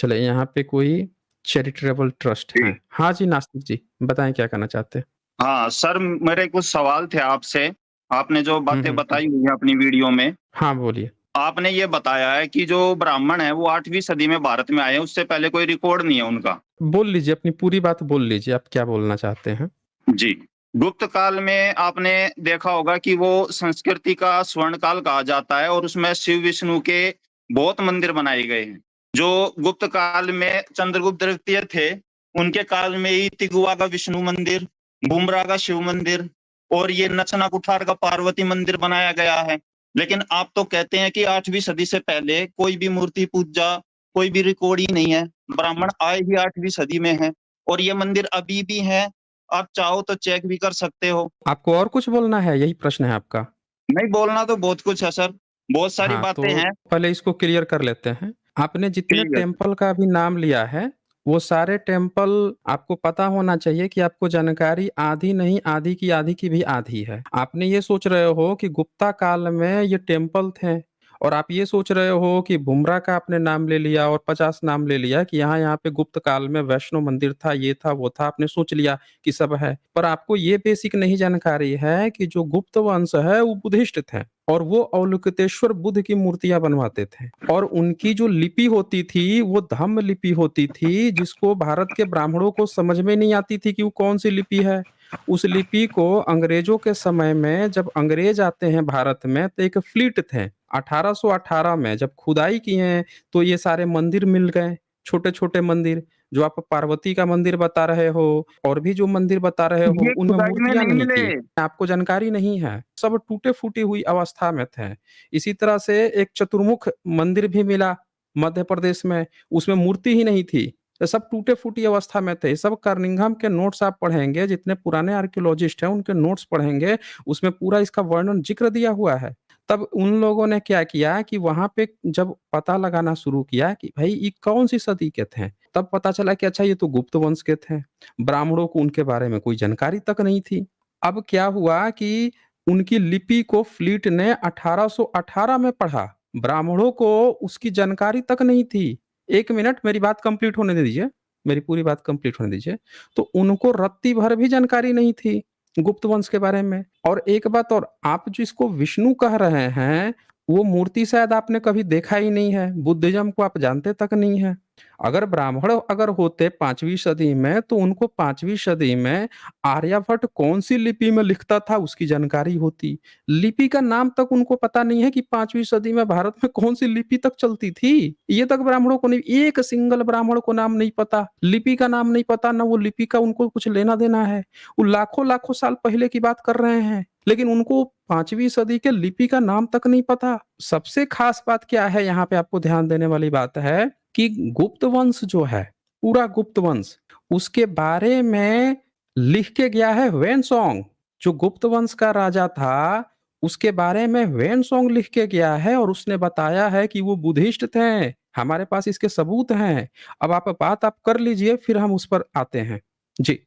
चले यहाँ पे कोई चैरिटेबल ट्रस्ट जी। हैं। हाँ जी, नास्तिक जी, बताएँ क्या कहना चाहते हैं? हाँ, सर मेरे कुछ सवाल थे आपसे। आपने जो हुँ, बातें हुँ, हुँ। बताई हुई हैं अपनी वीडियो में, हाँ, बोलिए। आपने ये बताया है कि जो ब्राह्मण हैं वो 8वीं सदी में भारत में आए हैं, उससे पहले कोई रिकॉर्ड नहीं है उनका। बोल लीजिए, अपनी पूरी बात बोल लीजिए, आप क्या बोलना चाहते हैं? जी। गुप्त काल में आपने देखा होगा कि वो संस्कृति का स्वर्ण काल कहा जाता है और उसमें शिव विष्णु के बहुत मंदिर बनाए गए हैं। जो गुप्त काल में चंद्रगुप्त द्वितीय थे, उनके काल में ही तिगवा का विष्णु मंदिर, बुमरा का शिव मंदिर और ये नचना कुठार का पार्वती मंदिर बनाया गया है। लेकिन आप तो कहते हैं कि 8वीं सदी से पहले कोई भी मूर्ति पूजा, कोई भी रिकॉर्ड ही नहीं है। ब्राह्मण आए ही 8वीं सदी में हैं और ये मंदिर अभी भी हैं। आप चाहो तो चेक भी कर सकते हो। आपको और कुछ बोलना है, यही प्रश्न है आपका? नहीं, बोलना तो बहुत कुछ है सर, बहुत सारी हाँ, बातें तो हैं। पहले इसको क्लियर कर लेते हैं। आपने जितने ठीक है सर। टेम्पल का अभी नाम लिया है, वो सारे टेम्पल आपको पता होना चाहिए कि आपको जानकारी आधी नहीं, आधी की भी आधी है। आपने ये सोच रहे हो कि गुप्ता काल में ये टेम्पल थे और आप ये सोच रहे हो कि बुमरा का आपने नाम ले लिया और 50 नाम ले लिया कि यहाँ पे गुप्त काल में वैष्णो मंदिर था, ये था, वो था, आपने सोच लिया कि सब है। पर आपको ये बेसिक नहीं जानकारी है कि जो गुप्त वंश है, वो बुद्धिस्ट थे। और वो अवलोकितेश्वर बुद्ध की मूर्तियां बनवाते थे और उनकी जो लिपि होती थी वो धम्म लिपि होती थी, जिसको भारत के ब्राह्मणों को समझ में नहीं आती थी कि वो कौन सी लिपि है। उस लिपि को अंग्रेजों के समय में जब अंग्रेज आते हैं भारत में तो एक फ्लीट थे। 1818 में जब खुदाई किए तो ये सारे मंदिर मिल गए, छोटे छोटे मंदिर। जो आप पार्वती का मंदिर बता रहे हो और भी जो मंदिर बता रहे हो, ये उनमें खुदाई में मूर्तियां नहीं नहीं मिले। थी। आपको जानकारी नहीं है, सब टूटे-फूटी हुई अवस्था में थे। इसी तरह से एक चतुर्मुख मंदिर भी मिला मध्य प्रदेश में, उसमें मूर्ति ही नहीं थी। तो सब टूटे-फूटी अवस्था में थे। सब कर्निंघम के नोट्स आप पढ़ेंगे, जितने पुराने आर्कियोलॉजिस्ट हैं, उनके नोट्स पढ़ेंगे, उसमें पूरा इसका वर्णन ज़िक्र दिया हुआ है। तब उन लोगों ने क्या किया कि वहाँ पे जब पता लगाना शुरू किया कि भई ये कौन-सी सदी के थे, तब पता चला कि अच्छा ये तो गुप्त वंश के थे। ब्राह्मणों को उनके बारे में कोई जानकारी तक नहीं थी। अब क्या हुआ कि उनकी लिपि को फ्लीट ने 1818 में पढ़ा। ब्राह्मणों को उसकी जानकारी तक नहीं थी। 1 मिनट मेरी बात कंप्लीट होने दीजिए, मेरी पूरी बात कंप्लीट होने दीजिए। तो उनको रत्ती भर भी जानकारी नहीं थी गुप्त वंश के बारे में। और एक बात और, आप जिसको विष्णु कह रहे हैं, वो मूर्ति शायद आपने कभी देखा ही नहीं है, बुद्धिज़्म को आप जानते तक नहीं हैं। अगर ब्राह्मण अगर होते 5वीं सदी में, तो उनको 5वीं सदी में आर्यभट्ट कौन-सी लिपि में लिखता था उसकी जानकारी होती। लिपि का नाम तक उनको पता नहीं है कि 5वीं सदी में भारत में कौन-सी लिपि तक चलती थी। ये तक ब्राह्मणों को नहीं, एक सिंगल ब्राह्मण को नाम नहीं पता, लिपि का नाम नहीं पता, ना वो लिपि का उनको कुछ लेना-देना है। वो लाखों-लाखों साल पहले की बात कर रहे हैं, लेकिन उनको 5वीं सदी के लिपि का नाम तक नहीं पता। सबसे खास बात क्या है, यहाँ पे आपको ध्यान देने वाली बात है कि गुप्त वंश जो है, पूरा गुप्त वंश, उसके बारे में लिख के गया है वेनसोंग। जो गुप्त वंश का राजा था, उसके बारे में वेनसोंग लिख के गया है और उसने बताया है कि वो बुद्धिस्ट थे। हमारे पास इसके सबूत हैं। अब आप बात आप कर लीजिए, फिर हम उस पर आते हैं। जी।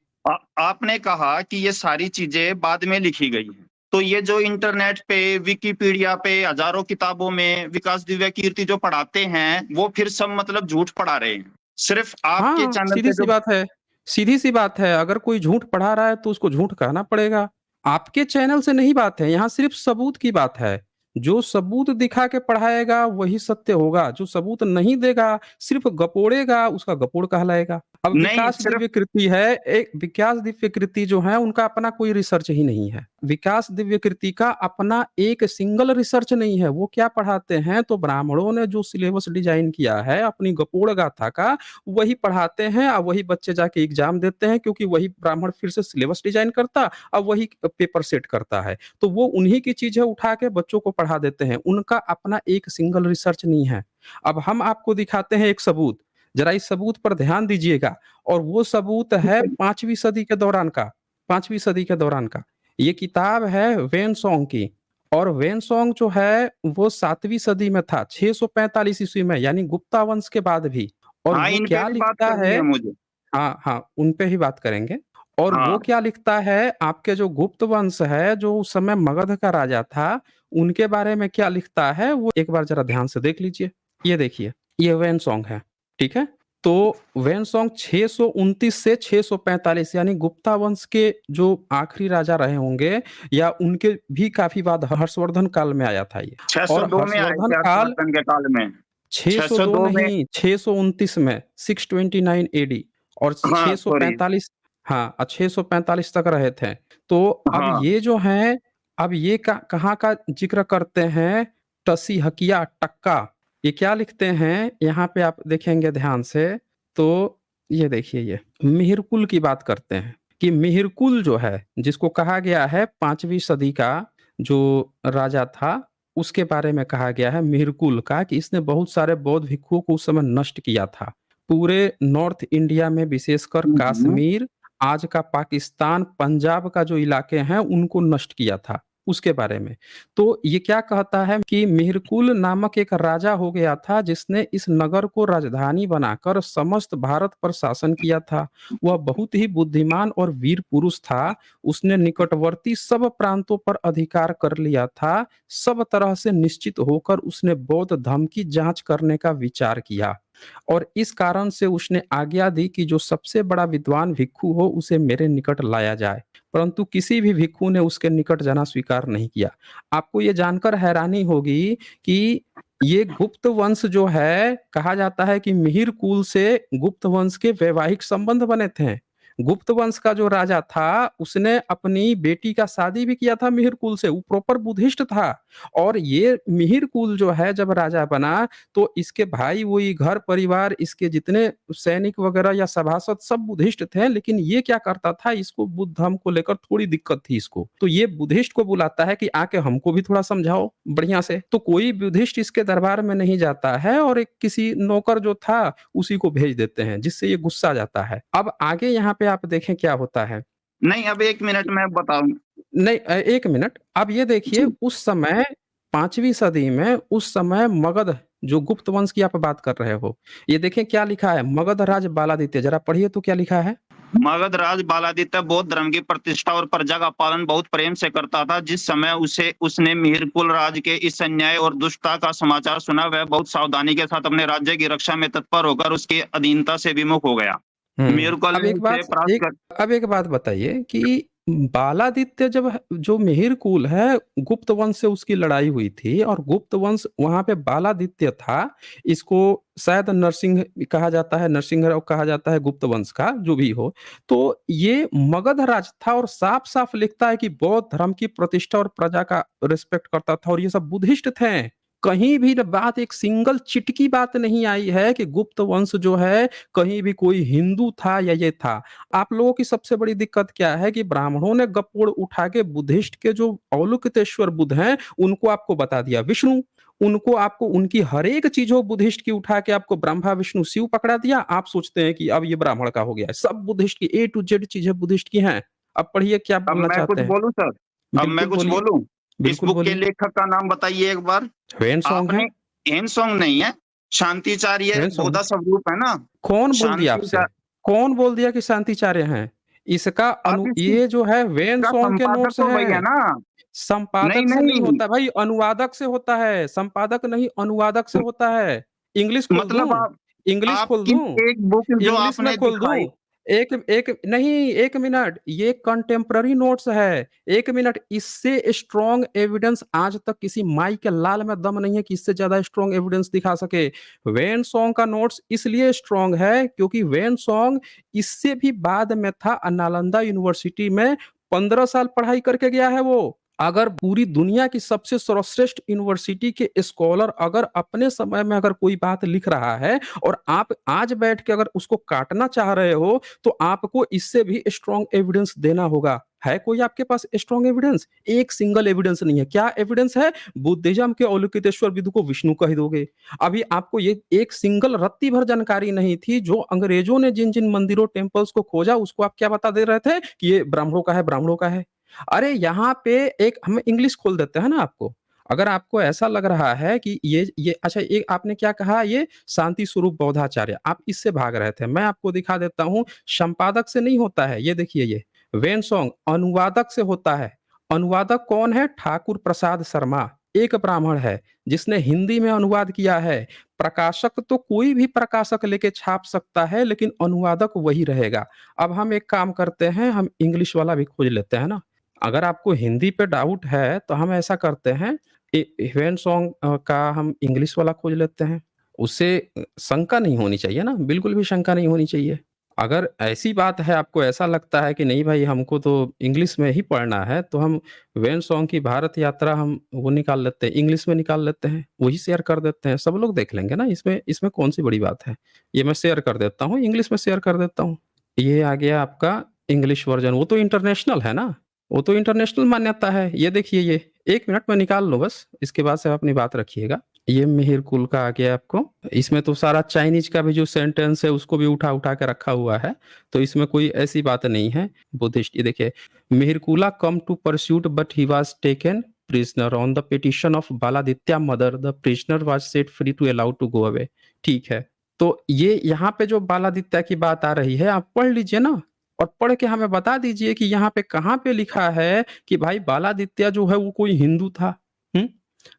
आपने कहा कि ये सारी चीज़ें बाद में लिखी गई हैं। तो ये जो इंटरनेट पे, विकिपीडिया पे, हज़ारों किताबों में विकास दिव्य कीर्ति जो पढ़ाते हैं, वो फिर सब मतलब झूठ पढ़ा रहे हैं। सिर्फ़ आपके हाँ, चैनल पे सीधी-सी जो बात है। सीधी-सी बात है, अगर कोई झूठ पढ़ा रहा है तो उसको झूठ कहना पड़ेगा। आपके चैनल से नहीं बात है, यहाँ सिर्फ़ सबूत की बात है। जो सबूत दिखा के पढ़ाएगा वही सत्य होगा, जो सबूत नहीं देगा, सिर्फ़ गपोड़ेगा, उसका गपोड़ कहलाएगा। अब नहीं विकास सिर्फ़ दिव्य कृति है, एक विकास दिव्य कृति जो है उनका अपना कोई रिसर्च ही नहीं है। विकास दिव्य कृति का अपना एक सिंगल रिसर्च नहीं है। वो क्या पढ़ाते हैं, तो ब्राह्मणों ने जो सिलेबस डिज़ाइन किया है अपनी गपोड़ गाथा का, वही पढ़ाते हैं और वही बच्चे जाके एग्ज़ाम देते हैं, क्योंकि वही ब्राह्मण फिर से सिलेबस डिज़ाइन करता और वही पेपर सेट करता है। तो वो उन्हीं की चीज़ें उठा के बच्चों को पढ़ा देते हैं। उनका अपना एक सिंगल रिसर्च नहीं है। अब हम आपको दिखाते हैं एक सबूत, ज़रा इस सबूत पर ध्यान दीजिएगा। और वो सबूत है 5वीं सदी के दौरान का, 5वीं सदी के दौरान का। ये किताब है वेनसोंग की और वेनसोंग जो है वो 7वीं सदी में था, 645 ईस्वी में, यानी गुप्ता वंश के बाद भी। और हाँ, वो इन पे क्या भी बात लिखता करनी है, है मुझे। हाँ, हाँ, उन पे ही बात करेंगे। और वो हाँ। क्या लिखता है, आपके जो गुप्त वंश है, जो उस समय मगध का राजा था, उनके बारे में क्या लिखता है, वो एक बार ज़रा ध्यान से देख लीजिए। ये देखिए, ये वेनसोंग है, ठीक है? तो वैनसोंग 629 से 645 यानी गुप्ता वंश के जो आखिरी राजा रहे होंगे या उनके भी काफी बाद हर्षवर्धन काल में आया था ये। और 602 में आए हर्षवर्धन थे काल हर्षवर्धन के काल में। 602 602 में, नहीं 629 में 629 एडी और हाँ सॉरी, 645 हाँ 645 तक रहे थे। तो अब हाँ, ये जो हैं अब ये कहाँ का जिक्र करते हैं टसीहकिया टक्का। ये क्या लिखते हैं यहाँ पे आप देखेंगे ध्यान से तो ये देखिए ये मिहिरकुल की बात करते हैं कि मिहिरकुल जो है जिसको कहा गया है 5वीं सदी का जो राजा था उसके बारे में कहा गया है मिहिरकुल का कि इसने बहुत सारे बौद्ध भिक्षुओं को उस समय नष्ट किया था। पूरे नॉर्थ इंडिया में विशेषकर हम्म, कश्मीर, आज का पाकिस्तान, पंजाब का जो इलाके हैं उनको नष्ट किया था उसके बारे में। तो ये क्या कहता है कि मिहिरकुल नामक एक राजा हो गया था जिसने इस नगर को राजधानी बनाकर समस्त भारत पर शासन किया था। वह बहुत ही बुद्धिमान और वीर पुरुष था। उसने निकटवर्ती सब प्रांतों पर अधिकार कर लिया था। सब तरह से निश्चित होकर उसने बौद्ध धर्म की जांच करने का विचार किया और इस कारण से उसने आज्ञा दी कि जो सबसे बड़ा विद्वान भिक्षु हो उसे मेरे निकट लाया जाए। परंतु किसी भी भिक्षु ने उसके निकट जाना स्वीकार नहीं किया। आपको ये जानकर हैरानी होगी कि ये गुप्त वंश जो है कहा जाता है कि मिहिर कुल से गुप्त वंश के वैवाहिक संबंध बने थे। गुप्त वंश का जो राजा था उसने अपनी बेटी का शादी भी किया था मिहिर कुल से। वो प्रॉपर बुद्धिस्ट था और ये मिहिर कुल जो है जब राजा बना तो इसके भाई वही घर परिवार इसके जितने सैनिक वगैरह या सभासद सब बुद्धिस्ट थे, लेकिन ये क्या करता था इसको बुद्ध धर्म को लेकर थोड़ी दिक्कत थी इसको। तो ये बुद्धिस्ट को बुलाता है कि आके हमको भी थोड़ा समझाओ बढ़िया से। तो कोई बुद्धिस्ट इसके दरबार में नहीं जाता है और एक किसी नौकर जो था उसी को भेज देते हैं जिससे ये गुस्सा जाता है। अब आगे यहाँ पे आप देखें क्या होता है। नहीं अब 1 मिनट मैं बताऊँ। नहीं 1 मिनट। अब ये देखिए जी, उस समय 5वीं सदी में उस समय मगध जो गुप्त वंश की आप बात कर रहे हो, ये देखें क्या लिखा है मगध राज बालादित्य, ज़रा पढ़िए तो क्या लिखा है? मगध राज बालादित्य बौद्ध धर्म की प्रतिष्ठा और प्रजा का पालन बहुत प्रेम से करता था। जिस समय उसने मिहिरकुल राज के इस अन्याय और दुष्टता का समाचार सुना, वह बहुत सावधानी के साथ अपने राज्य की रक्षा में तत्पर होकर उसकी अधीनता से विमुख हो गया। मिहिरकुल अब ने उसे प्राप्त एक कर अब एक बात बताइए कि बालादित्य जब जो मिहिर कुल है गुप्त वंश से उसकी लड़ाई हुई थी और गुप्त वंश वहां पे बालादित्य था। इसको शायद नरसिंह कहा जाता है, नरसिंह कहा जाता है गुप्त वंश का जो भी हो। तो ये मगध राज था और साफ साफ लिखता है कि बौद्ध धर्म की प्रतिष्ठा और प्रजा का रिस्पेक्ट करता था और ये सब बुद्धिस्ट थे। कहीं भी बात एक सिंगल चिटकी बात नहीं आई है कि गुप्त वंश जो है कहीं भी कोई हिंदू था या ये था। आप लोगों की सबसे बड़ी दिक्कत क्या है कि ब्राह्मणों ने गपोड़ उठा के बुद्धिस्ट के जो अवलोकितेश्वर बुद्ध हैं उनको आपको बता दिया विष्णु। उनको आपको उनकी हर एक चीज हो बुद्धिस्ट की उठा के आपको ब्रह्मा विष्णु शिव पकड़ा दिया। आप सोचते हैं कि अब ये ब्राह्मण का हो गया है। सब बुद्धिस्ट की A to Z चीजें बुद्धिस्ट की हैं। अब पढ़िए क्या अब बोलना मैं कुछ चाहते हैं। बोलूँ सर? अब मैं बिल्कुल कुछ बोलिए। बोलूँ? इस बिल्कुल बुक के बोलिए। लेखक का नाम बताइए एक बार? ह्वेन सॉन्ग आपने है। हेनसोंग नहीं है, शांतिचार्य ह्वेन सॉन्ग बोधा स्वरूप है ना? कौन बोल दिया आपसे? शांतिचा कौन बोल दिया कि शांतिचार्य हैं? इसका अब ये जो है वेन इसका सॉन्ग के संपादक नोट्स तो वही है हैं। ना? नहीं, संपादक से नहीं नहीं, होता भाई, अनुवादक से होता है। संपादक नहीं अनुवादक से होता है। इंग्लिश खोल मतलब दूँ? इंग्लिश खोल आपकी दूँ? एक बुक जो इंग्लिश में आपने खोल दिखाई। दूँ? एक एक नहीं 1 मिनट, ये कंटेम्पररी नोट्स है। 1 मिनट, इससे स्ट्रॉन्ग एविडेंस आज तक किसी माई के लाल में दम नहीं है कि इससे ज़्यादा स्ट्रॉन्ग एविडेंस दिखा सके। वेन सॉन्ग का नोट्स इसलिए स्ट्रॉन्ग है क्योंकि वेन सॉन्ग इससे भी बाद में था नालंदा यूनिवर्सिटी में 15 साल पढ़ाई करके गया है वो। अगर पूरी दुनिया की सबसे सर्वश्रेष्ठ यूनिवर्सिटी के स्कॉलर अगर अपने समय में अगर कोई बात लिख रहा है और आप आज बैठ के अगर उसको काटना चाह रहे हो तो आपको इससे भी स्ट्रॉन्ग एविडेंस देना होगा। है कोई आपके पास स्ट्रॉन्ग एविडेंस? एक सिंगल एविडेंस नहीं है। क्या एविडेंस है? बुद्धिज्म के अवलोकितेश्वर विदु को विष्णु कह दोगे। अभी आपको ये एक सिंगल रत्ती भर जानकारी नहीं थी। जो अंग्रेजों ने जिन जिन मंदिरों टेम्पल्स को खोजा उसको आप क्या बता दे रहे थे कि ये ब्राह्मणों का है, ब्राह्मणों का है। अरे यहाँ पे एक हम इंग्लिश खोल देते हैं ना आपको। अगर आपको ऐसा लग रहा है कि ये अच्छा, एक आपने क्या कहा, ये शांति स्वरूप बौद्धाचार्य, आप इससे भाग रहे थे। मैं आपको दिखा देता हूँ, संपादक से नहीं होता है। ये देखिए, ये वेन सॉन्ग अनुवादक से होता है। अनुवादक कौन है? ठाकुर प्रसाद शर्मा, एक ब्राह्मण है जिसने हिंदी में अनुवाद किया है। प्रकाशक तो कोई भी प्रकाशक लेके छाप सकता है, लेकिन अनुवादक वही रहेगा। अब हम एक काम करते हैं, हम इंग्लिश वाला भी खोज लेते हैं ना। अगर आपको हिंदी पे डाउट है, तो हम ऐसा करते हैं, ह्वेन सॉन्ग का हम इंग्लिश वाला खोज लेते हैं। उससे शंका नहीं होनी चाहिए ना, बिल्कुल भी शंका नहीं होनी चाहिए। अगर ऐसी बात है, आपको ऐसा लगता है कि नहीं भाई हमको तो इंग्लिश में ही पढ़ना है, तो हम ह्वेन सॉन्ग की भारत यात्रा हम वो निकाल लेते हैं, इंग्लिश में निकाल लेते हैं, वही शेयर कर देते हैं, सब लोग देख लेंगे ना, इसमें इसमें कौन-सी बड़ी बात है। ये मैं शेयर कर देता हूँ, इंग्लिश में शेयर कर देता हूँ। ये आ गया आपका इंग्लिश वर्ज़न, वो तो इंटरनेशनल है ना, वो तो इंटरनेशनल मान्यता है। ये देखिए ये, 1 मिनट में निकाल लो बस, इसके बाद से आप अपनी बात रखिएगा। ये मिहिर कुल का आ गया आपको। इसमें तो सारा चाइनीज़ का भी जो सेंटेंस है उसको भी उठा-उठा के रखा हुआ है, तो इसमें कोई ऐसी बात नहीं है। बुद्धिस्ट, ये देखिए, Mihirakula come to pursuit but he was taken prisoner on the petition of Baladitya mother, the prisoner was set free to allowed to go away. ठीक है, तो ये यहाँ पे जो बालादित्य की बात आ रही है, आप पढ़ लीजिए ना, और पढ़ के हमें बता दीजिए कि यहाँ पे कहाँ पे लिखा है कि भाई बालादित्य जो है वो कोई हिंदू था। हुँ?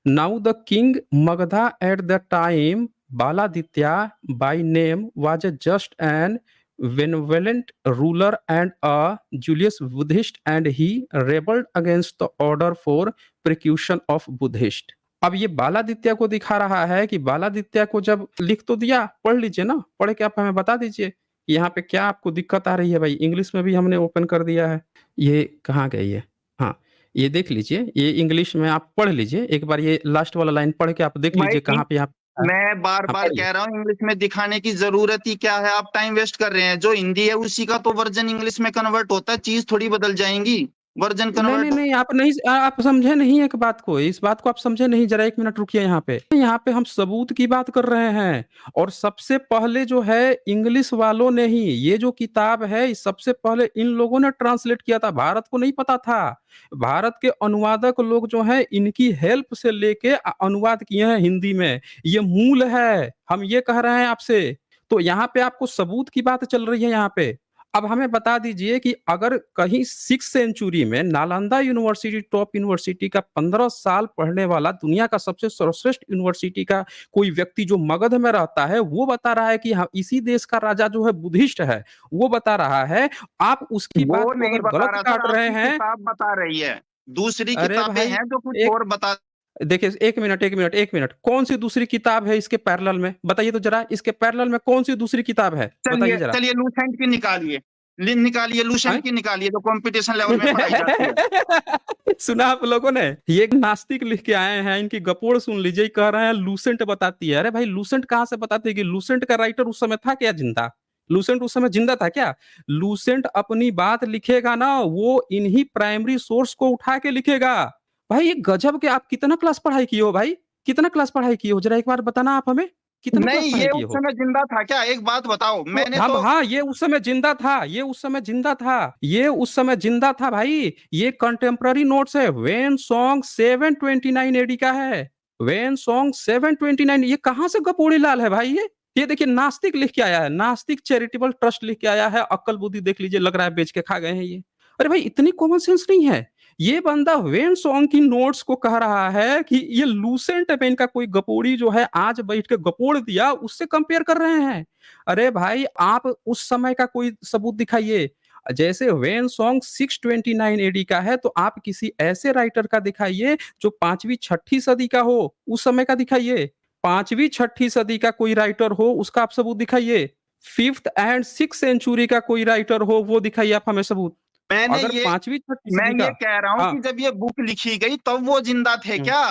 Now the king Magadha at the time, Baladitya by name, was just an benevolent ruler and a Julius Buddhist, and he rebelled against the order for persecution of Buddhist. अब ये बालादित्य को दिखा रहा है कि बालादित्य को जब लिख तो दिया, पढ़ लीजिए ना, पढ़ के आप हमें बता दीजिए, यहाँ पे क्या आपको दिक्कत आ रही है भाई? इंग्लिश में भी हमने ओपन कर दिया है। ये कहाँ गई है? हाँ, ये देख लीजिए, ये इंग्लिश में आप पढ़ लीजिए, एक बार ये लास्ट वाला लाइन पढ़ के आप देख भाई लीजिए कहाँ पे यहाँ है। मैं हाँ, बार-बार पढ़िए। कह रहा हूँ इंग्लिश में दिखाने की ज़रूरत ही क्या है? आप टाइम वेस्ट कर रहे हैं। जो हिंदी है उसी का तो वर्ज़न इंग्लिश में कन्वर्ट होता है, चीज़ थोड़ी बदल जाएँगी। वर्ज़न नहीं, नहीं, कन्वर्ट नहीं, आप समझे नहीं एक बात को, इस बात को आप समझे नहीं, ज़रा 1 मिनट रुकिए यहाँ पे। यहाँ पे हम सबूत की बात कर रहे हैं, और सबसे पहले जो है इंग्लिश वालों ने ही, ये जो किताब है, सबसे पहले इन लोगों ने ट्रांसलेट किया था, भारत को नहीं पता था। भारत के अनुवादक लोग जो हैं, इनकी हेल्प से लेके अनुवाद किए हैं हिंदी में। ये मूल है, हम ये कह रहे हैं आपसे। तो यहाँ पे आपको सबूत की बात चल रही है यहाँ पे। अब हमें बता दीजिए कि अगर कहीं 6th सेंचुरी में नालंदा यूनिवर्सिटी, टॉप यूनिवर्सिटी का 15 साल पढ़ने वाला, दुनिया का सबसे सर्वश्रेष्ठ यूनिवर्सिटी का कोई व्यक्ति जो मगध में रहता है, वो बता रहा है कि हाँ, इसी देश का राजा जो है बुद्धिस्ट है, वो बता रहा है, आप उसकी वो बात को नहीं अगर बता गलत रहा सर, काट रहे आपकी हैं। किताब बता रही है। दूसरी अरे किताबें भाई, हैं जो कुछ एक और बता देखिए, 1 मिनट, 1 मिनट, 1 मिनट, कौन-सी दूसरी किताब है इसके पैरेलल में? बताइए तो ज़रा, इसके पैरेलल में कौन-सी दूसरी किताब है? बताइए चलिए ज़रा। चलिए लूसेंट की निकालिए। निकालिए हैं? लूसेंट की निकालिए जो कॉम्पिटिशन लेवल में पढ़ाई जाती है। सुना आप लोगों ने? ये एक नास्तिक लिख के आए हैं, इनकी गपोड़ सुन लीजिए, कह रहे हैं लूसेंट बताती है। अरे भाई, लूसेंट कहाँ से बताती है? कि लूसेंट का राइटर उस समय था क्या जिंदा? लूसेंट उस समय जिंदा था क्या? लूसेंट अपनी बात लिखेगा ना, वो इन्हीं प्राइमरी सोर्स को उठा के लिखेगा। भाई, ये गजब के, आप कितना क्लास पढ़ाई किए हो भाई? कितना क्लास पढ़ाई किए हो? जरा एक बार बताना आप हमें, कितना क्लास नहीं, पढ़ाई ये किए उस हो? समय जिंदा था क्या? एक बात बताओ, तो मैंने हम, तो हाँ, ये उस समय जिंदा था, ये उस समय जिंदा था, ये उस समय जिंदा था भाई। ये कंटेम्पररी नोट्स है, वेन सॉन्ग 729 एडी का है, वेन सॉन्ग 729। ये कहाँ से गपोड़ी लाल है भाई? ये देखिए, नास्तिक लिख के आया है, नास्तिक चैरिटेबल ट्रस्ट लिख के आया है। अक्ल बुद्धि देख लीजिए, लग रहा है बेच के खा गए हैं ये। अरे भाई, इतनी कॉमन सेंस नहीं है। ये बंदा वेन सॉन्ग की नोट्स को कह रहा है कि ये लूसेंट में इनका कोई गपोड़ी जो है आज बैठ के गपोड़ दिया, उससे कंपेयर कर रहे हैं। अरे भाई, आप उस समय का कोई सबूत दिखाइए। जैसे वेन सॉन्ग 629 एडी का है, तो आप किसी ऐसे राइटर का दिखाइए जो 5वीं 6ठी सदी का हो, उस समय का दिखाइए। 5वीं 6ठी सदी का कोई राइटर हो, उसका आप सबूत दिखाइए। 5th एंड 6th सेंचुरी का कोई राइटर हो, वो दिखाइए आप हमें सबूत। मैंने अगर ये 5वीं 6ठी मैं सदी ये का। कह रहा हूँ हाँ। कि जब ये बुक लिखी गई तब वो जिंदा थे हुँ। क्या?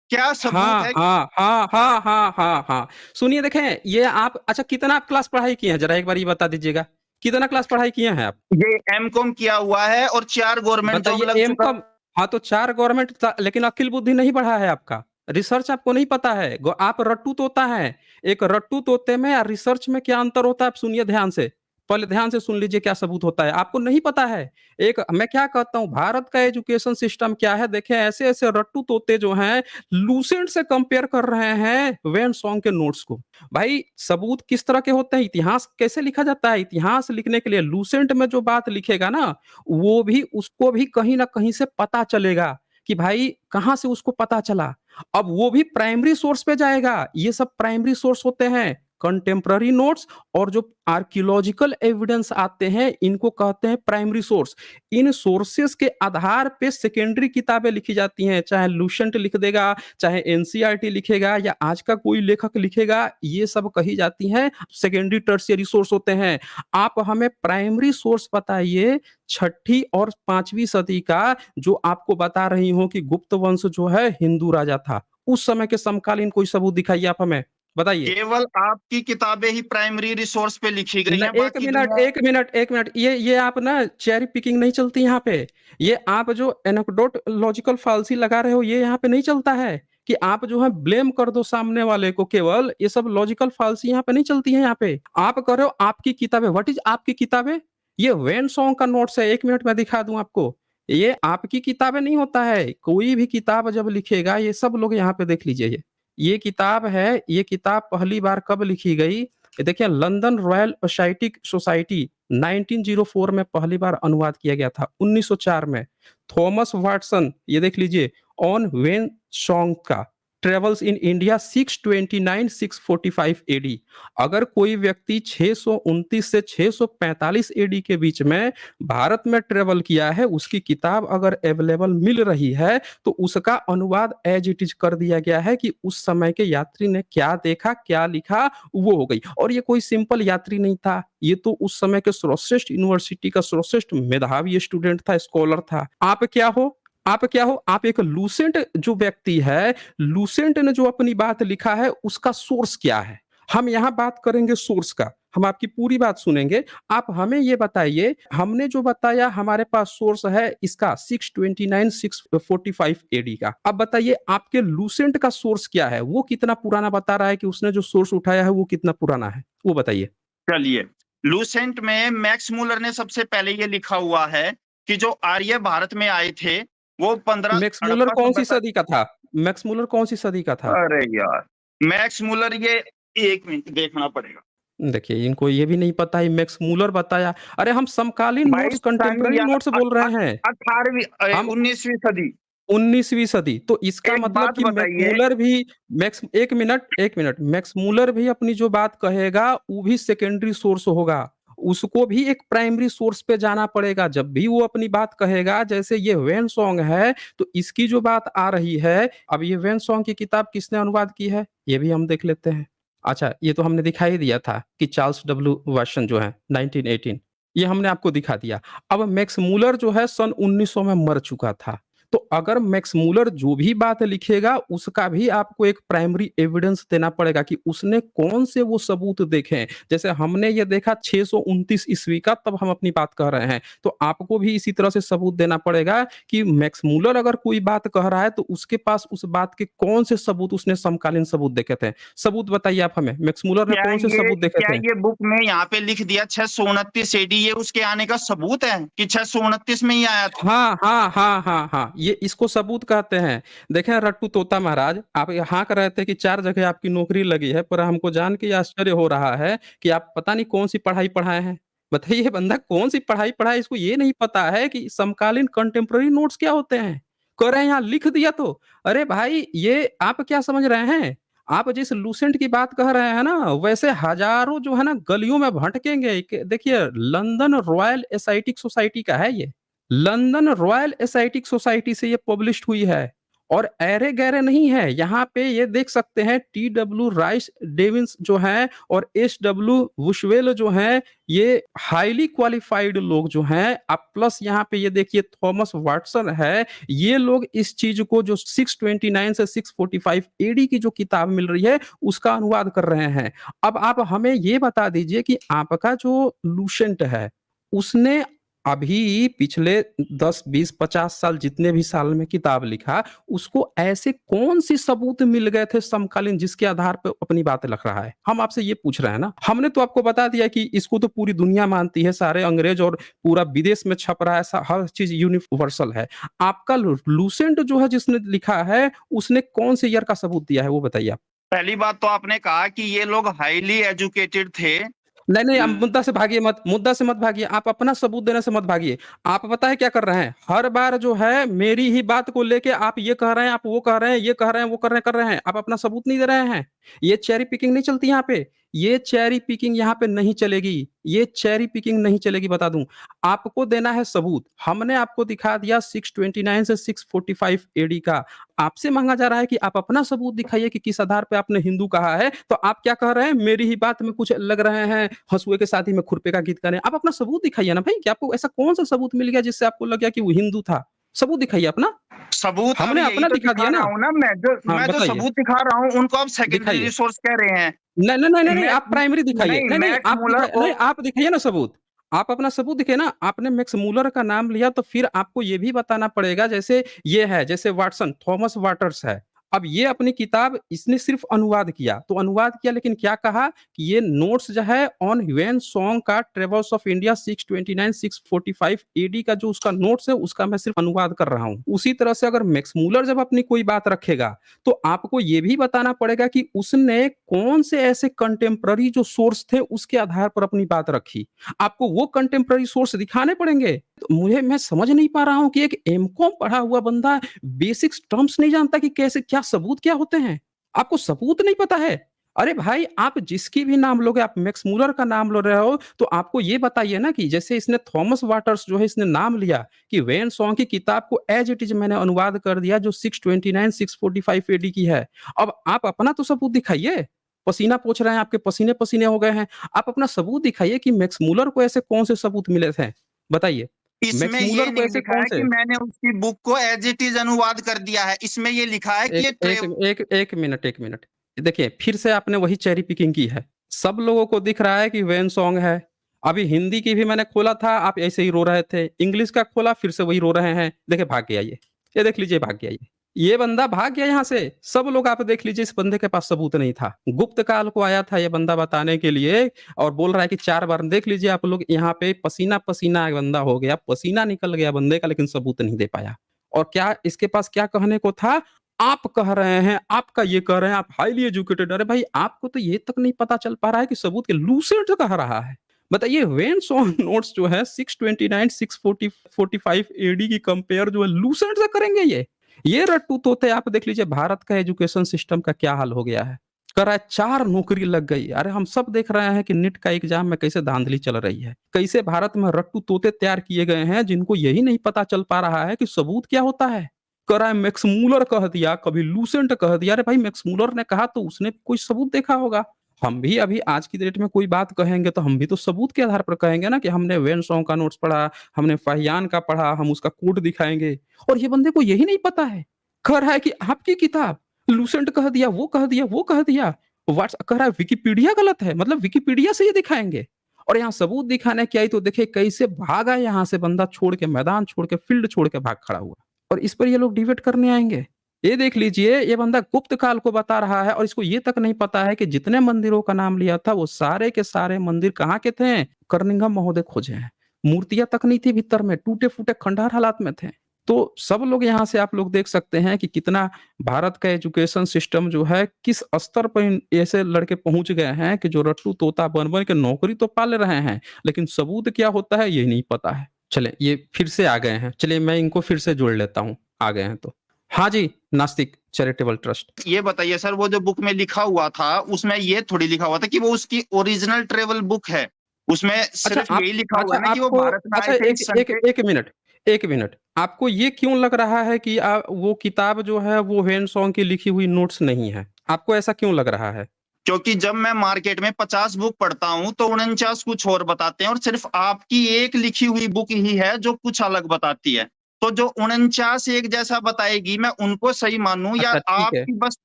क्या सबूत हाँ, है? हाँ, हाँ, हाँ, हाँ, हाँ, हाँ। सुनिए, देखें, ये आप अच्छा कितना आप क्लास पढ़ाई किए हैं? ज़रा एक बार ये बता दीजिएगा। कितना क्लास पढ़ाई किए हैं आप? ये एमकॉम किया हुआ है और 4 गवर्नमेंट जॉब बताइए, लग चुका एमकॉम। हाँ, तो 4 गवर्नमेंट था, लेकिन अक्ल बुद्धि नहीं बढ़ा है आपका। रिसर्च आपको नहीं पता है। आप रट्टू तोता हैं। एक रट्टू तोते में और रिसर्च में क्या अंतर होता है, आप सुनिए ध्यान से। पहले ध्यान से सुन लीजिए क्या सबूत होता है। आपको नहीं पता है। एक मैं क्या कहता हूँ, भारत का एजुकेशन सिस्टम क्या है, देखें, ऐसे-ऐसे रट्टू तोते जो हैं, लूसेंट से कंपेयर कर रहे हैं वेन सॉन्ग के नोट्स को। भाई, सबूत किस तरह के होते हैं? इतिहास कैसे लिखा जाता है? इतिहास लिखने के लिए लूसेंट में जो बात लिखेगा ना, वो भी, उसको भी कहीं न कहीं से पता चलेगा कि भाई कहाँ से उसको पता चला। अब वो भी प्राइमरी सोर्स पे जाएगा। ये सब प्राइमरी सोर्स होते हैं। कंटेम्पररी नोट्स और जो आर्कियोलॉजिकल एविडेंस आते हैं, इनको कहते हैं प्राइमरी सोर्स। इन सोर्सेस के आधार पे सेकेंडरी किताबें लिखी जाती हैं, चाहे लूसेंट लिख देगा, चाहे एनसीईआरटी लिखेगा, या आज का कोई लेखक लिखेगा, ये सब कही जाती हैं सेकेंडरी टर्शियरी सोर्स होते हैं। आप हमें प्राइमरी सोर्स बताइए, छठी और 5वीं सदी का, जो आपको बता रही हूँ कि गुप्त वंश जो है हिंदू राजा था, उस समय के समकालीन कोई सबूत दिखाइए आप हमें, बताइए। केवल आपकी किताबें ही प्राइमरी रिसोर्स पे लिखी गई न हैं, 1 बाकी मिनट, दुनिया 1 मिनट, 1 मिनट, ये आप ना चेरी पिकिंग नहीं चलती यहाँ पे। ये आप जो एनेक्डोट लॉजिकल फालसी लगा रहे हो, ये यहाँ पे नहीं चलता है कि आप जो है ब्लेम कर दो सामने वाले को केवल, ये सब लॉजिकल फालसी यहाँ पे नहीं चलती है यहाँ पे। आप कह रहे हो आपकी किताबें, व्हाट इज़ आपकी किताबें? ये वेन सॉन्ग का नोट्स है, 1 मिनट में दिखा दूँ आपको। ये आपकी किताबें नहीं होता है, कोई भी किताब जब लिखेगा, ये सब लोग यहाँ पे देख लीजिए ये। ये किताब है, ये किताब पहली बार कब लिखी गई? ये देखिए, लंदन रॉयल ओसाइटिक सोसाइटी 1904 में पहली बार अनुवाद किया गया था, 1904 में। थॉमस वाटसन, ये देख लीजिए, ऑन वेन सॉन्ग का ट्रेवल्स इन इंडिया 629-645 एडी। अगर कोई व्यक्ति 629 से 645 एडी के बीच में भारत में ट्रेवल किया है, उसकी किताब अगर अवेलेबल मिल रही है, तो उसका अनुवाद एज इट इज कर दिया गया है कि उस समय के यात्री ने क्या देखा, क्या लिखा, वो हो गई। और ये कोई सिंपल यात्री नहीं था, ये तो उस समय के सर्वश्रेष्ठ यूनिवर्सिटी का सर्वश्रेष्ठ मेधावी स्टूडेंट था, स्कॉलर था। आप क्या हो? आप क्या हो? आप एक लूसेंट जो व्यक्ति है, लूसेंट ने जो अपनी बात लिखा है, उसका सोर्स क्या है? हम यहाँ बात करेंगे सोर्स का, हम आपकी पूरी बात सुनेंगे। आप हमें ये बताइए, हमने जो बताया हमारे पास सोर्स है इसका 629-645 एडी का। अब बताइए आपके लूसेंट का सोर्स क्या है? वो कितना पुराना बता रहा है कि उसने जो सोर्स उठाया है वो कितना पुराना है? वो बताइए। चलिए, लूसेंट में मैक्स मूलर ने सबसे पहले ये लिखा हुआ है कि जो आर्य भारत में आए थे, वो 15 मैक्स मूलर हड़प्पा कौन सी सभ्यता। सदी का था? मैक्स मूलर कौन सी सदी का था? अरे यार, मैक्स मूलर ये 1 मिनट देखना पड़ेगा। देखिए, इनको ये भी नहीं पता है, मैक्स मूलर बताया। अरे हम समकालीन नोट्स, 22 सदी कंटेम्पररी या नोट्स बोल रहे हैं। 18वीं हम 19वीं सदी। 19वीं सदी, तो इसका एक मतलब बात कि बताइए, मैक्समूलर भी, मैक्स 1 मिनट, 1 मिनट, मैक्समूलर भी अपनी जो बात कहेगा, वो भी सेकेंडरी सोर्स होगा। उसको भी एक प्राइमरी सोर्स पे जाना पड़ेगा, जब भी वो अपनी बात कहेगा। जैसे ये वेन सॉन्ग है, तो इसकी जो बात आ रही है, अब ये वेन सॉन्ग की किताब किसने अनुवाद की है, ये भी हम देख लेते हैं। अच्छा, ये तो हमने दिखा ही दिया था कि चार्ल्स डब्ल्यू वाटसन जो है 1918, ये हमने आपको दिखा दिया। अब मैक्समूलर जो है सन 1900 में मर चुका था। तो अगर मैक्समूलर जो भी बात लिखेगा, उसका भी आपको एक प्राइमरी एविडेंस देना पड़ेगा कि उसने कौन से वो सबूत देखे हैं। जैसे हमने ये देखा 629 ईस्वी का, तब हम अपनी बात कह रहे हैं। तो आपको भी इसी तरह से सबूत देना पड़ेगा कि मैक्समूलर अगर कोई बात कह रहा है, तो उसके पास उस बात के कौन से सबूत, उसने समकालीन सबूत देखे थे। सबूत बताइए आप हमें, मैक्समूलर ने कौन से सबूत देखे थे? क्या ये बुक में यहाँ पे लिख दिया 629 एडी, ये उसके आने का सबूत है कि 629 में ही आया था? हाँ, हाँ, हाँ, हाँ, हाँ, ये इसको सबूत कहते हैं। देखें रट्टू तोता महाराज, आप ये हाँक रहे थे कि 4 जगह आपकी नौकरी लगी है, पर हमको जान के आश्चर्य हो रहा है कि आप पता नहीं कौन-सी पढ़ाई पढ़ाए हैं। बताइए, ये बंदा कौन-सी पढ़ाई पढ़ा है, इसको ये नहीं पता है कि समकालीन कंटेम्पररी नोट्स क्या होते हैं। कह रहे हैं यहाँ लिख दिया तो। अरे भाई, ये आप क्या समझ रहे हैं? आप जिस लूसेंट की बात कह रहे हैं ना, वैसे हज़ारों जो है ना गलियों में भटकेंगे। कि देखिए, लंदन रॉयल एसाइटिक सोसाइटी का है ये। लंदन रॉयल एसाइटिक सोसाइटी से ये पब्लिश्ड हुई है, और ऐरे-गैरे नहीं है। यहाँ पे ये देख सकते हैं, टी डब्ल्यू राइस डेविन्स जो हैं और एस डब्ल्यू बुशवेल जो हैं, ये हाइली क्वालिफाइड लोग जो हैं। अब प्लस यहाँ पे ये देखिए थॉमस वाटसन है, ये लोग इस चीज़ को जो 629 से 645 एडी की जो किताब मिल रही है, उसका अनुवाद कर रहे हैं। अब आप हमें ये बता दीजिए कि आपका जो लूसेंट है, उसने अभी पिछले 10, 20, 50 साल, जितने भी साल में किताब लिखा, उसको ऐसे कौन-सी सबूत मिल गए थे समकालीन, जिसके आधार पे अपनी बातें लिख रहा है? हम आपसे ये पूछ रहे हैं ना। हमने तो आपको बता दिया कि इसको तो पूरी दुनिया मानती है, सारे अंग्रेज और पूरा विदेश में छप रहा है, हर चीज़ यूनिवर्सल है। आपका लूसेंट जो है जिसने लिखा है, उसने कौन से ईयर का सबूत दिया है, वो बताइए आप? पहली बात तो आपने कहा कि ये लोग हाईली एजुकेटेड थे। नहीं, आप मुद्दा से भागिए मत, मुद्दा से मत भागिए, आप अपना सबूत देने से मत भागिए। आप पता है क्या कर रहे हैं? हर बार जो है मेरी ही बात को लेके आप ये कह रहे हैं, आप वो कह रहे हैं, ये कह रहे हैं, वो कर रहे हैं। आप अपना सबूत नहीं दे रहे हैं। ये चेरी पिकिंग नहीं चलती यहाँ पे। ये चेरी पिकिंग यहाँ पे नहीं चलेगी। ये चेरी पिकिंग नहीं चलेगी, बता दूँ। आपको देना है सबूत। हमने आपको दिखा दिया 629 से 645 एडी का। आपसे माँगा जा रहा है कि आप अपना सबूत दिखाइए कि किस आधार पे आपने हिंदू कहा है। तो आप क्या कह रहे हैं? मेरी ही बात में कुछ लग रहे हैं, हँसुए के साथ ही में खुरपे का गीत करें। आप अपना सबूत दिखाइए ना भाई, कि आपको ऐसा कौन-सा सबूत मिल गया जिससे आपको लग गया कि वो हिंदू था? सबूत दिखाइए अपना। सबूत अब हमने यही अपना तो दिखा दिखा दिया रहा ना। हूँ ना, मैं जो हाँ, बताइए। सबूत दिखा रहा हूँ उनको आप सेकेंडरी दिखाइए। रिसोर्स कह रहे हैं। नहीं, मैक आप प्राइमरी दिखाइए। नहीं, नहीं, मैक्स मूलर नहीं, आप दिखाइए ना सबूत। आप अपना सबूत दिखाइए ना। आपने मैक्स मूलर का नाम लिया तो फिर आपको ये भी बताना पड़ेगा, जैसे ये है, जैसे वाटसन, थॉमस वाटर्स है। अब ये अपनी किताब इसने सिर्फ़ अनुवाद किया, तो अनुवाद किया लेकिन क्या कहा कि ये नोट्स जो है ऑन ह्वेन-सॉन्ग का ट्रेवल्स ऑफ इंडिया 629-645 एडी का जो उसका नोट्स है, उसका मैं सिर्फ़ अनुवाद कर रहा हूँ। उसी तरह से अगर मैक्स मूलर जब अपनी कोई बात रखेगा, तो आपको ये भी बताना पड़ेगा कि उसने कौन से ऐसे कंटेम्पररी जो सोर्स थे उसके आधार पर अपनी बात रखी। आपको वो कंटेम्पररी सोर्स दिखाने पड़ेंगे। तो मैं समझ नहीं पा रहा हूँ कि एक एमकॉम पढ़ा हुआ बंदा बेसिक्स टर्म्स नहीं जानता कि कैसे क्या सबूत क्या होते हैं। आपको सबूत नहीं पता है। अरे भाई, आप जिसकी भी नाम लोगे, आप मैक्स मूलर का नाम ले रहे हो, तो आपको ये बताइए ना कि जैसे इसने थॉमस वाटर्स जो है इसने नाम लिया कि वेन सॉन्ग की किताब को एज इट इज मैंने अनुवाद कर दिया जो 629 645 एडी की है। अब आप अपना तो सबूत दिखाइए। पसीना पोंछ रहे हैं, आपके पसीने पसीने हो गए हैं। आप अपना सबूत दिखाइए कि मैक्स मूलर को ऐसे कौन से सबूत मिले थे, बताइए। इसमें मैक्स ये मूलर को नहीं ऐसे लिखा कौन है कि से। मैंने उसकी बुक को एज इट इज अनुवाद कर दिया है। इसमें ये लिखा है कि एक ये एक एक एक मिनट, 1 मिनट। देखिए, फिर से आपने वही चेरी पिकिंग की है। सब लोगों को दिख रहा है कि वेन सॉन्ग है। अभी हिंदी की भी मैंने खोला था, आप ऐसे ही रो रहे थे। इंग्लिश का खोला, फिर से वही रो रहे हैं। देखिए, भाग गया ये। ये देख लीजिए, भाग गया ये। ये बंदा भाग गया यहाँ से। सब लोग आप देख लीजिए, इस बंदे के पास सबूत नहीं था। गुप्त काल को आया था ये बंदा बताने के लिए और बोल रहा है कि 4 बार देख लीजिए आप लोग, यहाँ पे पसीना-पसीना बंदा हो गया, पसीना निकल गया बंदे का, लेकिन सबूत नहीं दे पाया। और क्या इसके पास क्या कहने को था, आप कह रहे हैं, आपका ये कह रहे हैं, आप हाइली एजुकेटेड। अरे भाई, आपको तो ये तक नहीं पता चल पा रहा है कि सबूत के लूसेंट कह रहा है। बताइए, वेन सॉन्ग नोट्स जो है 629 640 45 एडी की कंपेयर जो है लूसेंट से करेंगे ये। ये रट्टू तोते, आप देख लीजिए भारत का एजुकेशन सिस्टम का क्या हाल हो गया है। कह रहा है 4 नौकरी लग गई। अरे हम सब देख रहे हैं कि नीट का एग्जाम में कैसे धांधली चल रही है। कैसे भारत में रट्टू तोते तैयार किए गए हैं जिनको यही नहीं पता चल पा रहा है कि सबूत क्या होता है। कह रहा है मैक्स मूलर कह दिया, कभी लूसेंट कह दिया। अरे भाई, मैक्स मूलर ने कहा तो उसने कोई सबूत देखा होगा। हम भी अभी आज की डेट में कोई बात कहेंगे तो हम भी तो सबूत के आधार पर कहेंगे ना कि हमने वेन सॉन्ग का नोट्स पढ़ा, हमने फाहियान का पढ़ा, हम उसका कोड दिखाएंगे। और ये बंदे को यही नहीं पता है। कह रहा है कि आपकी किताब लूसेंट कह दिया, वो कह दिया, वो कह दिया। व्हाट्स कह रहा है विकिपीडिया गलत है, मतलब विकिपीडिया से ये दिखाएंगे। और यहाँ सबूत दिखाने की आई तो देखिए कैसे भागा यहाँ से बंदा, छोड़ के मैदान छोड़ के, फील्ड छोड़ के भाग खड़ा हुआ। और इस पर ये लोग डिबेट करने आएँगे। ये देख लीजिए, ये बंदा गुप्त काल को बता रहा है और इसको ये तक नहीं पता है कि जितने मंदिरों का नाम लिया था वो सारे के सारे मंदिर कहाँ के थे? कर्निघम महोदय खोजे हैं। मूर्तियाँ तक नहीं थी भीतर में, टूटे-फूटे खंडहर हालात में थे। तो सब लोग यहाँ से आप लोग देख सकते हैं कि कितना भारत का एजुकेशन सिस्टम जो है किस स्तर पर इन ऐसे लड़के पहुँच गए हैं कि जो रट्टू तोता बन-बन के नौकरी तो पा ले रहे हैं, लेकिन सबूत क्या होता है ये नहीं पता है। चलें, ये फिर से आ गए हैं। चलिए मैं इनको फिर से जोड़ लेता हूँ, आ गए हैं तो। हाँ जी, नास्तिक चैरिटेबल ट्रस्ट। ये बताइए सर, वो जो बुक में लिखा हुआ था उसमें ये थोड़ी लिखा हुआ था कि वो उसकी ओरिजिनल ट्रेवल बुक है। उसमें अच्छा सिर्फ आप यही लिखा हुआ अच्छा है ना कि वो आपको भारत में अच्छा आए थे एक इस सन एक पे। 1 मिनट, 1 मिनट। आपको ये क्यों लग रहा है कि वो किताब जो है वो ह्वेन सॉन्ग की लिखी हुई नोट्स नहीं है? आपको ऐसा क्यों लग रहा है? क्योंकि जब मैं मार्केट में 50 बुक पढ़ता हूँ तो 49 कुछ और बताते हैं और सिर्फ आपकी एक लिखी हुई बुक ही है जो कुछ अलग बताती है। तो जो 49 एक जैसा बताएगी मैं उनको सही मानूं या अच्छा ठीक है, आपकी बस।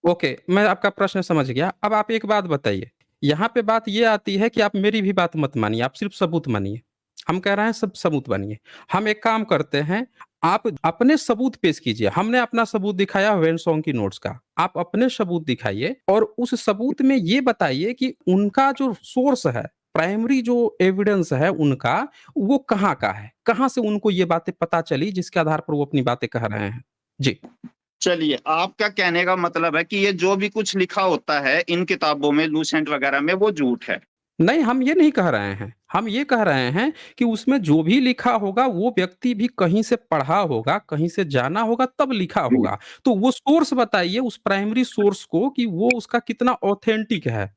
ओके, मैं आपका प्रश्न समझ गया। अब आप एक बात बताइए, यहाँ पे बात ये आती है कि आप मेरी भी बात मत मानिए, आप सिर्फ़ सबूत मानिए। हम कह रहे हैं सब सबूत मानिए। हम एक काम करते हैं, आप अपने सबूत पेश कीजिए। हमने अपना सबूत दिखाया वेन सॉन्ग की नोट्स का। आप अपने सबूत दिखाइए और उस सबूत में ये बताइए कि उनका जो सोर्स है, प्राइमरी जो एविडेंस है उनका, वो कहाँ का है? कहाँ से उनको ये बातें पता चली जिसके आधार पर वो अपनी बातें कह रहे हैं? जी। चलिए, आपका कहने का मतलब है कि ये जो भी कुछ लिखा होता है इन किताबों में लूसेंट वगैरह में वो झूठ है। नहीं, हम ये नहीं कह रहे हैं। हम ये कह रहे हैं कि उसमें जो भी लिखा होगा वो व्यक्ति भी कहीं से पढ़ा होगा, कहीं से जाना होगा तब लिखा जी। होगा। तो वो सोर्स बताइए उस प्राइमरी सोर्स को कि वो उसका कितना ऑथेंटिक है।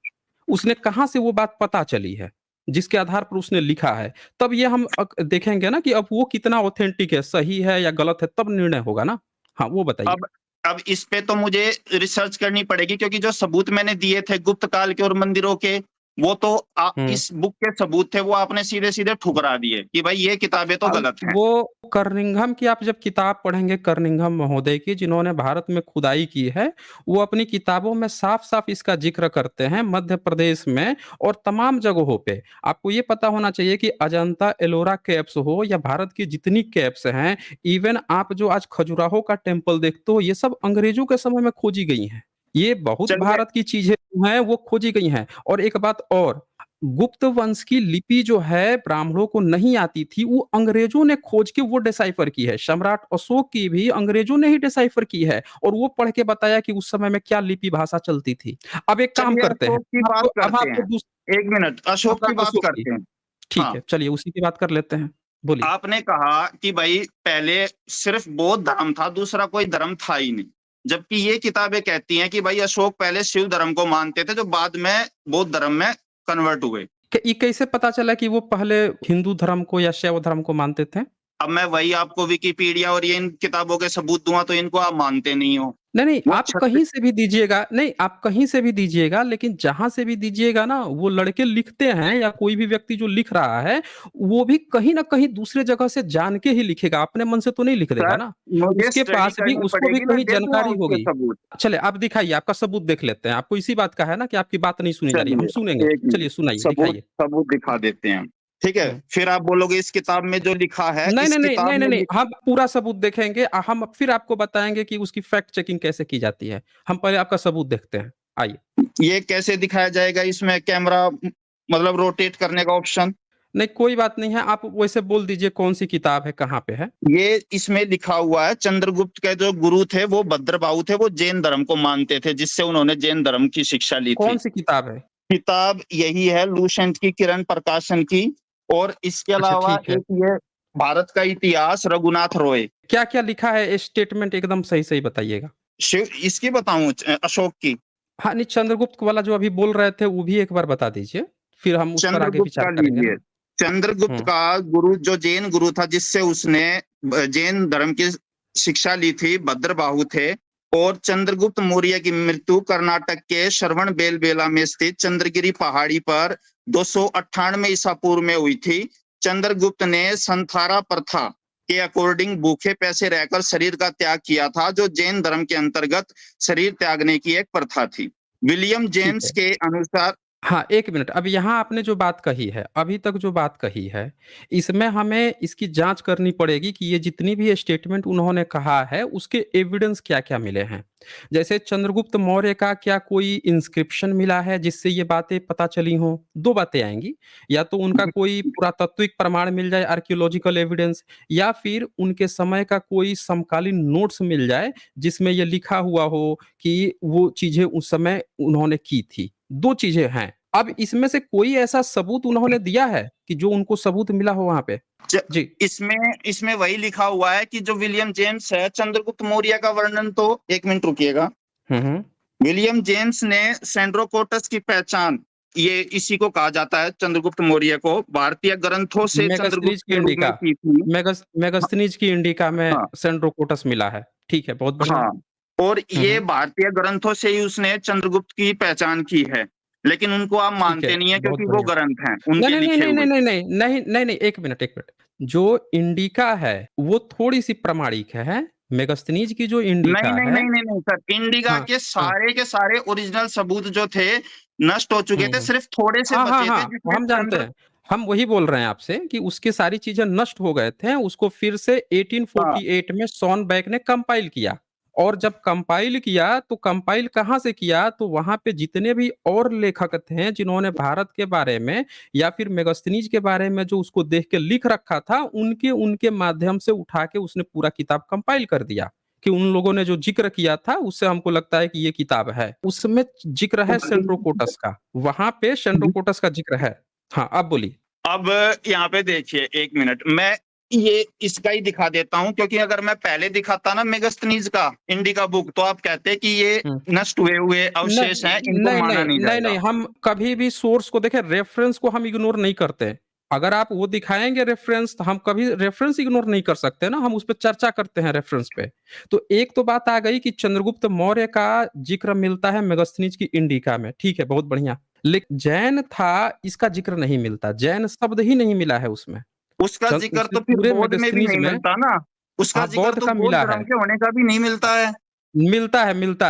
उसने कहाँ से वो बात पता चली है, जिसके आधार पर उसने लिखा है। तब ये हम देखेंगे ना कि अब वो कितना ऑथेंटिक है, सही है या गलत है तब निर्णय होगा ना। हाँ, वो बताइए। अब इस पे तो मुझे रिसर्च करनी पड़ेगी, क्योंकि जो सबूत मैंने दिए थे गुप्त काल के और मंदिरों के, वो तो हुँ। इस बुक के सबूत थे, वो आपने सीधे-सीधे ठुकरा दिए कि भाई ये किताबें तो अब गलत हैं। वो कर्निंघम की आप जब किताब पढ़ेंगे कर्निंघम महोदय की जिन्होंने भारत में खुदाई की है, वो अपनी किताबों में साफ-साफ इसका ज़िक्र करते हैं मध्य प्रदेश में और तमाम जगहों पे। आपको ये पता होना चाहिए कि अजंता एलोरा केव्स हो या भारत की जितनी केव्स हैं, इवन आप जो आज खजुराहो का टेम्पल देखते हो, ये सब अंग्रेजों के समय में खोजी गई हैं। ये बहुत चलिए, भारत की चीज़ें जो हैं वो खोजी गई हैं और एक बात और गुप्त वंश की लिपि जो है ब्राह्मणों को नहीं आती थी, वो अंग्रेजों ने खोज के वो डिसाइफर की है। सम्राट अशोक की भी अंग्रेजों ने ही डिसाइफर की है और वो पढ़ के बताया कि उस समय में क्या लिपि भाषा चलती थी। अब एक काम चलिए करते हैं, अशोक की बात अब करते आपको हैं। 1 मिनट, अशोक की सम्राट बात अशोक की, करते हैं। ठीक हाँ, है, चलिए उसी की बात कर लेते हैं। बोलिए। आपने कहा कि भाई पहले सिर्फ बौद्ध धर्म था, दूसरा कोई धर्म था ही नहीं। जबकि ये किताबें कहती हैं कि भाई अशोक पहले शिव धर्म को मानते थे, जो बाद में बौद्ध धर्म में कन्वर्ट हुए। ये कैसे पता चला कि वो पहले हिंदू धर्म को या शैव धर्म को मानते थे? अब मैं वही आपको विकिपीडिया और ये इन किताबों के सबूत दूँगा तो इनको आप मानते नहीं हो। नहीं, नहीं, वो आप छत्त कहीं से भी दीजिएगा नहीं, आप कहीं से भी दीजिएगा, लेकिन जहाँ से भी दीजिएगा ना, वो लड़के लिखते हैं या कोई भी व्यक्ति जो लिख रहा है, वो भी कहीं न कहीं दूसरे जगह से जान के ही लिखेगा, अपने मन से तो नहीं लिख देगा सर, ना। मुझे उसके स्टडी पास भी करनी उसको भी पड़ेगी, मैं कहीं दे दूँगा जानकारी उसके होगी। सबूत। चलिए, आप दिखाइए, आपका सबूत देख लेते हैं। आपको इसी बात का है ना कि आपकी बात नहीं सुनी जा रही है, हम चलिए, सुनेंगे। 1 चलिए, मिनट, सुनाइए, सबूत दिखाइए। सबूत दिखा हुँ, देते हैं। ठीक है? हुँ। फिर आप बोलोगे इस किताब में जो लिखा है, नहीं, इस नहीं, नहीं, किताब नहीं, नहीं, में नहीं, हम पूरा सबूत देखेंगे हम फिर आपको बताएँगे कि उसकी फैक्ट चेकिंग कैसे की जाती है। हम पहले आपका सबूत देखते हैं। आइए। ये कैसे दिखाया जाएगा, इसमें कैमरा मतलब रोटेट करने का ऑप्शन? नहीं, कोई बात नहीं है, आप वैसे बोल दीजिए कौन-सी किताब है, कहाँ पे है? ये इसमें लिखा हुआ है, चंद्रगुप्त के जो गुरु थे वो भद्रबाहु थे, वो जैन धर्म को मानते थे, जिससे उन्होंने जैन धर्म की शिक्षा ली थी। कौन-सी किताब है? किताब यही है, लूसेंट की, किरण प्रकाशन की, और इसके अच्छा अलावा ठीक है। एक ये भारत का इतिहास, रघुनाथ रॉय। क्या-क्या लिखा है स्टेटमेंट एकदम सही-सही बताइएगा? शिव इसकी बताऊँ अशोक की? हाँ, नहीं चंद्रगुप्त वाला जो अभी बोल रहे थे वो भी एक बार बता दीजिए, फिर हम उस पर आगे चंद्रगुप्त विचार का करेंगे लीजिए। ना। चंद्रगुप्त हुँ, का गुरु जो जैन गुरु था, जिससे उसने जैन धर्म की शिक्षा ली थी, भद्रबाहु थे। और चंद्रगुप्त मौर्य की मृत्यु कर्नाटक के श्रवणबेलगोला में स्थित चंद्रगिरी पहाड़ी पर 298 ईसा पूर्व में हुई थी। चंद्रगुप्त ने संथारा प्रथा के अकॉर्डिंग भूखे प्यासे रहकर शरीर का त्याग किया था, जो जैन धर्म के अंतर्गत शरीर त्यागने की एक प्रथा थी। विलियम ठीक जेम्स है। के अनुसार हाँ, 1 मिनट, अब यहाँ आपने जो बात कही है, अभी तक जो बात कही है, इसमें हमें इसकी जाँच करनी पड़ेगी कि ये जितनी भी स्टेटमेंट उन्होंने कहा है, उसके एविडेंस क्या-क्या मिले हैं। जैसे चंद्रगुप्त मौर्य का क्या कोई इंस्क्रिप्शन मिला है, जिससे ये बातें पता चली हों? 2 बातें आएँगी, या तो उनका कोई पुरातात्विक प्रमाण मिल जाए, आर्कियोलॉजिकल एविडेंस या फिर उनके समय का कोई समकालीन नोट्स मिल जाए, जिसमें ये लिखा हुआ हो कि वो चीज़ें उस समय उन्होंने की थी। 2 चीज़ें हैं। अब इसमें से कोई ऐसा सबूत उन्होंने दिया है कि जो उनको सबूत मिला हो वहाँ पे? च जी। इसमें इसमें वही लिखा हुआ है कि जो विलियम जेम्स है, चंद्रगुप्त मौर्य का वर्णन तो 1 मिनट रुकिएगा। हुँ, हुँ। विलियम जेम्स ने सेंड्रोकोटस की पहचान, ये इसी को कहा जाता है चंद्रगुप्त मौर्य को, भारतीय ग्रंथों से चंद्रगुप्त मेगास्थनीज़ की के रूप में इंडिका की थी। हाँ, मेगास्थनीज़ की इंडिका में हाँ, सेंड्रोकोटस मिला है। ठीक है, बहुत बढ़िया। हाँ। और हुँ, ये हुँ। भारतीय ग्रंथों से ही उसने चंद्रगुप्त की पहचान की है। लेकिन उनको आप ठीक है, मानते नहीं है, बहुत क्योंकि वो बढ़िया। ग्रंथ हैं, नहीं, उनके नहीं, नहीं, लिखे नहीं, हुए। नहीं, नहीं, नहीं, नहीं, नहीं, नहीं, 1 मिनट, 1 मिनट। जो इंडिका है, वो थोड़ी-सी प्रामाणिक है। मेगास्थनीज़ की जो नहीं, इंडिका नहीं, है नहीं, नहीं, नहीं सर, इंडिगा हाँ, हाँ। के सारे ओरिजिनल सबूत जो थे, नष्ट हो चुके हुँ, थे, हुँ। सिर्फ थोड़े से हाँ, हाँ, बचे थे, हाँ, वो जिसमें हम जानते चंद्र हैं। हम वही बोल रहे हैं आपसे कि उसकी सारी चीज़ें नष्ट हो गए थे, उसको फिर से हाँ, 1848 में शॉन बेक ने कंपाइल किया और जब कंपाइल किया, तो कंपाइल कहाँ से किया? तो वहाँ पे जितने भी और लेखक थे, जिन्होंने भारत के बारे में या फिर मेगास्थनीज़ के बारे में जो उसको देख के लिख रखा था, उनके उनके माध्यम से उठा के उसने पूरा किताब कंपाइल कर दिया। कि उन लोगों ने जो ज़िक्र किया था उससे हमको लगता है कि ये किताब है। उसमें ज़िक्र है सेंट्रोकोटस का, वहाँ पे सेंट्रोकोटस का ज़िक्र है। हाँ, आप बोलिए। अब यहाँ पे देखिए 1 मिनट, मैं ये इसका ही दिखा देता हूँ, क्योंकि अगर मैं पहले दिखाता ना मेगास्थनीज का इंडिका बुक, तो आप कहते कि ये हुँ। नष्ट हुए हुए अवशेष हैं, इनको माना नहीं जाएगा। हम कभी भी सोर्स को देखें, रेफरेंस को हम इग्नोर नहीं करते। अगर आप वो दिखाएँगे रेफरेंस, तो हम कभी रेफरेंस इग्नोर नहीं कर सकते ना, हम उस पे चर्चा करते हैं रेफरेंस पे। तो एक तो बात आ गई कि चंद्रगुप्त मौर्य का ज़िक्र मिलता है मेगास्थनीज की इंडिका में, ठीक है, बहुत बढ़िया। जैन था, इसका ज़िक्र नहीं मिलता, जैन शब्द ही नहीं मिला है उसमें। उसका जिक्र उसने तो फिर पूरे बौद्ध में भी मेगास्थनीज नहीं में मिलता ना, उसका हाँ, जिक्र बौद्ध तो का बौद्ध मिला धर्म है। के होने का भी नहीं मिलता है। मिलता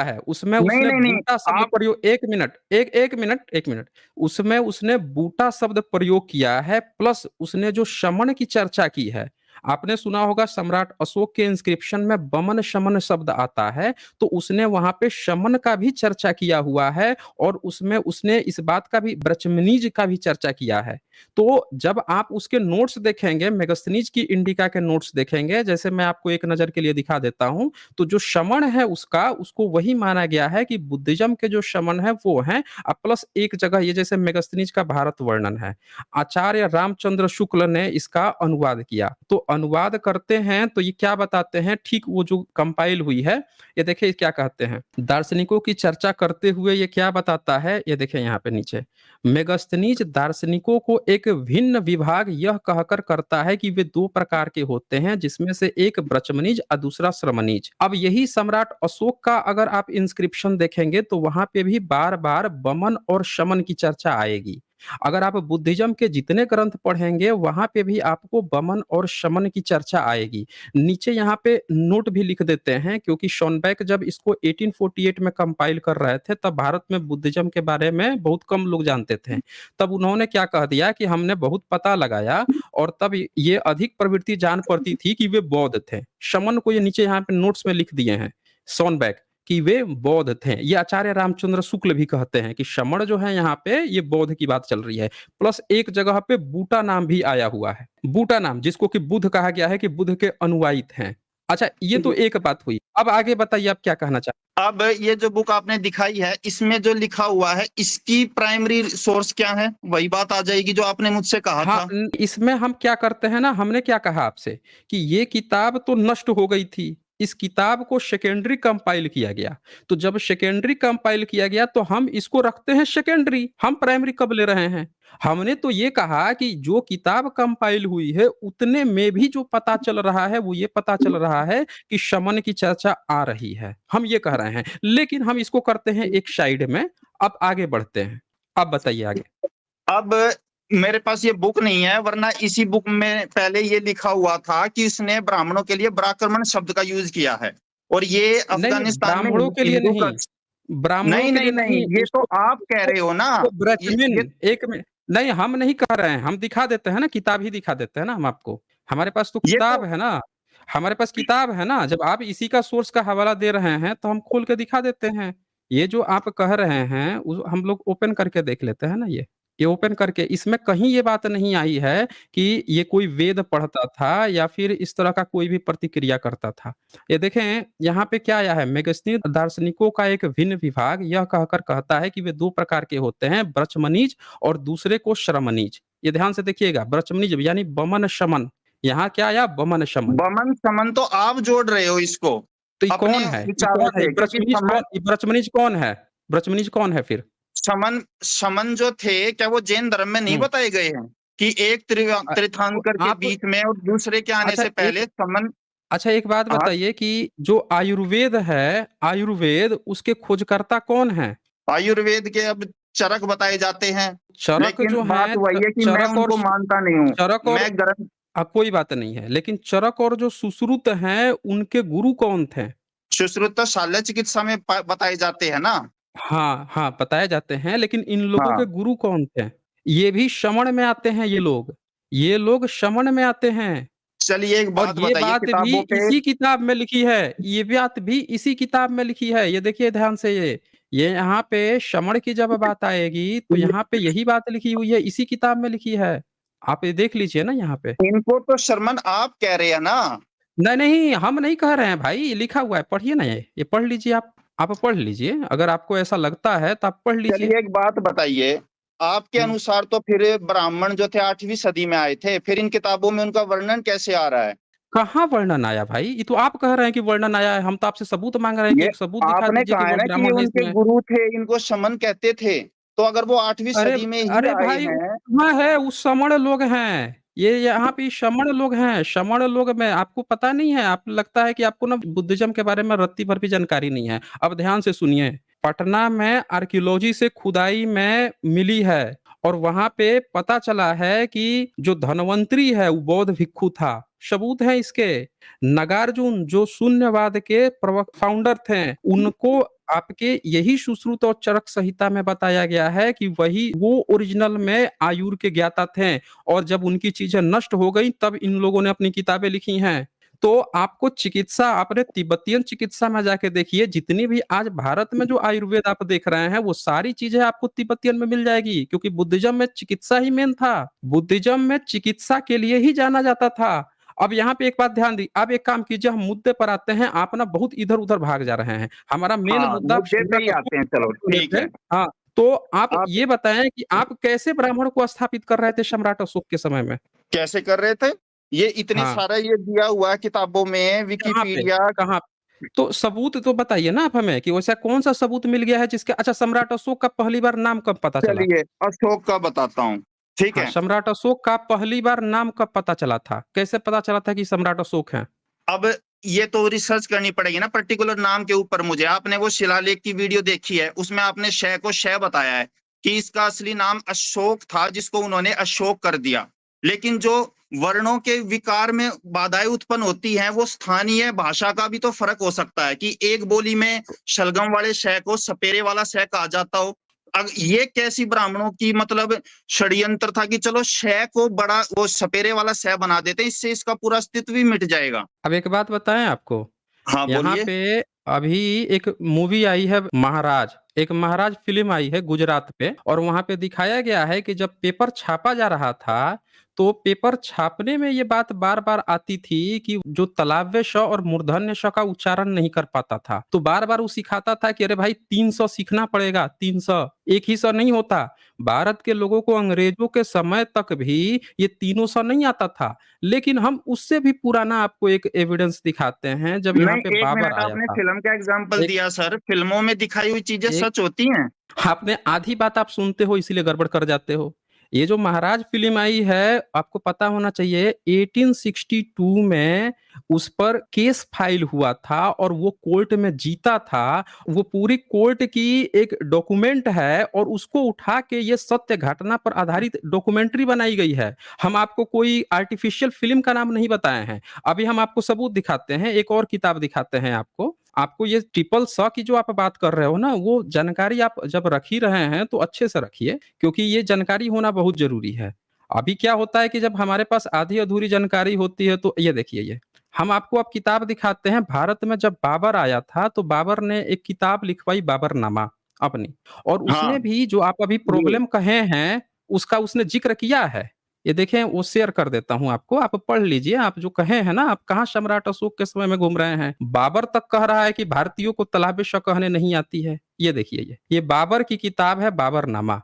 है। उसमें नहीं, उसने नहीं, नहीं, बूटा शब्द आप प्रयोग 1 मिनट। उसमें उसने बूटा शब्द प्रयोग किया है, प्लस उसने जो शमन की चर्चा की है, आपने सुना होगा सम्राट अशोक के इंस्क्रिप्शन में बमन शमन शब्द आता है, तो उसने वहाँ पे शमन का भी चर्चा किया हुआ है और उसमें उसने इस बात का भी ब्रचमनीज का भी चर्चा किया है। तो जब आप उसके नोट्स देखेंगे, मेगास्थनीज की इंडिका के नोट्स देखेंगे, जैसे मैं आपको एक नज़र के लिए दिखा देता हूँ, तो जो शमन है उसका, उसको वही माना गया है कि बुद्धिज्म के जो शमन है वो हैं, प्लस एक जगह ये जैसे मेगास्थनीज का भारत वर्णन है, आचार्य रामचंद्र शुक्ल ने इसका अनुवाद किया। तो अनुवाद करते हैं तो ये क्या बताते हैं, ठीक वो जो कंपाइल हुई है, ये देखिए क्या कहते हैं। दार्शनिकों की चर्चा करते हुए ये क्या बताता है, ये देखिए यहाँ पे नीचे, मेगास्थनीज दार्शनिकों को एक भिन्न विभाग यह कहकर करता है कि वे दो प्रकार के होते हैं, जिसमें से एक ब्रचमनीज और दूसरा श्रमणीज। अब यही सम्राट अशोक का अगर आप इंस्क्रिप्शन देखेंगे तो वहां पे भी बार बार बमन और शमन की चर्चा आएगी। अगर आप बुद्धिज्म के जितने ग्रंथ पढ़ेंगे वहां पे भी आपको बमन और शमन की चर्चा आएगी। नीचे यहाँ पे नोट भी लिख देते हैं, क्योंकि शॉनबैक जब इसको 1848 में कंपाइल कर रहे थे तब भारत में बुद्धिज्म के बारे में बहुत कम लोग जानते थे। तब उन्होंने क्या कह दिया कि हमने बहुत पता लगाया और तब ये अधिक प्रवृत्ति जान पड़ती थी कि वे बौद्ध थे। शमन को ये नीचे यहाँ पे नोट्स में लिख दिए हैं शॉनबैक कि वे बौद्ध थे। ये आचार्य रामचंद्र शुक्ल भी कहते हैं कि शमन जो है यहाँ पे ये बौद्ध की बात चल रही है। प्लस एक जगह पे बूटा नाम भी आया हुआ है, बूटा नाम, जिसको कि बुद्ध कहा गया है कि बुद्ध के अनुयायी थे। अच्छा, ये तो एक बात हुई। अब आगे बताइए आप क्या कहना चाहते अब ये जो बुक आपने दिखाई है, इसमें जो लिखा हुआ है, इसकी प्राइमरी सोर्स क्या है? वही बात आ जाएगी जो आपने मुझसे कहा हाँ, था। इसमें हम क्या करते हैं ना, हमने क्या कहा आपसे कि ये किताब तो नष्ट हो गई थी। इस किताब को सेकेंडरी कंपाइल किया गया। तो जब सेकेंडरी कंपाइल किया गया तो हम इसको रखते हैं सेकेंडरी, हम प्राइमरी कब ले रहे हैं? हमने तो ये कहा कि जो किताब कंपाइल हुई है उतने में भी जो पता चल रहा है वो ये पता चल रहा है कि शमन की चर्चा आ रही है। हम ये कह रहे हैं, लेकिन हम इसको करते हैं एक साइड में। अब आगे बढ़ते हैं। अब बताइए आगे। अब मेरे पास ये बुक नहीं है, वरना इसी बुक में पहले ये लिखा हुआ था कि उसने ब्राह्मणों के लिए ब्राह्मण शब्द का यूज किया है, और ये नहीं, अफगानिस्तान में ब्राह्मणों के लिए हिंदू नहीं, का। ब्राह्मणों नहीं, के नहीं, लिए नहीं, नहीं, ये तो उसको आप कह उसको रहे हो ना। उसको ये ब्रजमिन एक में नहीं, हम नहीं कह रहे हैं, हम दिखा देते हैं ना, किताब ही दिखा देते हैं ना हम आपको। हमारे पास तो ये तो किताब है ना, हमारे पास किताब है ना, जब आप इसी का सोर्स का हवाला दे रहे हैं, तो हम खोल के दिखा देते हैं। ये जो आप कह रहे हैं, उस हम लोग ओपन करके देख लेते हैं ना ये। ये ओपन करके इसमें कहीं ये बात नहीं आई है कि ये कोई वेद पढ़ता था या फिर इस तरह का कोई भी प्रतिक्रिया करता था। ये देखें यहाँ पे क्या आया है, मेगस्तीन दार्शनिकों का एक भिन्न विभाग यह कहकर कहता है कि वे दो प्रकार के होते हैं, ब्रचमनीज और दूसरे को श्रमणीज। ये ध्यान से देखिएगा, ब्रचमनीज यानी बमन शमन। यहाँ क्या आया, बमन शमन। बमन समन तो आप जोड़ रहे हो इसको तो ये अपने कौन है, ये विचारों कौन है, से, क्योंकि ये ब्रचमनीज कौन है, ब्रचमनीज कौन है फिर? समन समन जो थे, क्या वो जैन धर्म में नहीं हम्म। बताए गए हैं कि एक तो तीर्थंकर के आप बीच में और दूसरे के आने अच्छा से एक पहले समन। अच्छा एक बात हाँ, बताइए कि जो आयुर्वेद है, आयुर्वेद उसके खोजकर्ता कौन है? आयुर्वेद के अब चरक बताए जाते हैं, चरक लेकिन जो बात हैं, वही है कि मैं चरक और उनको मानता नहीं हूँ। चरक और मैं ग्रंथ कोई बात नहीं है, लेकिन चरक और जो सुश्रुत हैं उनके गुरु कौन थे? सुश्रुत तो शल्य चिकित्सा में बताए जाते हैं ना। हाँ, हाँ, बताए जाते हैं, लेकिन इन लोगों के हाँ, गुरु कौन थे? ये भी श्रवण में आते हैं ये लोग श्रवण में आते हैं। चलिए एक और बात ये बताइए बात भी किताबों पे। इसी किताब में लिखी है, ये बात भी इसी किताब में लिखी है। ये देखिए ध्यान से ये यहाँ पे श्रवण की जब बात आएगी तो यहाँ पे यही बात लिखी हुई है, इसी किताब में लिखी है। आप ये देख लीजिए ना यहाँ पे। इनको तो शर्मन आप कह रहे हैं ना। नहीं, नहीं, हम नहीं कह रहे हैं भाई, ये लिखा हुआ है, पढ़िए ना ये पढ़ लीजिए आप पढ़ लीजिए, अगर आपको ऐसा लगता है तो आप पढ़ लीजिए। चलिए एक बात बताइए, आपके हुँ। अनुसार तो फिर ब्राह्मण जो थे 8वीं सदी में आए थे, फिर इन किताबों में उनका वर्णन कैसे आ रहा है? कहाँ वर्णन आया भाई? ये तो आप कह रहे हैं कि वर्णन आया है, हम तो आपसे सबूत माँग रहे हैं कि ये एक सबूत दिखा आपने दीजिए कि कहा है वो ना कि ये ब्राह्मण है उनके इसमें। गुरु थे, इनको शमन कहते थे। तो अगर वो 8वीं अरे सदी में ही अरे आए भाई हैं, कहाँ है वो समण लोग हैं, ये यहाँ पे समण लोग हैं, समण लोग में आपको पता नहीं है, आप लगता है कि आपको ना बुद्धिज़्म के बारे में रत्ती भर भी जानकारी नहीं है। अब ध्यान से सुनिए, पटना में आर्कियोलॉजी से खुदाई में मिली है और वहाँ पे पता चला है कि जो धन्वंतरी है वो बौद्ध भिक्षु था, सबूत है इसके। नागार्जुन जो शून्यवाद के फाउंडर थे, उनको आपके यही सुश्रुत और चरक संहिता में बताया गया है कि वही वो ओरिजिनल में आयुर के ज्ञाता थे और जब उनकी चीजें नष्ट हो गई तब इन लोगों ने अपनी किताबें लिखी हैं। तो आपको चिकित्सा आपने तिब्बतियन चिकित्सा में जाके देखिए, जितनी भी आज भारत में जो आयुर्वेद आप देख रहे हैं वो सारी चीजें आपको तिब्बतियन में मिल जाएगी, क्योंकि बुद्धिज्म में चिकित्सा ही मेन था। बुद्धिज्म में चिकित्सा के लिए ही जाना जाता था। अब यहाँ पे एक बात ध्यान दी, आप एक काम कीजिए, हम मुद्दे पर आते हैं, आप ना बहुत इधर-उधर भाग जा रहे हैं। हमारा मेन हाँ, मुद्दा मुद्दे पे ही सम्राट अशोक आते हैं, के चलो बारे में ठीक थे। है। हाँ, तो आप आप ये बताएँ कि आप कैसे ब्राह्मण को स्थापित कर रहे थे सम्राट अशोक के समय में? कैसे कर रहे थे? ये इतने हाँ, सारा ये दिया हुआ है किताबों में, कहाँ पे? विकिपीडिया। कहाँ? तो सबूत तो बताइए ना आप हमें कि वैसा कौन-सा सबूत मिल गया है जिसके अच्छा सम्राट अशोक का पहली बार नाम कब पता चला? चलिए अशोक का बताता हूँ, ठीक हाँ, है? सम्राट अशोक का पहली बार नाम कब पता चला था? कैसे पता चला था कि सम्राट अशोक हैं? अब ये तो रिसर्च करनी पड़ेगी ना पर्टिकुलर नाम के ऊपर मुझे। आपने वो शिलालेख की वीडियो देखी है, उसमें आपने शय को शय बताया है कि इसका असली नाम अशोक था, जिसको उन्होंने अशोक कर दिया। लेकिन जो वर्णों के विकार में बाधाएं उत्पन्न होती हैं, वो स्थानीय भाषा का भी तो फर्क हो सकता है कि एक बोली में शलगम वाले शय को सपेरे वाला शय कहा जाता हो। अब ये कैसी ब्राह्मणों की मतलब षड्यंत्र था कि चलो शय को बड़ा वो सपेरे वाला शय बना देते हैं, इससे इसका पूरा अस्तित्व भी मिट जाएगा। अब एक बात बताएँ आपको, हाँ, यहाँ बोलिए। पे अभी एक मूवी आई है महाराज, एक महाराज फ़िल्म आई है गुजरात पे और वहाँ पे दिखाया गया है कि जब पेपर छापा जा रहा था, तो पेपर छापने में ये बात बार-बार आती थी कि जो तालव्य श और मूर्धन्य श का उच्चारण नहीं कर पाता था। तो बार-बार वो सिखाता था कि अरे भाई 300 सीखना पड़ेगा, 300 एक ही स नहीं होता। भारत के लोगों को अंग्रेजों के समय तक भी ये तीनों स नहीं आता था। लेकिन हम उससे भी पुराना आपको एक एविडेंस दिखाते हैं, जब यहाँ नहीं, पे 1 बाबर मिनट आया आपने था। फ़िल्म का एग्ज़ाम्पल एक दिया सर, फ़िल्मों में दिखाई हुई चीज़ें एक सच होती हैं? आपने आधी बात आप सुनते हो इसीलिए गड़बड़ कर जाते हो। ये जो महाराज फ़िल्म आई है, आपको पता होना चाहिए 1862 में उस पर केस फाइल हुआ था और वो कोर्ट में जीता था। वो पूरी कोर्ट की एक डॉक्यूमेंट है और उसको उठा के ये सत्य घटना पर आधारित डॉक्यूमेंट्री बनाई गई है। हम आपको कोई आर्टिफ़िशियल फ़िल्म का नाम नहीं बताए हैं। अभी हम आपको सबूत दिखाते हैं, एक और किताब दिखाते हैं आपको। आपको ये ट्रिपल स की जो आप बात कर रहे हो ना, वो जानकारी आप जब रख ही रहे हैं तो अच्छे से रखिए, क्योंकि ये जानकारी होना बहुत ज़रूरी है। अभी क्या होता है कि जब हमारे पास आधी-अधूरी जानकारी होती है तो ये देखिए ये, हम आपको अब किताब दिखाते हैं, भारत में जब बाबर आया था तो बाबर ने एक किताब लिखवाई बाबरनामा अपनी और हाँ, उसमें भी जो आप अभी जी। प्रॉब्लम कहे हैं, उसका उसने ज़िक्र किया है। ये देखें वो शेयर कर देता हूँ आपको, आप पढ़ लीजिए, आप जो कहे हैं ना, आप कहाँ सम्राट अशोक के समय में घूम रहे हैं। बाबर तक कह रहा है कि भारतीयों को तलाब-ए-शाह कहने नहीं आती है। ये देखिए ये बाबर की किताब है बाबरनामा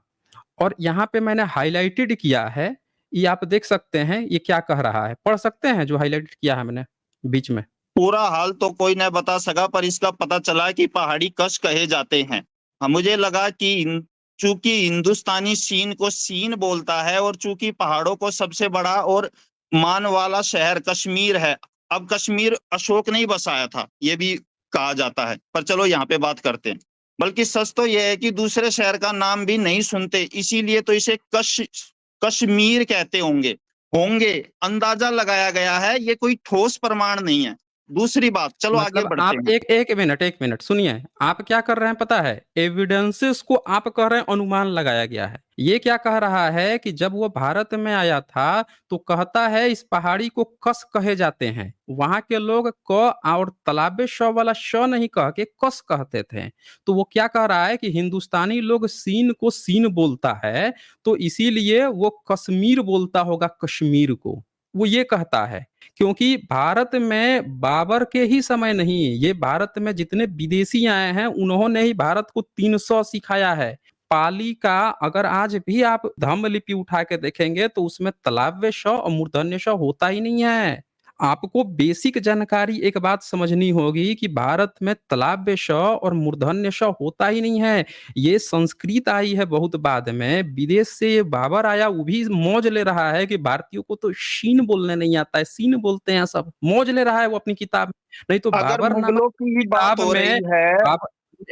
और यहाँ पे मैंने हाइलाइटेड किया है, ये आप देख सकते हैं, ये क्या कह रहा है। पढ़ सकते हैं जो हाइलाइटेड किया है मैंने बीच में? पूरा हाल तो कोई नहीं बता सका, पर इसका पता चला कि पहाड़ी कश कहे जाते हैं। मुझे लगा कि चूंकि हिंदुस्तानी सीन को सीन बोलता है और चूंकि पहाड़ों को सबसे बड़ा और मान वाला शहर कश्मीर है। अब कश्मीर अशोक नहीं बसाया था, ये भी कहा जाता है, पर चलो यहाँ पे बात करते हैं। बल्कि सच तो यह है कि दूसरे शहर का नाम भी नहीं सुनते, इसीलिए तो इसे कश्मीर कहते होंगे। होंगे अंदाजा लगाया गया है, ये कोई ठोस प्रमाण नहीं है। दूसरी बात, चलो आगे मतलब बढ़ते आप हैं। एक मिनट सुनिए, आप क्या कर रहे हैं पता है? एविडेंसेस को आप कह रहे हैं अनुमान लगाया गया है। ये क्या कह रहा है कि जब वो भारत में आया था, तो कहता है इस पहाड़ी को कश कहे जाते हैं। वहाँ के लोग क और तालाबे श वाला श नहीं कह के कश कहते थे। तो वो क्या कह रहा है कि हिंदुस्तानी लोग सीन को सीन बोलता है, तो इसीलिए वो कश्मीर बोलता होगा कश्मीर को। वो ये कहता है, क्योंकि भारत में बाबर के ही समय नहीं, ये भारत में जितने विदेशी आए हैं उन्होंने ही भारत को 300 सिखाया है। पाली का अगर आज भी आप धम्म लिपि उठा के देखेंगे तो उसमें तलाव्य श और मूर्धन्य श होता ही नहीं है। आपको बेसिक जानकारी एक बात समझनी होगी कि भारत में तलाव्य श और मूर्धन्य श होता ही नहीं है। ये संस्कृत आई है बहुत बाद में, विदेश से ये बाबर आया, वो भी मौज ले रहा है कि भारतीयों को तो शीन बोलने नहीं आता है, सीन बोलते हैं सब। मौज ले रहा है वो अपनी किताब में। नहीं तो अगर बाबर नामक मुगलों की ही बात किताब हो में रही है, बाब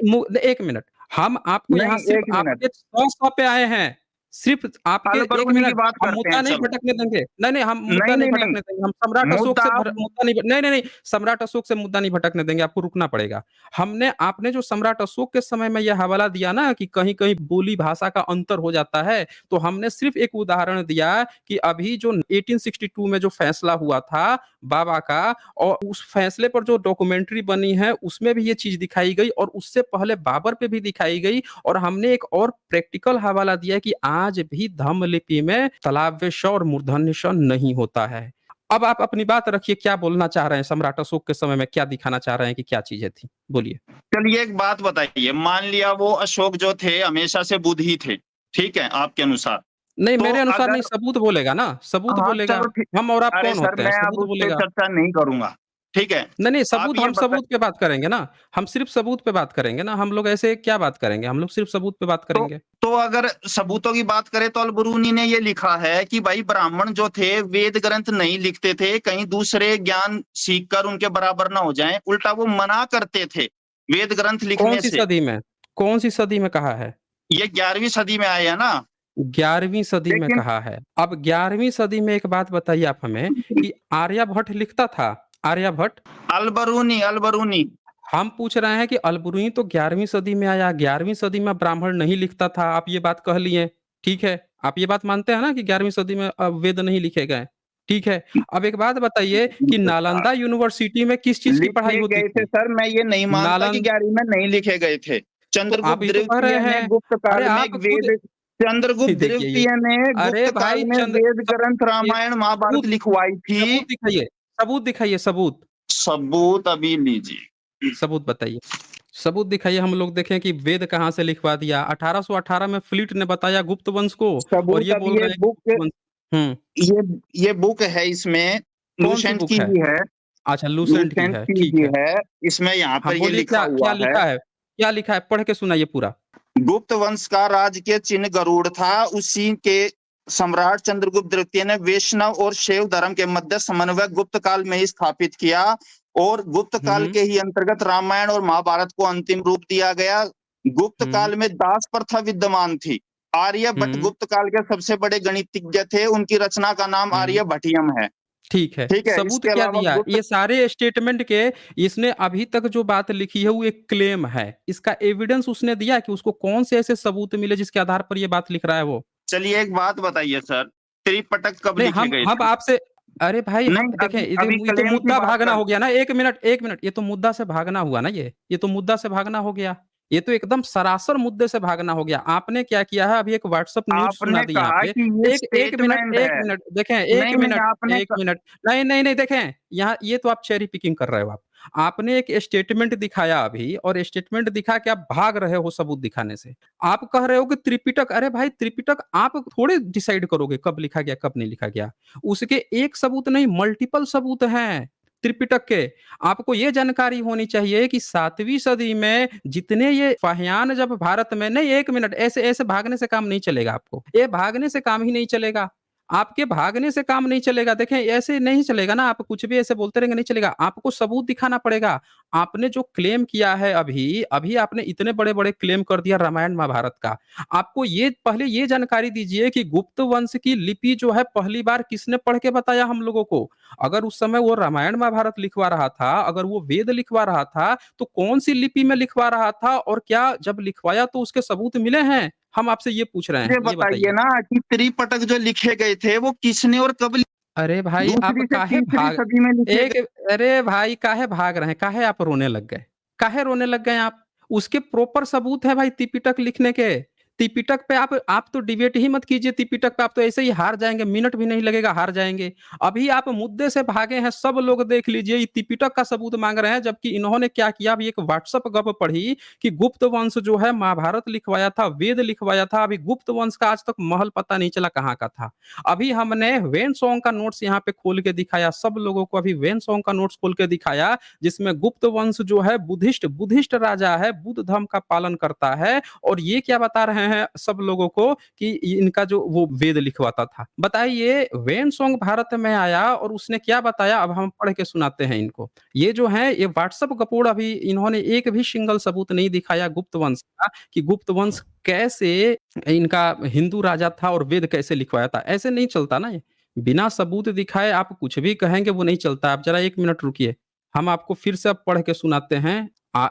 मु 1 मिनट, हम आपको यहाँ नहीं, सिर्फ 1 मिनट, आपके 100 पे आए हैं। सिर्फ आपके अल 1 बरूनी की मिनट, बात हम करते हैं मुद्दा नहीं चलो। भटकने देंगे। नहीं, हम मुद्दा नहीं, नहीं नहीं, नहीं, भटकने देंगे। हम सम्राट अशोक मुद्दा से आप मुद्दा नहीं, सम्राट अशोक से मुद्दा नहीं भटकने देंगे, आपको रुकना पड़ेगा। हमने आपने जो सम्राट अशोक के समय में यह हवाला दिया ना कि कहीं-कहीं बोली भाषा का अंतर हो जाता है, तो हमने सिर्फ एक उदाहरण दिया कि अभी जो 1862 में जो फैसला हुआ था बाबा का, और उस फैसले पर जो डॉक्यूमेंट्री बनी है उसमें भी ये चीज़ दिखाई गई और उससे पहले बाबर पे भी दिखाई गई, और हमने एक और प्रैक्टिकल हवाला दिया कि आज भी धम्म लिपि में तलाव्य श और मूर्धन्य श नहीं होता है। अब आप अपनी बात रखिए, क्या बोलना चाह रहे हैं? सम्राट अशोक के समय में क्या दिखाना चाह रहे हैं कि क्या चीज़ें थी? बोलिए। चलिए एक बात बताइए, मान लिया वो अशोक जो थे हमेशा से बुद्ध ही थे, ठीक है, आपके अनुसार। नहीं, तो मेरे अनुसार नहीं, अगर सबूत बोलेगा ना, सबूत हाँ, बोलेगा। चलो ठीक, हम और आप अरे कौन सर होते हैं? मैं अब सबूत उस पे बोलेगा। चर्चा नहीं करूँगा, ठीक है? नहीं, आप सबूत, ये हम बता, सबूत पे बात करेंगे ना। हम सिर्फ सबूत पे बात करेंगे ना, हम लोग ऐसे क्या बात करेंगे? हम लोग सिर्फ सबूत पे बात तो करेंगे। तो अगर सबूतों की बात करें तो अल-बरूनी ने ये लिखा है कि भाई ब्राह्मण जो थे वेद ग्रंथ नहीं लिखते थे, कहीं दूसरे ज्ञान सीखकर उनके बराबर ना हो जाएँ, उल्टा वो मना करते थे वेद ग्रंथ लिखने कौन-सी से। सदी में? कौन-सी सदी में कहा है? ये 11वीं सदी में आए हैं ना, 11वीं सदी में लेकिन कहा है। अब 11वीं सदी में एक बात बताइए आप हमें कि आर्यभट्ट लिखता था? आर्यभट्ट? अल-बरूनी, अल-बरूनी, हम पूछ रहे हैं कि अलबुर्नी तो 11वीं सदी में आया, 11वीं सदी में ब्राह्मण नहीं लिखता था, आप ये बात कह लिए, ठीक है। आप ये बात मानते हैं ना कि 11वीं सदी में वेद नहीं लिखे गए, ठीक है। अब एक बात बताइए कि नालंदा यूनिवर्सिटी में किस चीज़ की पढ़ाई लिखे होती गए थे थी? सर, मैं ये नहीं मानता कि नालंद 11वीं में नहीं लिखे गए थे। तो आप चंद्रगुप्त ही तो कह द्वितीय रहे ने हैं। गुप्त अरे काल में एक आप खुद वेद चंद्रगुप्त देखिए ये, द्वितीय ने अरे गुप्त काल भाई में चंद्र वेद सबूत ग्रंथ दिखाइए, रामायण महाभारत सबूत लिखवाई थी। सबूत दिखाइए, सबूत दिखाइए, सबूत। सबूत अभी लीजिए। सबूत बताइए। सबूत दिखाइए, हम लोग देखें कि वेद कहाँ से लिखवा दिया। 1818 में फ्लीट ने बताया गुप्त वंश को, और सबूत ये अब बोल ये रहे हैं कि बुक गुप्त वंश। हुँ, ये ये बुक है, इसमें कौन-सी लूसेंट बुक की है? ही है, अच्छा, लूसेंट की लूसेंट है, की ठीक ही है। है। इसमें यहाँ हाँ, पर ये बोलिए लिखा क्या क्या हुआ है, लिखा है? क्या लिखा है? पढ़ के सुनाइए पूरा। गुप्त वंश का राजकीय चिन्ह गरुड़ था। उसी के सम्राट चंद्रगुप्त द्वितीय ने वैष्णव और शैव धर्म के मध्य समन्वय गुप्त काल में ही स्थापित किया, और गुप्त हुँ, काल हुँ, के ही अंतर्गत रामायण और महाभारत को अंतिम रूप दिया गया। गुप्त हुँ, काल में दास प्रथा विद्यमान थी। आर्यभट्ट हुँ, गुप्त काल के सबसे बड़े गणितज्ञ थे। उनकी रचना का नाम हुँ। आर्यभट्टियम है। ठीक है। ठीक है, सबूत इसके क्या अलावा दिया? गुप्त ये सारे स्टेटमेंट के इसने अभी तक जो बात लिखी है वो एक क्लेम है। इसका एविडेंस उसने दिया कि उसको कौन से ऐसे सबूत मिले जिसके आधार पर ये बात लिख रहा है वो? चलिए एक बात बताइए सर, त्रिपिटक कब नहीं, लिखे गए हम थे? आपसे, अरे भाई नहीं, देखें, अभी अभी ये तो क्लेम की मुद्दा बात भागना कर, हो गया ना। 1 मिनट, ये तो मुद्दा से भागना हुआ ना ये तो मुद्दा से भागना हो गया। ये तो एकदम सरासर मुद्दे से भागना हो गया। आपने क्या किया है, अभी एक व्हाट्सएप न्यूज़ सुना आपने दी यहाँ कहा पे। कि ये एक स्टेटमेंट एक है। मिनट देखें, नहीं, नहीं, आपने 1 मिनट। नहीं, देखें, यहाँ ये तो आप चेरी पिकिंग कर रहे हो आप। आपने एक स्टेटमेंट दिखाया अभी, और स्टेटमेंट दिखा के आप भाग रहे हो सबूत दिखाने से। आप कह रहे हो कि त्रिपिटक, अरे भाई त्रिपिटक आप थोड़े डिसाइड करोगे कब लिखा गया, कब नहीं लिखा गया। उसके एक सबूत नहीं, मल्टीपल सबूत हैं त्रिपिटक के। आपको ये जानकारी होनी चाहिए कि 7वीं सदी में जितने ये फाहियान जब भारत में, नहीं 1 मिनट, ऐसे भागने से काम नहीं चलेगा आपको। ये भागने से काम ही नहीं चलेगा। आपके भागने से काम नहीं चलेगा। देखें, ऐसे नहीं चलेगा ना, आप कुछ भी ऐसे बोलते रहेंगे नहीं चलेगा। आपको सबूत दिखाना पड़ेगा। आपने जो क्लेम किया है अभी आपने इतने बड़े-बड़े क्लेम कर दिया रामायण महाभारत का। आपको ये पहले ये जानकारी दीजिए कि गुप्त वंश की लिपि जो है पहली बार किसने पढ़ के बताया हम लोगों को? अगर उस समय वो रामायण महाभारत लिखवा रहा था, अगर वो वेद लिखवा रहा था, तो कौन-सी लिपि में लिखवा रहा था, और क्या जब लिखवाया तो उसके सबूत मिले हैं? हम आपसे ये पूछ रहे हैं, ये ये बताइए बताइए। ना कि त्रिपिटक जो लिखे गए थे वो किसने और कब अरे भाई आप दूसरी से काहे तीसरी भाग सदी में लिखे एक गए? अरे भाई काहे भाग रहे हैं? काहे आप रोने लग गए? काहे रोने लग गए आप? उसके प्रॉपर सबूत है भाई त्रिपिटक लिखने के। त्रिपिटक पे आप तो डिबेट ही मत कीजिए त्रिपिटक पे, आप तो ऐसे ही हार जाएँगे, मिनट भी नहीं लगेगा हार जाएँगे। अभी आप मुद्दे से भागे हैं, सब लोग देख लीजिए, ये त्रिपिटक का सबूत माँग रहे हैं, जबकि इन्होंने क्या किया, अभी एक व्हाट्सएप गप पढ़ी कि गुप्त वंश जो है महाभारत लिखवाया था, वेद लिखवाया था, अभी गुप्त वंश का आज तक महल पता नहीं चला कहाँ का था। अभी हमने वेन सॉन्ग का नोट्स यहाँ पे खोल के दिखाया, सब लोगों को अभी वेन सॉन्ग का नोट्स खोल के दिखाया, जिसमें गुप्त वंश जो है बुद्धिस्ट बुद्धिस्ट राजा है, बुद्ध धर्म का पालन करता है, और ये क्या बता रहे हैं सब लोगों को कि इनका जो वो वेद लिखवाता था। बताइए वेन सॉन्ग भारत में आया और उसने क्या बताया, अब हम पढ़ के सुनाते हैं इनको। ये जो है ये व्हाट्सएप गपोड़, अभी इन्होंने एक भी सिंगल सबूत नहीं दिखाया गुप्त वंश का कि गुप्त वंश कैसे इनका हिंदू राजा था और वेद कैसे लिखवाया था। ऐसे नहीं चलता ना ये। बिना सबूत दिखाए आप कुछ भी कहेंगे वो नहीं चलता। आप ज़रा 1 मिनट रुकिए। हम आपको फिर से अब पढ़ के सुनाते हैं।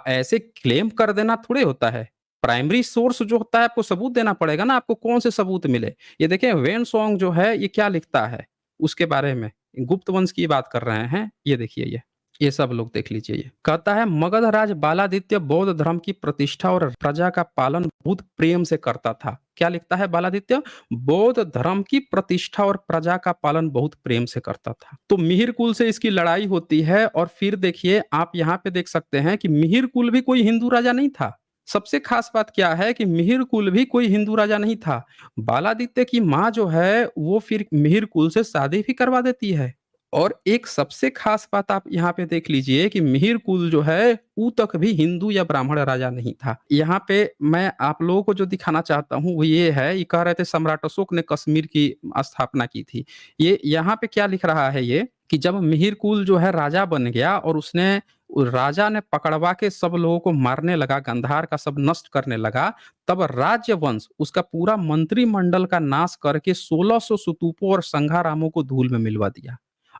ऐसे क्लेम कर देना थोड़े होता है। प्राइमरी सोर्स जो होता है आपको सबूत देना पड़ेगा ना, आपको कौन से सबूत मिले। ये देखिए वेन सॉन्ग जो है ये क्या लिखता है उसके बारे में। गुप्त वंश की बात कर रहे हैं। ये देखिए ये सब लोग देख लीजिए ये। कहता है मगध राज बालादित्य बौद्ध धर्म की प्रतिष्ठा और प्रजा का पालन बहुत प्रेम से करता था। क्या लिखता है बालादित्य? बौद्ध धर्म की प्रतिष्ठा और प्रजा का पालन बहुत प्रेम से करता था। तो मिहिर कुल से इसकी लड़ाई होती है और फिर देखिए आप यहाँ पे देख सकते हैं कि मिहिर कुल भी कोई हिंदू राजा नहीं था। सबसे खास बात क्या है कि मिहिर कुल भी कोई हिंदू राजा नहीं था। बालादित्य की माँ जो है वो फिर मिहिर कुल से शादी भी करवा देती है। और एक सबसे खास बात आप यहाँ पे देख लीजिए कि मिहिर कुल जो है ऊ तक भी हिंदू या ब्राह्मण राजा नहीं था। यहाँ पे मैं आप लोगों को जो दिखाना चाहता हूँ वो ये है, ये कह रहे थे सम्राट अशोक ने कश्मीर की स्थापना की थी। ये यहाँ पे क्या लिख रहा है ये कि जब मिहिर कुल जो है राजा बन गया और उसने राजा ने पकड़वा के सब लोगों को मारने लगा, गंधार का सब नष्ट करने लगा, तब राज्य वंश उसका पूरा मंत्रिमंडल का नाश करके 1600 स्तूपों और संघारामों को धूल में मिलवा दिया।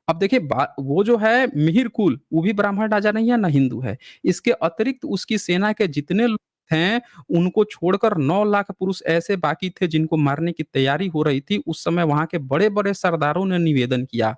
अब देखिए वो जो है मिहिर कुल वो भी ब्राह्मण राजा नहीं है ना हिंदू है। इसके अतिरिक्त उसकी सेना के जितने लोग हैं उनको छोड़कर 9 लाख पुरुष ऐसे बाकी थे जिनको मारने की तैयारी हो रही थी। उस समय वहां के बड़े बड़े सरदारों ने निवेदन किया।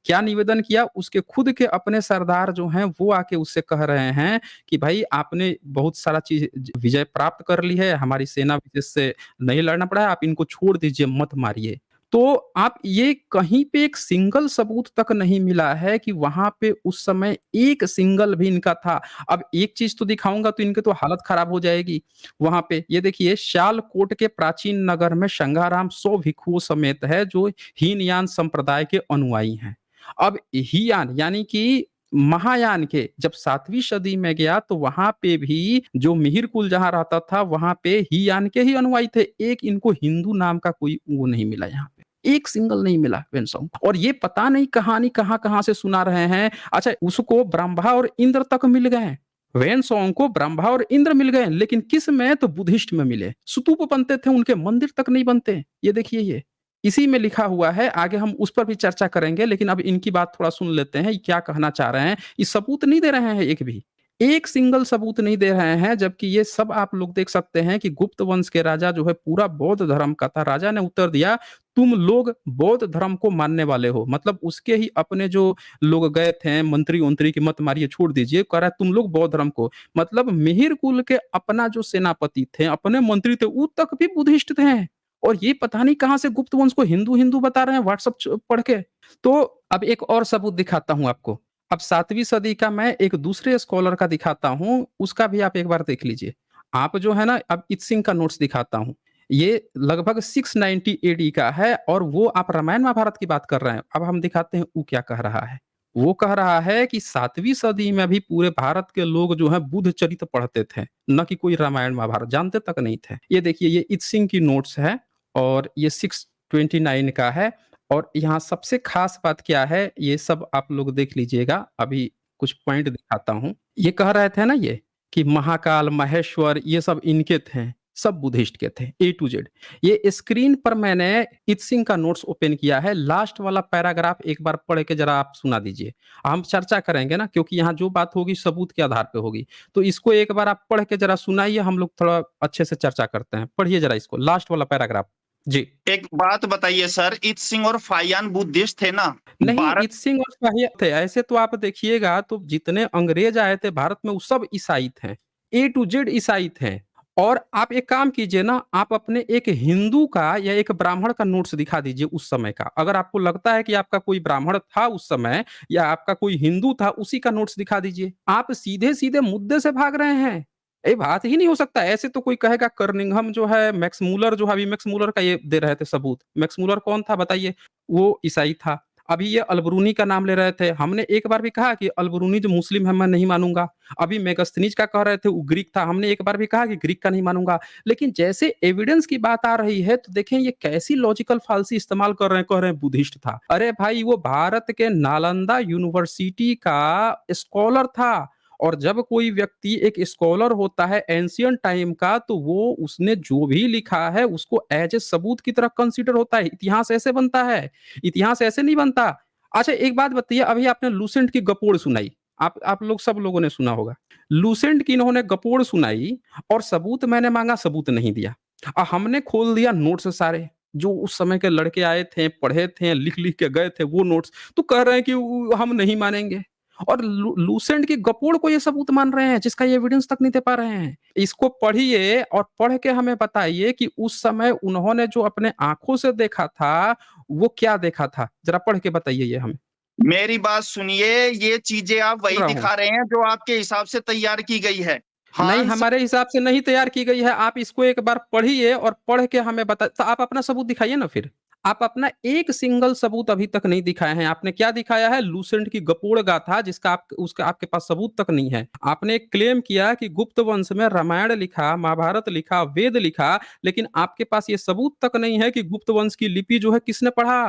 क्या निवेदन किया? उसके खुद के अपने सरदार जो हैं वो आके उससे कह रहे हैं कि भाई आपने बहुत सारा चीज विजय प्राप्त कर ली है, हमारी सेना विशेष से नहीं लड़ना पड़ा है, आप इनको छोड़ दीजिए, मत मारिए। तो आप ये कहीं पे एक सिंगल सबूत तक नहीं मिला है कि वहाँ पे उस समय एक सिंगल भी इनका था। अब एक चीज़ तो दिखाऊँगा तो इनकी तो हालत खराब हो जाएगी। वहाँ पे ये देखिए श्यालकोट के प्राचीन नगर में संघाराम 100 भिक्षुओं समेत है जो हीनयान संप्रदाय के अनुयायी हैं। अब हीयान यानी कि महायान के जब 7वीं सदी में गया तो वहाँ पे भी जो मिहिर कुल जहाँ रहता था वहाँ पे हीयान के ही अनुयायी थे। एक इनको हिंदू नाम का कोई वो नहीं मिला यहाँ पे। एक सिंगल नहीं मिला वेनसॉन्ग। और ये पता नहीं कहानी कहाँ-कहाँ से सुना रहे हैं। अच्छा उसको ब्रह्मा और इंद्र तक मिल गए। वेनसॉन्ग को ब्रह्मा और इंद्र मिल गए लेकिन किस में? तो बुद्धिस्ट में मिले। स्तूप बनते थे उनके, मंदिर तक नहीं बनते। ये देखिए ये। इसी में लिखा हुआ है, आगे हम उस पर भी चर्चा करेंगे लेकिन अब इनकी बात थोड़ा सुन लेते हैं, ये क्या कहना चाह रहे हैं। ये सबूत नहीं दे रहे हैं एक भी। एक सिंगल सबूत नहीं दे रहे हैं जबकि ये सब आप लोग देख सकते हैं कि गुप्त वंश के राजा जो है पूरा बौद्ध धर्म का था। राजा ने उत्तर दिया तुम लोग बौद्ध धर्म को मानने वाले हो। मतलब उसके ही अपने जो लोग गए थे मंत्री-वंत्री की मत मारिए छोड़ दीजिए, कह रहा है तुम लोग बौद्ध धर्म को। मतलब मिहिर कुल के अपना जो सेनापति थे, अपने मंत्री थे, वो तक भी बुद्धिस्ट थे। और ये पता नहीं कहाँ से गुप्त वंश को हिंदू-हिंदू बता रहे हैं व्हाट्सएप पढ़ के। तो अब एक और सबूत दिखाता हूँ आपको। अब 7वीं सदी का मैं एक दूसरे स्कॉलर का दिखाता हूँ, उसका भी आप एक बार देख लीजिए। आप जो है ना अब इत्सिंग का नोट्स दिखाता हूँ। ये लगभग 690 एडी का है और वो आप रामायण महाभारत की बात कर रहे हैं। अब हम दिखाते हैं वो क्या कह रहा है। वो कह रहा है कि 7वीं सदी में भी पूरे भारत के लोग जो हैं बुद्ध चरित्र पढ़ते थे, न कि कोई रामायण महाभारत, जानते तक नहीं थे। ये देखिए ये इत्सिंग की नोट्स है और ये 629 का है। और यहाँ सबसे खास बात क्या है, ये सब आप लोग देख लीजिएगा। अभी कुछ पॉइंट दिखाता हूँ। ये कह रहे थे ना ये कि महाकाल, महेश्वर ये सब इनके थे, सब बुद्धिस्ट के थे ए टू जेड। ये स्क्रीन पर मैंने इत्सिंग का नोट्स ओपन किया है। लास्ट वाला पैराग्राफ एक बार पढ़ के जरा आप सुना दीजिए। हम चर्चा करेंगे ना क्योंकि यहाँ जो बात होगी सबूत के आधार पे होगी। तो इसको एक बार आप पढ़ के जरा सुनाइए, हम लोग थोड़ा अच्छे से चर्चा करते हैं। पढ़िए जरा इसको, लास्ट वाला पैराग्राफ। जी। एक बात बताइए सर, इत सिंह और फायान बुद्धिस्ट थे ना? नहीं, भारत इत्सिंग और शाही थे। ऐसे तो आप देखिएगा तो जितने अंग्रेज आए थे भारत में वो सब ईसाई थे। ए टू जेड ईसाई थे। और आप एक काम कीजिए ना, आप अपने एक हिंदू का या एक ब्राह्मण का नोट्स दिखा दीजिए उस समय का। अगर आपको लगता है कि आपका कोई ब्राह्मण था उस समय या आपका कोई हिंदू था, उसी का नोट्स दिखा दीजिए। आप सीधे-सीधे मुद्दे से भाग रहे हैं। ये बात ही नहीं हो सकता। ऐसे तो कोई कहेगा कर्निंघम जो है, मैक्स मूलर जो है, अभी मैक्स मूलर का ये दे रहे थे सबूत। मैक्स मूलर कौन था बताइए? वो ईसाई था। अभी ये अल-बरूनी का नाम ले रहे थे। हमने एक बार भी कहा कि अल-बरूनी जो मुस्लिम है मैं नहीं मानूँगा। अभी मेगास्थनीज का कह रहे थे वो ग्रीक था, हमने एक बार भी कहा कि ग्रीक का नहीं मानूँगा। लेकिन जैसे एविडेंस की बात आ रही है तो देखें ये कैसी लॉजिकल फालसी इस्तेमाल कर रहे हैं, कह रहे हैं बुद्धिस्ट था। अरे भाई वो भारत के नालंदा यूनिवर्सिटी का स्कॉलर था। और जब कोई व्यक्ति एक स्कॉलर होता है एंशिएंट टाइम का तो वो उसने जो भी लिखा है उसको एज ए सबूत की तरह कंसीडर होता है। इतिहास ऐसे बनता है, इतिहास ऐसे नहीं बनता। अच्छा एक बात बताइए, अभी आपने लूसेंट की गपोड़ सुनाई, आप लोग सब लोगों ने सुना होगा। लूसेंट की इन्होंने गपोड़ सुनाई और सबूत मैंने माँगा, सबूत नहीं दिया। हमने खोल दिया नोट्स सारे, जो उस समय के लड़के आए थे, पढ़े थे, लिख-लिख के गए थे वो नोट्स, तो कह रहे हैं कि हम नहीं मानेंगे। और लूसेंट की गपोड़ को ये सबूत मान रहे हैं, जिसका ये एविडेंस तक नहीं दे पा रहे हैं। इसको पढ़िए और पढ़ के हमें बताइए कि उस समय उन्होंने जो अपने आँखों से देखा था, वो क्या देखा था? ज़रा पढ़ के बताइए ये हमें। मेरी बात सुनिए, ये चीजें आप सुन वही रहा हूँ। दिखा रहे हैं जो आपके हिसाब से तैयार की गई है। नहीं, हांस हमारे हिसाब से नहीं तैयार की गई है। आप इसको एक बार पढ़िए और पढ़ के हमें तो आप अपना सबूत दिखाइए ना फिर। आप अपना एक सिंगल सबूत अभी तक नहीं दिखाए हैं। आपने क्या दिखाया है? लूसेंट की गपोड़ गाथा जिसका उसका आपके पास सबूत तक नहीं है। आपने क्लेम किया कि गुप्त वंश में रामायण लिखा, महाभारत लिखा, वेद लिखा, लेकिन आपके पास ये सबूत तक नहीं है कि गुप्त वंश की लिपि जो है किसने पढ़ा?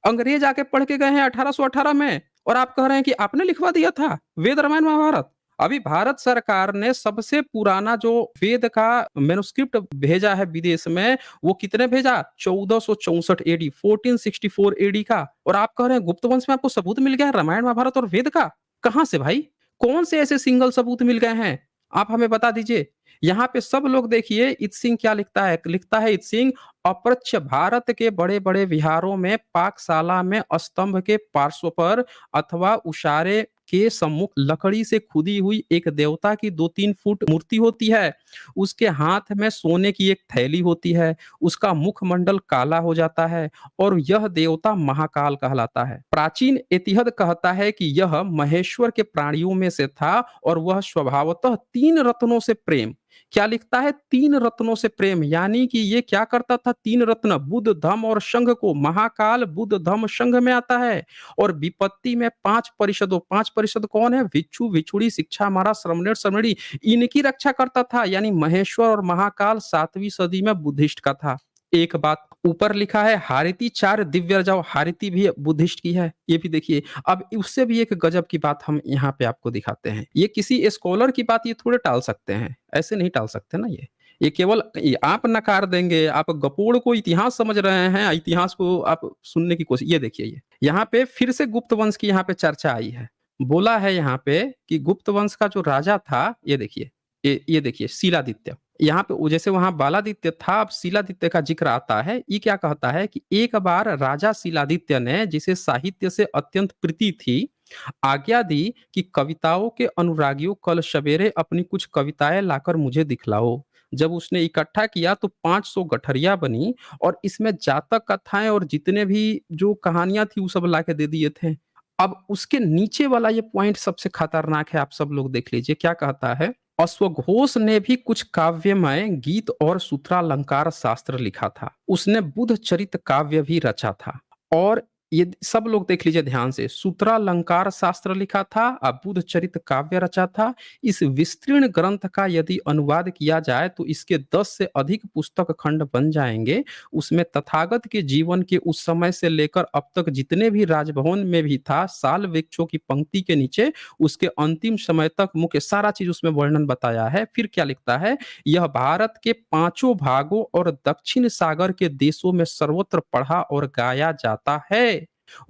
अंग्रेज आके पढ़ के गए हैं 1818 में और आप कह रहे हैं कि आपने लिखवा दिया था वेद, रामायण, महाभारत। अभी भारत सरकार ने सबसे पुराना जो वेद का मैन्युस्क्रिप्ट भेजा है विदेश में, वो कितने भेजा? 1464 एडी, 1464 एडी का। और आप कह रहे हैं गुप्त वंश में आपको सबूत मिल गया है रामायण, महाभारत और वेद का? कहाँ से भाई? कौन से ऐसे सिंगल सबूत मिल गए हैं? आप हमें बता दीजिए। यहाँ पे सब लोग देखिए इत्सिंग क्या लिखता है? लिखता है इत्सिंग, अपृच्छ भारत के बड़े-बड़े विहारों में पाकशाला में स्तंभ के पार्श्व पर अथवा उशारे के सम्मुख लकड़ी से खुदी हुई एक देवता की 2-3 फुट मूर्ति होती है। उसके हाथ में सोने की एक थैली होती है, उसका मुखमंडल काला हो जाता है और यह देवता महाकाल कहलाता है। प्राचीन इतिहद कहता है कि यह महेश्वर के प्राणियों में से था और वह स्वभावतः 3 रत्नों से प्रेम, क्या लिखता है? 3 रत्नों से प्रेम, यानी कि ये क्या करता था? 3 रत्न बुद्ध, धम्म और संघ को, महाकाल बुद्ध, धम्म, संघ में आता है। और विपत्ति में 5 परिषदों, 5 परिषद कौन है? भिक्षु, भिक्षुणी, शिक्षा, मारा, श्रमणेर, श्रमणी, इनकी रक्षा करता था। यानी महेश्वर और महाकाल 7वीं सदी में बुद्धिस्ट का था। एक बात ऊपर लिखा है हारिती 4 दिव्यरजाओ, हारिती भी बुद्धिस्ट की है, ये भी देखिए। अब उससे भी एक गजब की बात हम यहाँ पे आपको दिखाते हैं। ये किसी स्कॉलर की बात ये थोड़े टाल सकते हैं, ऐसे नहीं टाल सकते ना ये। ये केवल आप नकार देंगे, आप गपोड़ को इतिहास समझ रहे हैं, इतिहास को आप सुनने की कोशिश, ये देखिए ये। यहाँ पे फिर से गुप्त वंश की यहाँ पे चर्चा आई है। बोला है यहाँ पे कि गुप्त वंश का जो राजा था, ये देखिए, ये देखिए शिलादित्य। यहाँ पे जैसे वहाँ बालादित्य था, अब शिलादित्य का जिक्र आता है। ये क्या कहता है कि एक बार राजा शिलादित्य ने, जिसे साहित्य से अत्यंत प्रीति थी, आज्ञा दी कि कविताओं के अनुरागियों कल सवेरे अपनी कुछ कविताएं लाकर मुझे दिखलाओ। जब उसने इकट्ठा किया तो 500 गठरिया बनी और इसमें जातक कथाएं और जितने भी जो कहानियां थी वो सब लाके दे दिए थे। अब उसके नीचे वाला ये पॉइंट सबसे खतरनाक है, आप सब लोग देख लीजिए क्या कहता है। अश्वघोष ने भी कुछ काव्यमय गीत और सूत्रालंकार शास्त्र लिखा था। उसने बुद्ध चरित काव्य भी रचा था। और ये सब लोग देख लीजिए ध्यान से, सूत्रालंकार शास्त्र लिखा था, बुद्ध चरित काव्य रचा था। इस विस्तीर्ण ग्रंथ का यदि अनुवाद किया जाए तो इसके 10 से अधिक पुस्तक खंड बन जाएंगे। उसमें तथागत के जीवन के उस समय से लेकर अब तक जितने भी राजभवन में भी था, साल वृक्षों की पंक्ति के नीचे उसके अंतिम समय तक मुख्य सारा चीज उसमें वर्णन बताया है। फिर क्या लिखता है? यह भारत के 5 भागों और दक्षिण सागर के देशों में सर्वत्र पढ़ा और गाया जाता है।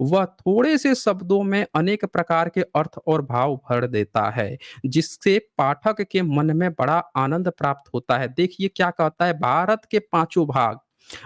वह थोड़े से शब्दों में अनेक प्रकार के अर्थ और भाव भर देता है, जिससे पाठक के मन में बड़ा आनंद प्राप्त होता है। देखिए क्या कहता है, भारत के 5 भाग,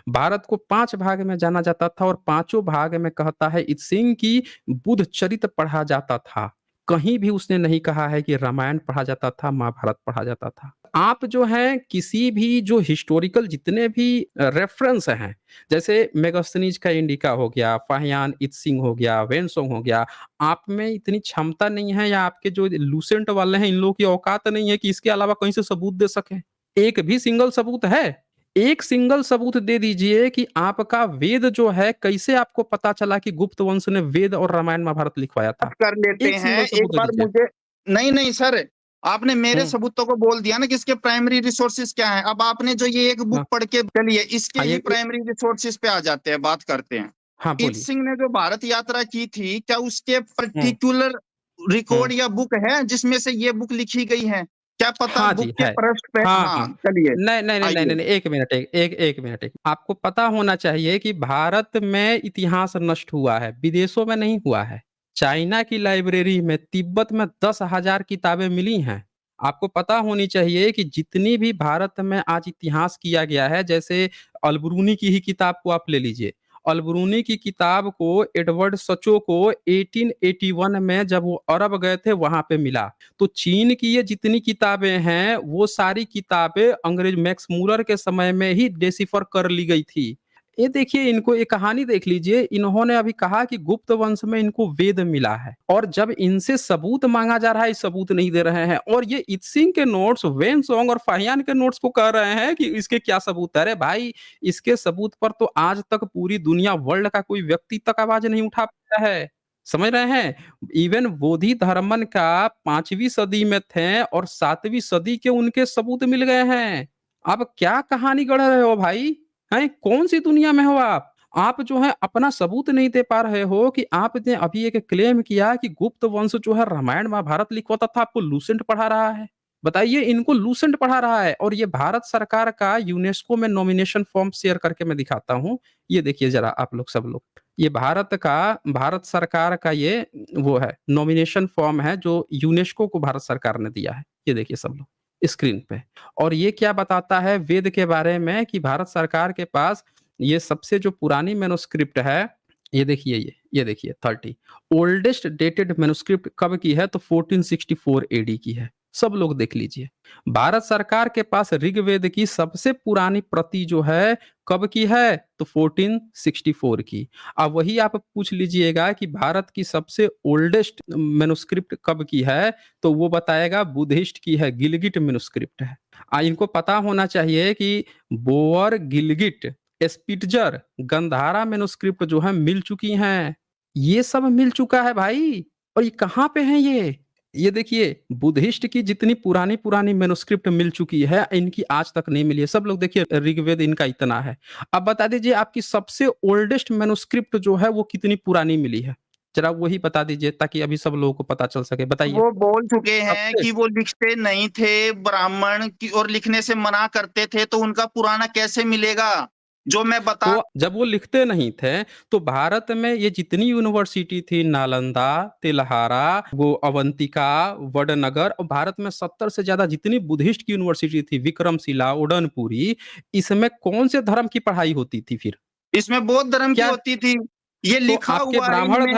भारत को 5 भाग में जाना जाता था और 5 भाग में कहता है इत्सिंग की बुद्ध चरित पढ़ा जाता था। कहीं भी उसने नहीं कहा है कि रामायण पढ़ा जाता था, महाभारत पढ़ा जाता था। आप जो हैं किसी भी जो हिस्टोरिकल जितने भी रेफरेंस हैं, जैसे मेगास्थनीज का इंडिका हो गया, फाहियान इत्सिंग हो गया, वेनसोंग हो गया, आप में इतनी क्षमता नहीं है या आपके जो लूसेंट वाले हैं इन लोगों की औकात नहीं है कि इसके अलावा कहीं से सबूत दे सकें। एक भी सिंगल सबूत है? एक सिंगल सबूत दे दीजिए कि आपका वेद जो है कैसे आपको पता चला कि गुप्त वंश ने वेद और रामायण महाभारत लिखवाया था? कर लेते एक हैं सिंगल एक सबूत दे बार दीजिए। मुझे। नहीं नहीं सर, आपने मेरे हुँ, सबूतों को बोल दिया ना कि इसके प्राइमरी रिसोर्सेज क्या है। अब आपने जो ये एक बुक हाँ, पढ़ के चलिए इसके हाँ, ही ये प्राइमरी रिसोर्सेज पे आ जाते हैं, बात करते हैं। हाँ, इत बोलिए। सिंह ने जो भारत यात्रा की थी, क्या उसके हुँ, पर्टिकुलर हुँ। रिकॉर्ड या बुक है जिसमें से ये बुक लिखी गई है? क्या पता हाँ बुक जी, के है। पृष्ठ पे। हाँ, हाँ हाँ। चलिए नहीं, नहीं, नहीं, नहीं, नहीं, आइए। नहीं, 1 मिनट, एक मिनट, आपको पता होना चाहिए कि भारत में इतिहास नष्ट हुआ है, विदेशों में नहीं हुआ है। चाइना की लाइब्रेरी में, तिब्बत में 10,000 किताबें मिली हैं। आपको पता होनी चाहिए कि जितनी भी भारत में आज इतिहास किया गया है, जैसे अलबरूनी की ही किताब को आप ले लीजिए। अलबरूनी की किताब को एडवर्ड सचो को 1881 में जब वो अरब गए थे, वहाँ पे मिला। तो चीन की ये जितनी किताबें हैं, वो सारी किताबें अंग्रेज मैक्स मूलर के समय में ही डेसिफर कर ली गई थी। ये देखिए इनको ये कहानी देख लीजिए, इन्होंने अभी कहा कि गुप्त वंश में इनको वेद मिला है और जब इनसे सबूत मांगा जा रहा है, सबूत नहीं दे रहे हैं और ये इत्सिंग के नोट्स, वेनसोंग और फाहियान के नोट्स को कह रहे हैं कि इसके क्या सबूत है। अरे भाई, इसके सबूत पर तो आज तक पूरी दुनिया वर्ल्ड का कोई व्यक्ति तक आवाज नहीं उठा पाया है। समझ रहे हैं? इवन बोधि धर्मन का 5वीं सदी में थे और 7वीं सदी के उनके सबूत मिल गए हैं। आप क्या कहानी गढ़ रहे हो भाई? हैं? कौन-सी दुनिया में हो आप? आप जो है अपना सबूत नहीं दे पा रहे हो कि आपने अभी एक क्लेम किया कि गुप्त वंश जो है रामायण महाभारत लिखवाता था, आपको लूसेंट पढ़ा रहा है। बताइए इनको लूसेंट पढ़ा रहा है और ये भारत सरकार का यूनेस्को में नॉमिनेशन फॉर्म शेयर करके मैं दिखाता हूँ। ये देखिए ज़रा आप लोग सब लोग। ये भारत सरकार का ये वो है नॉमिनेशन फॉर्म है जो यूनेस्को को भारत सरकार ने दिया है। ये देखिए सब लोग स्क्रीन पे। और ये क्या बताता है वेद के बारे में कि भारत सरकार के पास ये सबसे जो पुरानी मैन्युस्क्रिप्ट है, ये देखिए ये देखिए 30 ओल्डेस्ट डेटेड मैन्युस्क्रिप्ट कब की है तो 1464 एडी की है। सब लोग देख लीजिए। भारत सरकार के पास ऋग्वेद की सबसे पुरानी प्रति जो है कब की है तो 1464 की। अब वही आप पूछ लीजिएगा कि भारत की सबसे ओल्डेस्ट मैन्युस्क्रिप्ट कब की है तो वो बताएगा बुद्धिस्ट की है, गिलगिट मैन्युस्क्रिप्ट है। इनको पता होना चाहिए कि Bower, Gilgit, Spitzer, Gandhara manuscript जो है मिल चुकी हैं। ये सब मिल चुका है भाई और ये कहाँ पे हैं ये? ये देखिए बुद्धिस्ट की जितनी पुरानी-पुरानी मैन्युस्क्रिप्ट मिल चुकी है, इनकी आज तक नहीं मिली है। सब लोग देखिए ऋग्वेद इनका इतना है। अब बता दीजिए आपकी सबसे ओल्डेस्ट मैन्युस्क्रिप्ट जो है वो कितनी पुरानी मिली है? ज़रा वही बता दीजिए ताकि अभी सब लोगों को पता चल सके। बताइए। वो बोल चुके हैं सबसे कि वो लिखते नहीं थे ब्राह्मण की, और लिखने से मना करते थे, तो उनका पुराना कैसे मिलेगा? जो मैं बता। तो जब वो लिखते नहीं थे, तो भारत में ये जितनी यूनिवर्सिटी थी नालंदा, तिलहारा, वो अवंतिका, वडनगर और भारत में 70 से ज़्यादा जितनी बुद्धिस्ट की यूनिवर्सिटी थी, विक्रमशिला, उदयपुरी, इसमें कौन से धर्म की पढ़ाई होती थी फिर? इसमें बौद्ध धर्म की क्या होती थी। ये तो लिखा हुआ है इनमें।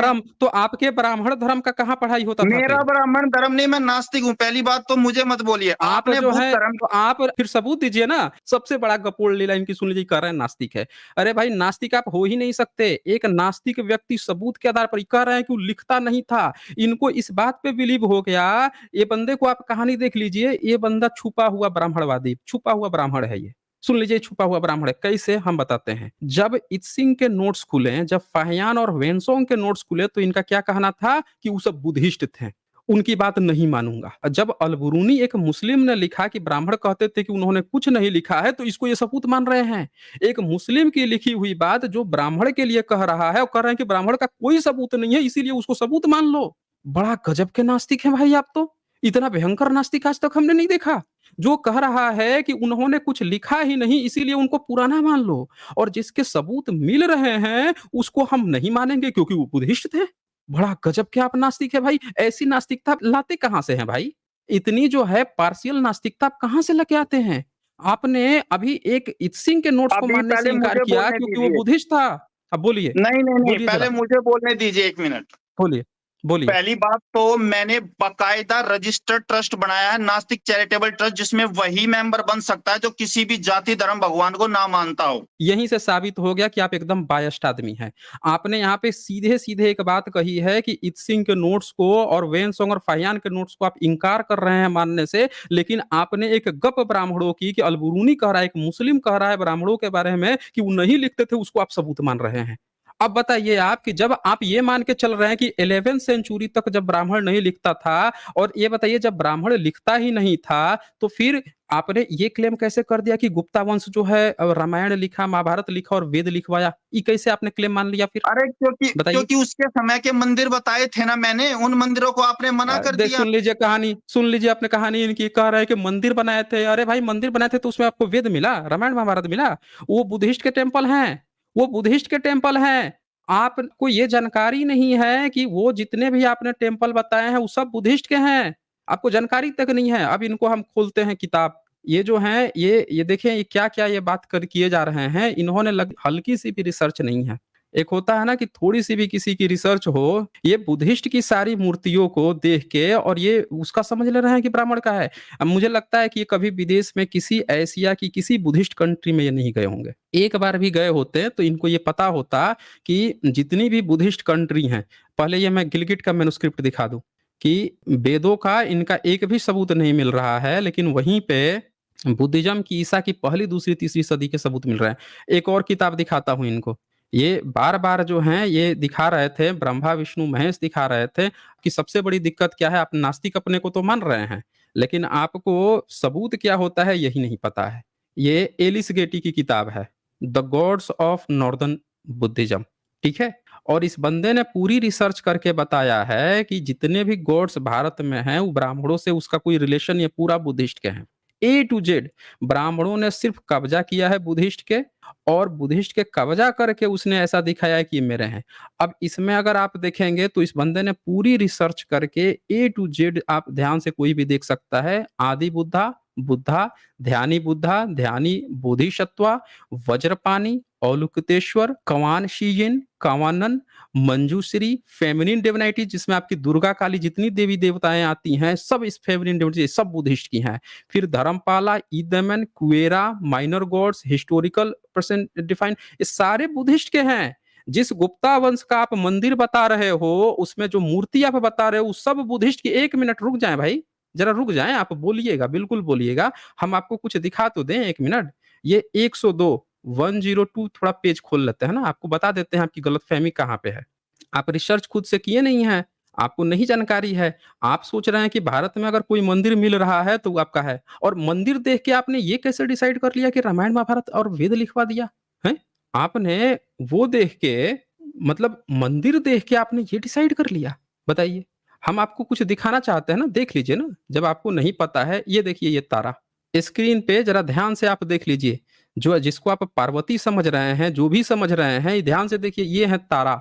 आपके ब्राह्मण धर्म का कहाँ पढ़ाई होता था मेरा फिर? ब्राह्मण धर्म नहीं, मैं नास्तिक हूँ। पहली बात तो मुझे मत बोलिए। आप आपने जो बुद्ध है धर्म। तो आप फिर सबूत दीजिए ना। सबसे बड़ा गपोड़ लीला इनकी सुन लीजिए, कह रहे हैं नास्तिक है। अरे भाई नास्तिक आप हो ही नहीं सकते। एक नास्तिक व्यक्ति सबूत के आधार पर कह रहे हैं कि वो लिखता नहीं था। इनको इस बात पे बिलीव हो गया, ये बंदे को आप कहानी देख लीजिए, ये बंदा छुपा हुआ ब्राह्मणवादी, छुपा हुआ ब्राह्मण है ये। सुन लीजिए छुपा हुआ ब्राह्मण है, कैसे हम बताते हैं। जब इत्सिंग के नोट्स खुले, जब फाहियान और वेनसोंग के नोट्स खुले तो इनका क्या कहना था कि वो सब बुद्धिस्ट थे। उनकी बात नहीं मानूंगा। जब अलबरूनी एक मुस्लिम ने लिखा कि ब्राह्मण कहते थे कि उन्होंने कुछ नहीं लिखा है तो इसको ये सबूत मान रहे हैं। एक मुस्लिम की लिखी हुई बात जो ब्राह्मण के लिए कह रहा है और कह रहे हैं कि ब्राह्मण का कोई सबूत नहीं है इसीलिए उसको सबूत मान लो। बड़ा गजब के नास्तिक हैं भाई आप तो। इतना भयंकर नास्तिक आज तक हमने नहीं देखा। जो कह रहा है कि उन्होंने कुछ लिखा ही नहीं इसीलिए उनको पुराना मान लो और जिसके सबूत मिल रहे हैं उसको हम नहीं मानेंगे क्योंकि वो बुद्धिस्ट थे। बड़ा गजब के आप नास्तिक है भाई। ऐसी नास्तिकता आप लाते कहाँ से हैं भाई? इतनी जो है पार्शियल नास्तिकता आप कहाँ से लेके आते हैं? आपने अभी एक इत्सिंग के नोट्स को अभी मानने से पहले इनकार मुझे किया बोलने क्योंकि वो दीजिए। बुद्धिस्ट था। अब बोलिए, नहीं नहीं नहीं, बोलिए पहले ज़रा, मुझे बोलने दीजिए 1 मिनट। बोलिए। बोलिए। पहली बात तो मैंने बाकायदा रजिस्टर्ड ट्रस्ट बनाया है, नास्तिक चैरिटेबल ट्रस्ट, जिसमें वही मेंबर बन सकता है जो किसी भी जाति धर्म भगवान को ना मानता हो। यहीं से साबित हो गया कि आप एकदम बायस्ड आदमी हैं। आपने यहाँ पे सीधे-सीधे एक बात कही है कि इत्सिंग के नोट्स को और वेनसोंग और फाहियान के नोट्स को आप इनकार कर रहे हैं मानने से, लेकिन आपने एक गप ब्राह्मणों की कि अलबरूनी कह रहा है, एक मुस्लिम कह रहा है ब्राह्मणों के बारे में कि वो नहीं लिखते थे, उसको आप सबूत मान रहे हैं। अब बताइए आप कि जब आप ये मान के चल रहे हैं कि 11th सेंचुरी तक जब ब्राह्मण नहीं लिखता था, और ये बताइए जब ब्राह्मण लिखता ही नहीं था, तो फिर आपने ये क्लेम कैसे कर दिया कि गुप्ता वंश जो है रामायण लिखा, महाभारत लिखा और वेद लिखवाया? ये कैसे आपने क्लेम मान लिया फिर? अरे क्योंकि बताइए। क्योंकि उसके समय के मंदिर बताए थे ना मैंने, उन मंदिरों को आपने मना कर देख दिया। सुन लीजिए कहानी, सुन लीजिए आपने कहानी इनकी, कह रहे हैं कि मंदिर बनाए थे। अरे भाई मंदिर बनाए थे तो उसमें आपको वेद मिला, रामायण महाभारत मिला? वो बुद्धिस्ट के टेम्पल हैं, वो बुद्धिस्ट के टेम्पल हैं। आपको ये जानकारी नहीं है कि वो जितने भी आपने टेम्पल बताए हैं वो सब बुद्धिस्ट के हैं। आपको जानकारी तक नहीं है। अब इनको हम खोलते हैं किताब। ये जो है ये देखिए ये क्या-क्या ये बात कर किए जा रहे हैं। इन्होंने हल्की सी भी रिसर्च नहीं है। एक होता है ना कि थोड़ी-सी भी किसी की रिसर्च हो, ये बुद्धिस्ट की सारी मूर्तियों को देख के और ये उसका समझ ले रहे हैं कि ब्राह्मण का है। अब मुझे लगता है कि ये कभी विदेश में किसी एशिया की किसी बुद्धिस्ट कंट्री में ये नहीं गए होंगे। एक बार भी गए होते तो इनको ये पता होता कि जितनी भी बुद्धिस्ट कंट्री हैं, पहले ये मैं गिलगिट का मैन्युस्क्रिप्ट दिखा दूँ कि वेदों का इनका एक भी सबूत नहीं मिल रहा है, लेकिन वहीं पे बुद्धिज़्म की ईसा की पहली, दूसरी, तीसरी सदी के सबूत मिल रहे हैं। एक और किताब दिखाता हूँ इनको। ये बार-बार जो हैं ये दिखा रहे थे, ब्रह्मा, विष्णु, महेश दिखा रहे थे कि सबसे बड़ी दिक्कत क्या है, आप नास्तिक अपने को तो मान रहे हैं, लेकिन आपको सबूत क्या होता है यही नहीं पता है। ये एलिस गेटी की किताब है, the gods of northern Buddhism, ठीक है? और इस बंदे ने पूरी रिसर्च करके बताया है कि जितने भी गॉड्स भारत में हैं, वो ब्राह्मणों से उसका कोई रिलेशन ये पूरा बुद्धिस्ट के हैं। ए टू जेड ब्राह्मणों ने सिर्फ कब्जा किया है बुद्धिस्ट के, और बुद्धिस्ट के कब्जा करके उसने ऐसा दिखाया है कि ये मेरे हैं। अब इसमें अगर आप देखेंगे तो इस बंदे ने पूरी रिसर्च करके ए टू जेड, आप ध्यान से कोई भी देख सकता है, आदि बुद्धा, बुद्धा, ध्यानी बोधिसत्वा, वज्रपाणि, औलुकतेश्वर, कंवान शीजिन, कंवानन, मंजूश्री, फेमिनिन डिविनिटी जिसमें आपकी दुर्गा काली जितनी देवी देवताएं आती हैं सब इस फेमिनिन डिविनिटी सब बुद्धिस्ट की हैं। फिर धर्मपाला, ईदमन, कुएरा, minor gods, historical persons deified, ये सारे बुद्धिस्ट के हैं। जिस गुप्ता वंश का आप मंदिर बता रहे हो, उसमें जो मूर्ति आप बता रहे हो, वो सब बुद्धिस्ट की। 1 मिनट रुक जाएँ भाई, ज़रा रुक जाएँ, आप बोलिएगा, बिल्कुल बोलिएगा। हम आपको कुछ दिखा तो दें 1 मिनट। ये 102 102 थोड़ा पेज खोल लेते हैं ना, आपको बता देते हैं आपकी गलतफ़हमी कहाँ पे है। आप रिसर्च खुद से किए नहीं हैं, आपको नहीं जानकारी है। आप सोच रहे हैं कि भारत में अगर कोई मंदिर मिल रहा है तो वो आपका है, और मंदिर देख के आपने ये कैसे डिसाइड कर लिया कि रामायण महाभारत और वेद लिखवा दिया हैं? आपने वो देख के, मतलब मंदिर देख के आपने ये डिसाइड कर लिया? बताइए। हम आपको कुछ दिखाना चाहते हैं ना, देख लीजिए ना। जब आपको नहीं पता है, ये देखिए ये तारा स्क्रीन पे जरा ध्यान से आप देख लीजिए। जो जिसको आप पार्वती समझ रहे हैं, जो भी समझ रहे हैं, ध्यान से देखिए, ये है तारा।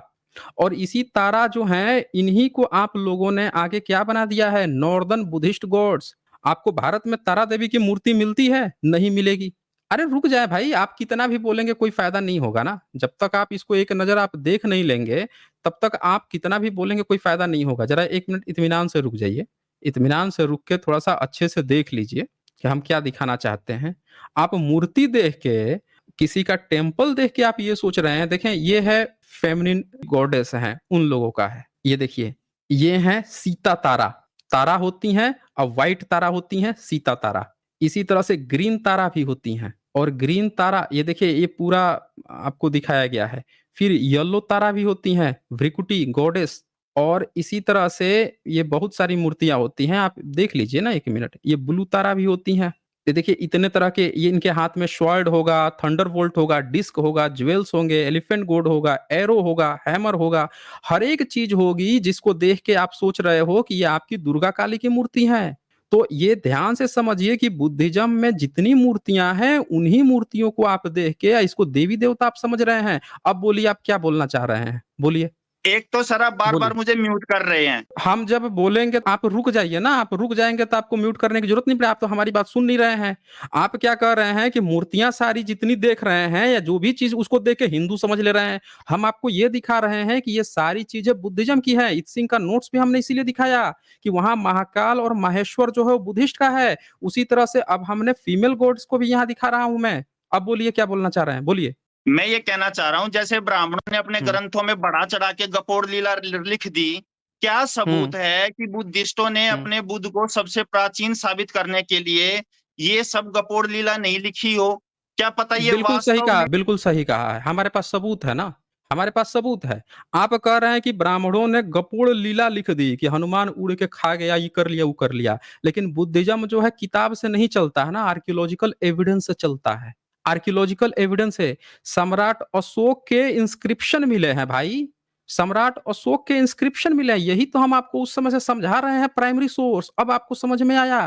और इसी तारा जो है, इन्हीं को आप लोगों ने आगे क्या बना दिया है, नॉर्दर्न बुद्धिस्ट गॉड्स। आपको भारत में तारा देवी की मूर्ति मिलती है? नहीं मिलेगी। अरे रुक जाए भाई, आप कितना भी बोलेंगे कोई फायदा नहीं होगा ना। जब तक आप इसको एक नजर आप देख नहीं लेंगे, तब तक आप कितना भी बोलेंगे कोई फायदा नहीं होगा। जरा 1 मिनट इत्मीनान से रुक जाइए। इत्मीनान से रुक के थोड़ा-सा अच्छे से देख लीजिए कि हम क्या दिखाना चाहते हैं। आप मूर्ति देख के, किसी का टेम्पल देख के आप ये सोच रहे हैं, देखें ये है फेमिनिन गॉडेस हैं, उन लोगों का है। ये देखिए, ये है सीता तारा। तारा होती हैं और व्हाइट तारा होती हैं, सीता तारा। इसी तरह से ग्रीन तारा भी होती हैं, और ग्रीन तारा ये देखिए ये पूरा आपको दिखाया गया है। फिर येलो तारा भी होती हैं, भ्रिकुटी गॉडेस। और इसी तरह से ये बहुत सारी मूर्तियाँ होती हैं, आप देख लीजिए ना 1 मिनट। ये ब्लू तारा भी होती हैं। ये देखिए इतने तरह के, ये इनके हाथ में स्वॉर्ड होगा, थंडरबोल्ट होगा, डिस्क होगा, ज्वेल्स होंगे, एलिफेंट गोड होगा, एरो होगा, हैमर होगा। हर एक चीज़ होगी जिसको देख के आप सोच रहे हो कि ये आपकी दुर्गा काली की मूर्ति है। तो ये ध्यान से समझिए कि बुद्धिज़्म में जितनी मूर्तियाँ हैं, उन्हीं मूर्तियों को आप देख के इसको देवी-देवता आप समझ रहे हैं। अब बोलिए आप क्या बोलना चाह रहे हैं? बोलिए। एक तो सर आप बार बोलिए। बार मुझे म्यूट कर रहे हैं। हम जब बोलेंगे आप रुक जाइए ना, आप रुक जाएंगे तो आपको म्यूट करने की जरूरत नहीं पड़े, आप तो हमारी बात सुन नहीं रहे हैं। आप क्या कह रहे हैं कि मूर्तियां सारी जितनी देख रहे हैं या जो भी चीज उसको देख के हिंदू समझ ले रहे हैं। हम आपको ये दिखा रहे हैं कि ये सारी चीजें बुद्धिज्म की है। इत्सिंग का नोट्स भी हमने इसीलिए दिखाया कि वहां महाकाल और माहेश्वर जो है वो बुद्धिस्ट का है। उसी तरह से अब हमने फीमेल गॉड्स को भी यहाँ दिखा रहा हूं मैं। अब बोलिए क्या बोलना चाह रहे हैं, बोलिए। मैं ये कहना चाह रहा हूं, जैसे ब्राह्मणों ने अपने हम्म। ग्रंथों में बढ़ा चढ़ा के गपोड़ लीला लिख दी, क्या हम्म। सबूत है कि बुद्धिस्टों ने हम्म। अपने बुद्ध को सबसे प्राचीन साबित करने के लिए ये सब गपोड़ लीला नहीं लिखी हो? क्या पता ये बिल्कुल सही वास्तव कहा, में। बिल्कुल सही कहा है। हमारे पास सबूत है ना, हमारे पास सबूत है। आप कह रहे हैं कि ब्राह्मणों ने गपोड़ लीला लिख दी कि हनुमान उड़ के खा गया, ये कर लिया वो कर लिया। लेकिन बुद्धिज्म जो है किताब से नहीं चलता है ना, आर्कियोलॉजिकल एविडेंस से चलता है। आर्कियोलॉजिकल एविडेंस है। सम्राट अशोक के इंस्क्रिप्शन मिले हैं भाई। सम्राट अशोक के इंस्क्रिप्शन मिले हैं। यही तो हम आपको उस समय से समझा रहे हैं, प्राइमरी सोर्स। अब आपको समझ में आया।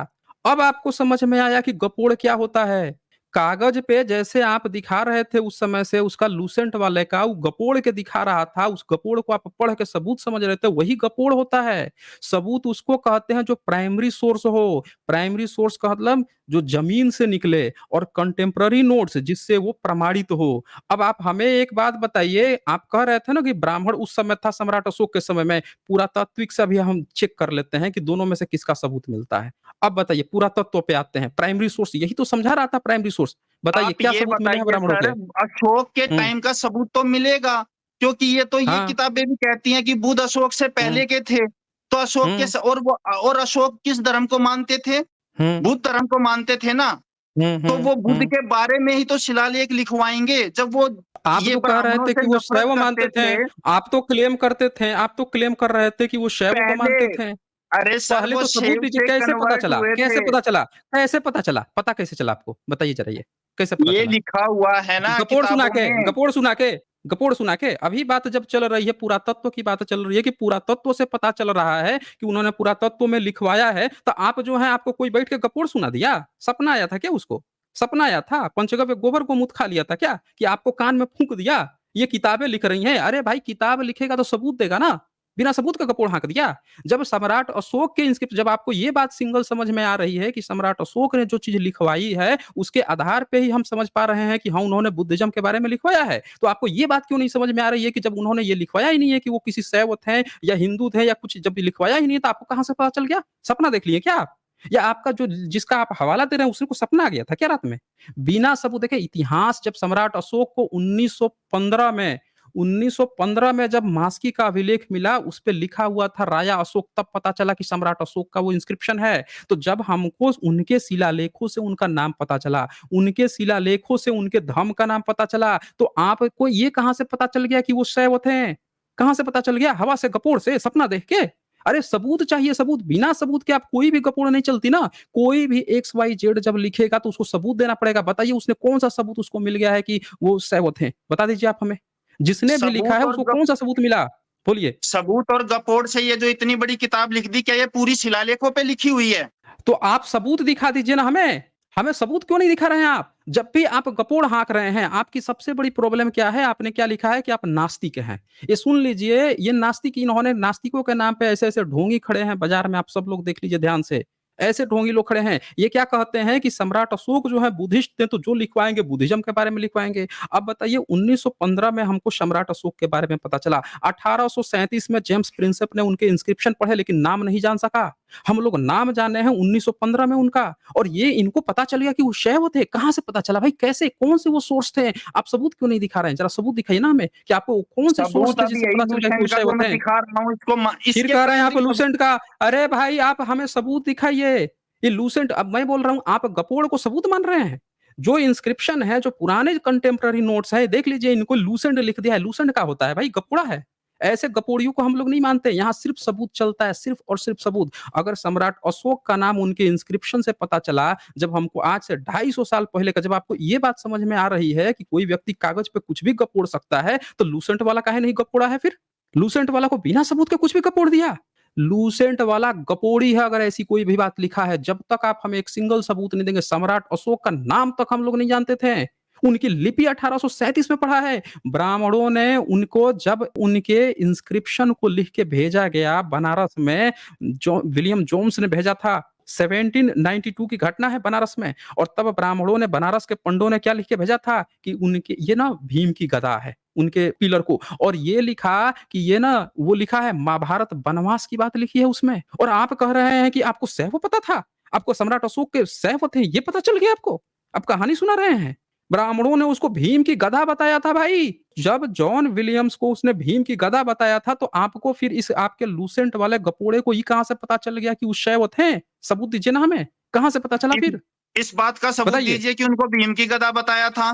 अब आपको समझ में आया कि गपोड़ क्या होता है। कागज पे जैसे आप दिखा रहे थे उस समय से, उसका लूसेंट वाले का वो गपोड़ के दिखा रहा था, उस गपोड़ को आप पढ़ के सबूत समझ रहे थे, वही गपोड़ होता है। सबूत उसको कहते हैं जो प्राइमरी सोर्स हो। प्राइमरी सोर्स का मतलब जो जमीन से निकले, और कंटेम्प्ररी नोट्स जिससे वो प्रमाणित हो। अब आप हमें एक बात बताइए, आप कह रहे थे ना कि ब्राह्मण उस समय था सम्राट अशोक के समय में। पुरातात्विक से भी हम चेक कर लेते हैं कि दोनों में से किसका सबूत मिलता है। अब बताइए, पुरातत्व पे आते हैं। प्राइमरी सोर्स यही तो समझा रहा था, प्राइमरी सोर्स। बताइए आप क्या ये सबूत मिले हैं बताइए ब्राह्मणों सर, के। अशोक के हम्म। टाइम का सबूत तो मिलेगा, क्योंकि ये हाँ। किताबें भी कहती हैं कि बुद्ध अशोक से हम्म। पहले के थे। तो अशोक के हम्म। और अशोक किस धर्म को मानते थे? हम्म। बुद्ध धर्म को मानते थे ना। तो वो बुद्ध हम्म। के बारे में ही तो शिलालेख लिखवाएंगे, जब वो आप ये तो कह रहे ब्राह्मणों थे से कि वो नफरत शैव मानते करते थे। थे आप तो क्लेम करते थे, आप तो क्लेम कर रहे थे कि वो शैव को पहले। मानते थे। अरे सर, पहले वो तो सबूत शैव दीजिए, से कैसे पता कन्वर्ट चला, हुए थे। कैसे पता चला, कैसे पता चला, पता कैसे चला आपको, बताइए जरा ये। कैसे पता ये चला। लिखा हुआ है ना गपोड़ सुना किताबों के, में। गपोड़ सुना के, गपोड़ सुना के। अभी बात जब चल रही है, पुरातत्व की बात चल रही है कि पुरातत्व से पता चल रहा है कि उन्होंने पुरातत्व में लिखवाया है, तो आप जो है आपको कोई बैठ के गपोड़ सुना दिया। सपना आया था क्या उसको। सपना आया था, पंचगव्य गोबर को मुत खा लिया था क्या, कि आपको कान में फूंक दिया ये किताबें लिख रही हैं। अरे भाई, किताब लिखेगा तो सबूत देगा ना। बिना सबूत का गपोड़ हाँक दिया। जब सम्राट अशोक के इंस्क्रिप्ट, जब आपको ये बात सिंगल समझ में आ रही है कि सम्राट अशोक ने जो चीज लिखवाई है उसके आधार पे ही हम समझ पा रहे हैं कि हाँ उन्होंने बुद्धिज्म के बारे में लिखवाया है, तो आपको ये बात क्यों नहीं समझ में आ रही है कि जब उन्होंने ये लिखवाया ही नहीं है कि वो किसी शैव थे या हिंदू थे या कुछ, जब लिखवाया ही नहीं है तो आपको कहां से पता चल गया। सपना देख लिए क्या आप, या आपका जो जिसका आप हवाला दे रहे हैं उसी को सपना आ गया था क्या रात में। बिना सबूत देखे इतिहास, जब सम्राट अशोक को 1915 में, 1915 में जब मास्की का अभिलेख मिला, उस पे लिखा हुआ था राजा अशोक, तब पता चला कि सम्राट अशोक का वो इंस्क्रिप्शन है। तो जब हमको उनके शिलालेखों से उनका नाम पता चला, उनके शिलालेखों से उनके धर्म का नाम पता चला, तो आपको ये कहां से पता चल गया कि वो शैव थे। कहां से पता चल गया, हवा से, गपोड़ से, सपना देख के। अरे सबूत चाहिए, सबूत। बिना सबूत के आप कोई भी गपोड़ नहीं चलती ना। कोई भी एक्स वाई जेड जब लिखेगा तो उसको सबूत देना पड़ेगा। बताइए उसने कौन सा सबूत उसको मिल गया है कि वो शैव थे, बता दीजिए आप हमें। जिसने भी लिखा है सबूत और उसको गप कौन सा सबूत मिला, बोलिए। सबूत और गपोड़ से ये जो इतनी बड़ी किताब लिख दी, क्या ये पूरी शिलालेखों पे लिखी हुई है? तो आप सबूत दिखा दीजिए ना हमें। हमें सबूत क्यों नहीं दिखा रहे हैं आप। जब भी आप गपोड़ हाँक रहे हैं, आपकी सबसे बड़ी प्रॉब्लम क्या है, आपने क्या लिखा है कि आप नास्तिक हैं। ये सुन लीजिए, ये नास्तिक, इन्होंने नास्तिकों के नाम पे ऐसे ऐसे ढोंगी खड़े हैं बाजार में, आप सब लोग देख लीजिए ध्यान से। ऐसे ढोंगी लोग खड़े हैं, ये क्या कहते हैं कि सम्राट अशोक जो है बुद्धिस्ट थे, तो जो लिखवाएंगे बुद्धिज्म के बारे में लिखवाएंगे। अब बताइए 1915 में हमको सम्राट अशोक के बारे में पता चला, 1837 में जेम्स प्रिंसेप ने उनके इंस्क्रिप्शन पढ़े लेकिन नाम नहीं जान सका। हम लोग नाम जाने हैं 1915 में उनका, और ये इनको पता चल गया कि वो शैव थे। कहां से पता चला भाई, कैसे, कौन से वो सोर्स थे। आप सबूत क्यों नहीं दिखा रहे हैं, जरा सबूत दिखाइए ना हमें कि आपको कौन से सोर्स सबूत थे अब जिससे यही पता चल गया कि वो लूसेंट का शैव जो मैं थे। दिखा रहा हूँ, फिर इसके कह रहे हैं आप प्राइमरी सबूत। लूसेंट का। अरे भाई, आप हमें सबूत दिखाइए। ये लूसेंट, अब मैं बोल रहा हूं, आप गपोड़ को सबूत मान रहे हैं। जो इंस्क्रिप्शन है, जो पुराने कंटेम्प्ररी नोट्स है, देख लीजिए, इनको लूसेंट लिख दिया है। लूसेंट का होता है भाई, गपोड़ा है। ऐसे गपोड़ियों को हम लोग नहीं मानते। यहाँ सिर्फ सबूत चलता है, सिर्फ और सिर्फ सबूत। अगर सम्राट अशोक का नाम उनके इंस्क्रिप्शन से पता चला, जब हमको आज से 250 साल पहले का, जब आपको ये बात समझ में आ रही है कि कोई व्यक्ति कागज पे कुछ भी गपोड़ सकता है, तो लूसेंट वाला काहे नहीं गपोड़ा है फिर। लूसेंट वाला को बिना सबूत के कुछ भी गपोड़ दिया। लूसेंट वाला गपोड़ी है अगर ऐसी कोई भी बात लिखा है। जब तक आप हमें एक सिंगल सबूत नहीं देंगे, सम्राट अशोक का नाम तक हम लोग नहीं जानते थे। उनकी लिपि 1837 में पढ़ा है। ब्राह्मणों ने उनको जब उनके इंस्क्रिप्शन को लिख के भेजा गया बनारस में, जो विलियम जोन्स ने भेजा था, 1792 की घटना है बनारस में। और तब ब्राह्मणों ने, बनारस के पंडों ने क्या लिख के भेजा था कि उनके ये ना भीम की गदा है उनके पिलर को, और ये लिखा कि ये ना, वो लिखा है महाभारत वनवास की बात लिखी है उसमें। और आप कह रहे हैं कि आपको सैव पता था, आपको सम्राट अशोक के सैव थे, ये पता चल गया आपको? आप कहानी सुना रहे हैं। ब्राह्मणों ने उसको भीम की गदा बताया था भाई। जब जॉन विलियम्स को उसने भीम की गदा बताया था, तो आपको फिर इस आपके लूसेंट वाले गपोड़े को ये कहां से पता चल गया कि वो शैव थे? सबूत दीजिए ना हमें, कहां से पता चला इस फिर? इस बात का सबूत बताइए। दीजिए कि उनको भीम की गदा बताया था।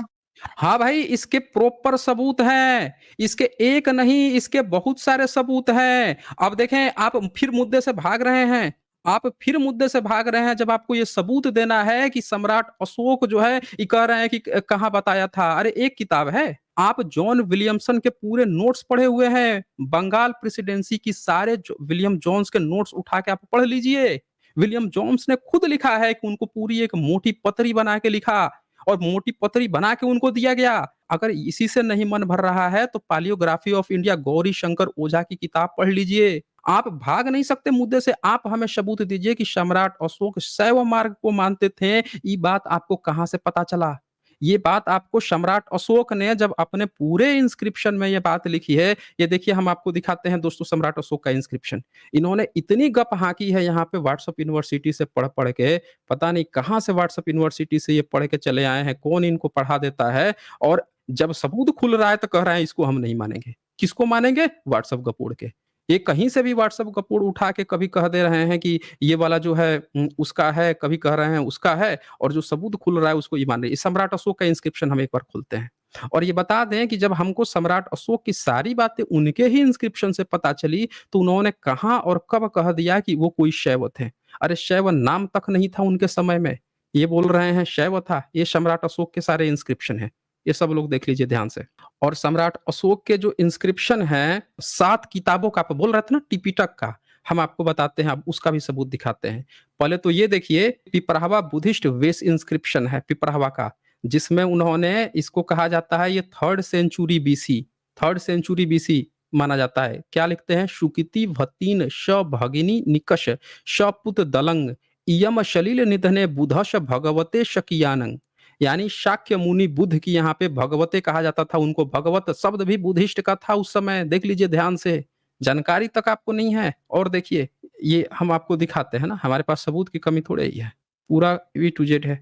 हाँ भाई, इसके प्रॉपर सबूत हैं। इसके एक नहीं, इसके बहुत सारे सबूत हैं। अब देखें, आप फिर मुद्दे से भाग रहे हैं। आप फिर मुद्दे से भाग रहे हैं, जब आपको ये सबूत देना है कि सम्राट अशोक जो है, ये कह रहे हैं कि कहाँ बताया था। अरे एक किताब है, आप जॉन विलियमसन के पूरे नोट्स पढ़े हुए हैं। बंगाल प्रेसिडेंसी की सारे विलियम जोन्स के नोट्स उठा के आप पढ़ लीजिए। विलियम जोन्स ने खुद लिखा है कि उनको पूरी एक मोटी पतरी बना के लिखा, और मोटी पतरी बना के उनको दिया गया। अगर इसी से नहीं मन भर रहा है, तो पालियोग्राफी ऑफ इंडिया गौरी शंकर ओझा की किताब पढ़ लीजिए। आप भाग नहीं सकते मुद्दे से। आप हमें सबूत दीजिए कि सम्राट अशोक शैव मार्ग को मानते थे। ये बात आपको कहां से पता चला? ये बात आपको सम्राट अशोक ने जब अपने पूरे इंस्क्रिप्शन में ये बात लिखी है, ये देखिए हम आपको दिखाते हैं दोस्तों सम्राट अशोक का इंस्क्रिप्शन। इन्होंने इतनी गप हाकी है यहाँ पे व्हाट्सएप यूनिवर्सिटी से पढ़ पढ़ के, पता नहीं कहाँ से व्हाट्सएप यूनिवर्सिटी से ये पढ़ के चले आए हैं, कौन इनको पढ़ा देता है। और जब सबूत खुल रहा है तो कह रहे हैं इसको हम नहीं मानेंगे। किसको मानेंगे? व्हाट्सएप गपोड़ के। ये कहीं से भी व्हाट्सएप गपोड़ उठा के कभी कह दे रहे हैं कि ये वाला जो है उसका है, कभी कह रहे हैं उसका है, और जो सबूत खुल रहा है उसको ये मान रहे हैं। सम्राट अशोक का इंस्क्रिप्शन हम एक बार खोलते हैं। और ये बता दें कि जब हमको सम्राट अशोक की सारी बातें उनके ही इंस्क्रिप्शन से पता चली, तो उन्होंने कहाँ और कब कह दिया कि वो कोई शैव थे। अरे शैव नाम तक नहीं था उनके समय में, ये बोल रहे हैं शैव था। ये सम्राट अशोक के सारे इंस्क्रिप्शन है, ये सब लोग देख लीजिए ध्यान से। और सम्राट अशोक के जो इंस्क्रिप्शन है 7 किताबों का, आप बोल रहे थे ना टिपिटक का, हम आपको बताते हैं, अब उसका भी सबूत दिखाते हैं। पहले तो ये देखिए, पिपरावा बुद्धिस्ट वेस इंस्क्रिप्शन है पिपरावा का, जिसमें उन्होंने, इसको कहा जाता है ये 3rd century BC, 3rd century BC माना जाता है। क्या लिखते हैं? सुकिति भतीन श भगिनी निकष शपुत दलंग इयम शलील निधने बुधश भगवते शकियानंग। यानी शाक्य मुनि बुद्ध की यहाँ पे भगवते कहा जाता था उनको। भगवत शब्द भी बुद्धिस्ट का था उस समय, देख लीजिए ध्यान से। जानकारी तक आपको नहीं है। और देखिए, ये हम आपको दिखाते हैं ना, हमारे पास सबूत की कमी थोड़ी ही है, पूरा ए टू जेड है।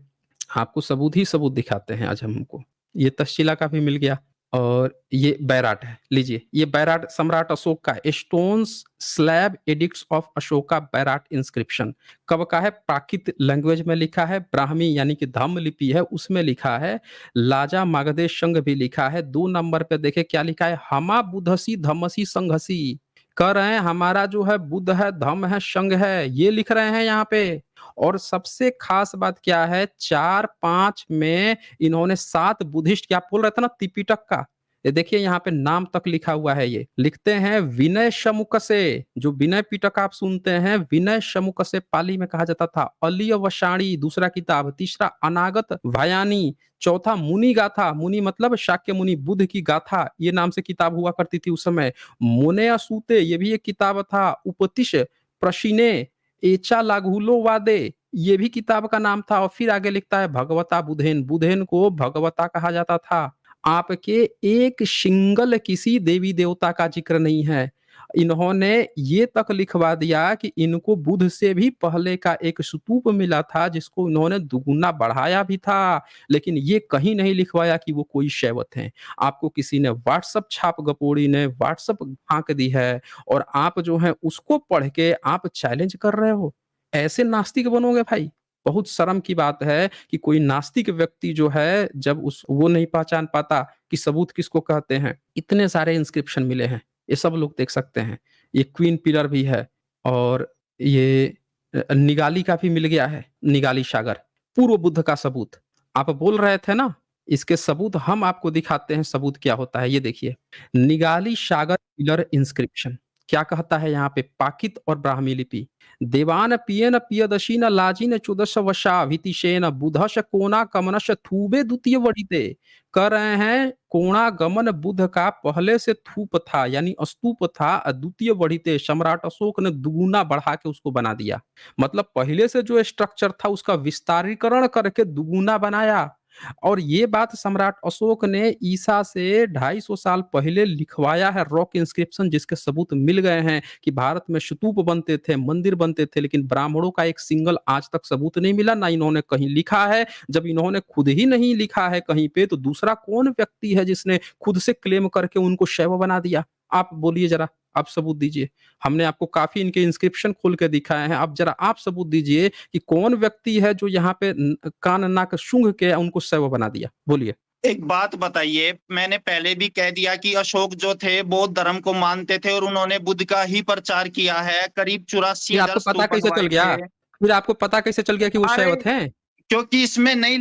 आपको सबूत ही सबूत दिखाते हैं आज हम हमको। ये तक्षशिला का भी मिल गया। और ये बैराट है, लीजिए ये बैराट सम्राट अशोक का stones slab addicts of Ashoka Bairat inscription. कब का है? प्राकृत लैंग्वेज में लिखा है, ब्राह्मी यानी कि धम्म लिपि है उसमें लिखा है, लाजा मागधे संघ भी लिखा है। 2 नंबर पे देखे क्या लिखा है? हमा बुधसी धमसी संघसी। कह रहे हैं हमारा जो है बुद्ध है, धम्म है, संघ है, ये लिख रहे हैं यहाँ पे। और सबसे खास बात क्या है, 4-5 में इन्होंने 7 बुद्धिस्ट, क्या बोल रहे थे ना त्रिपिटक का, ये देखिए यहाँ पे नाम तक लिखा हुआ है। ये लिखते हैं विनय शमुक से, जो विनय पिटक आप सुनते हैं, विनय शमुक से पाली में कहा जाता था। अलिय वशाणी दूसरा किताब, तीसरा अनागत भयानी, चौथा मुनि गाथा, मुनि मतलब शाक्य मुनि, बुद्ध की गाथा, ये नाम से किताब हुआ करती थी उस समय। मुने सूते, ये भी एक किताब था। उपतिश प्रशिने एचा लागुलो वादे, ये भी किताब का नाम था। और फिर आगे लिखता है भगवता बुधेन, बुधेन को भगवता कहा जाता था। आपके एक सिंगल किसी देवी देवता का जिक्र नहीं है। इन्होंने ये तक लिखवा दिया कि इनको बुद्ध से भी पहले का एक स्तूप मिला था, जिसको इन्होंने दुगुना बढ़ाया भी था, लेकिन ये कहीं नहीं लिखवाया कि वो कोई शैव थे। आपको किसी ने व्हाट्सएप छाप गपोड़ी ने व्हाट्सएप फांक दी है, और आप जो है उसको पढ़ के आप चैलेंज कर रहे हो। ऐसे नास्तिक बनोगे भाई? बहुत शर्म की बात है कि कोई नास्तिक व्यक्ति जो है, जब उस वो नहीं पहचान पाता कि सबूत किसको कहते हैं। इतने सारे इंस्क्रिप्शन मिले हैं, ये सब लोग देख सकते हैं। ये क्वीन पिलर भी है, और ये निगाली का भी मिल गया है, निगाली सागर, पूर्व बुद्ध का सबूत। आप बोल रहे थे ना, इसके सबूत हम आपको दिखाते हैं, सबूत क्या होता है। ये देखिए, निगाली सागर पिलर इंस्क्रिप्शन, क्या कहता है यहाँ पे? पाकित और ब्राह्मी लिपि। देवान पियन पियदशीन लाजिन चुदश वशा वितिशेन बुधश कोना कमनश थूबे द्वितीय वडिते। कह रहे हैं कोणा गमन बुध का पहले से थूप था यानी स्तूप था, द्वितीय वडिते सम्राट अशोक ने दुगुना बढ़ा के उसको बना दिया। मतलब पहले से जो स्ट्रक्चर था उसका विस्तारीकरण करके दुगुना बनाया। और ये बात सम्राट अशोक ने ईसा से 250 साल पहले लिखवाया है रॉक इंस्क्रिप्शन, जिसके सबूत मिल गए हैं कि भारत में स्तूप बनते थे, मंदिर बनते थे, लेकिन ब्राह्मणों का एक सिंगल आज तक सबूत नहीं मिला, ना इन्होंने कहीं लिखा है। जब इन्होंने खुद ही नहीं लिखा है कहीं पे, तो दूसरा कौन व्यक्ति है जिसने खुद से क्लेम करके उनको शैव बना दिया? आप बोलिए जरा, आप सबूत दीजिए। हमने आपको काफी इनके इंस्क्रिप्शन खोल के दिखाए हैं, अब जरा आप सबूत दीजिए कि कौन व्यक्ति है जो यहाँ पे कान नाक सूंघ के उनको शैव बना दिया? बोलिए। एक बात बताइए, मैंने पहले भी कह दिया कि अशोक जो थे बौद्ध धर्म को मानते थे और उन्होंने बुद्ध का ही प्रचार किया है। करीब 84,000 फिर आपको पता स्तूप कैसे चल बनवाए गया? थे। फिर आपको पता कैसे चल गया कि वो अरे, शैव थे? क्योंकि इसमें नहीं,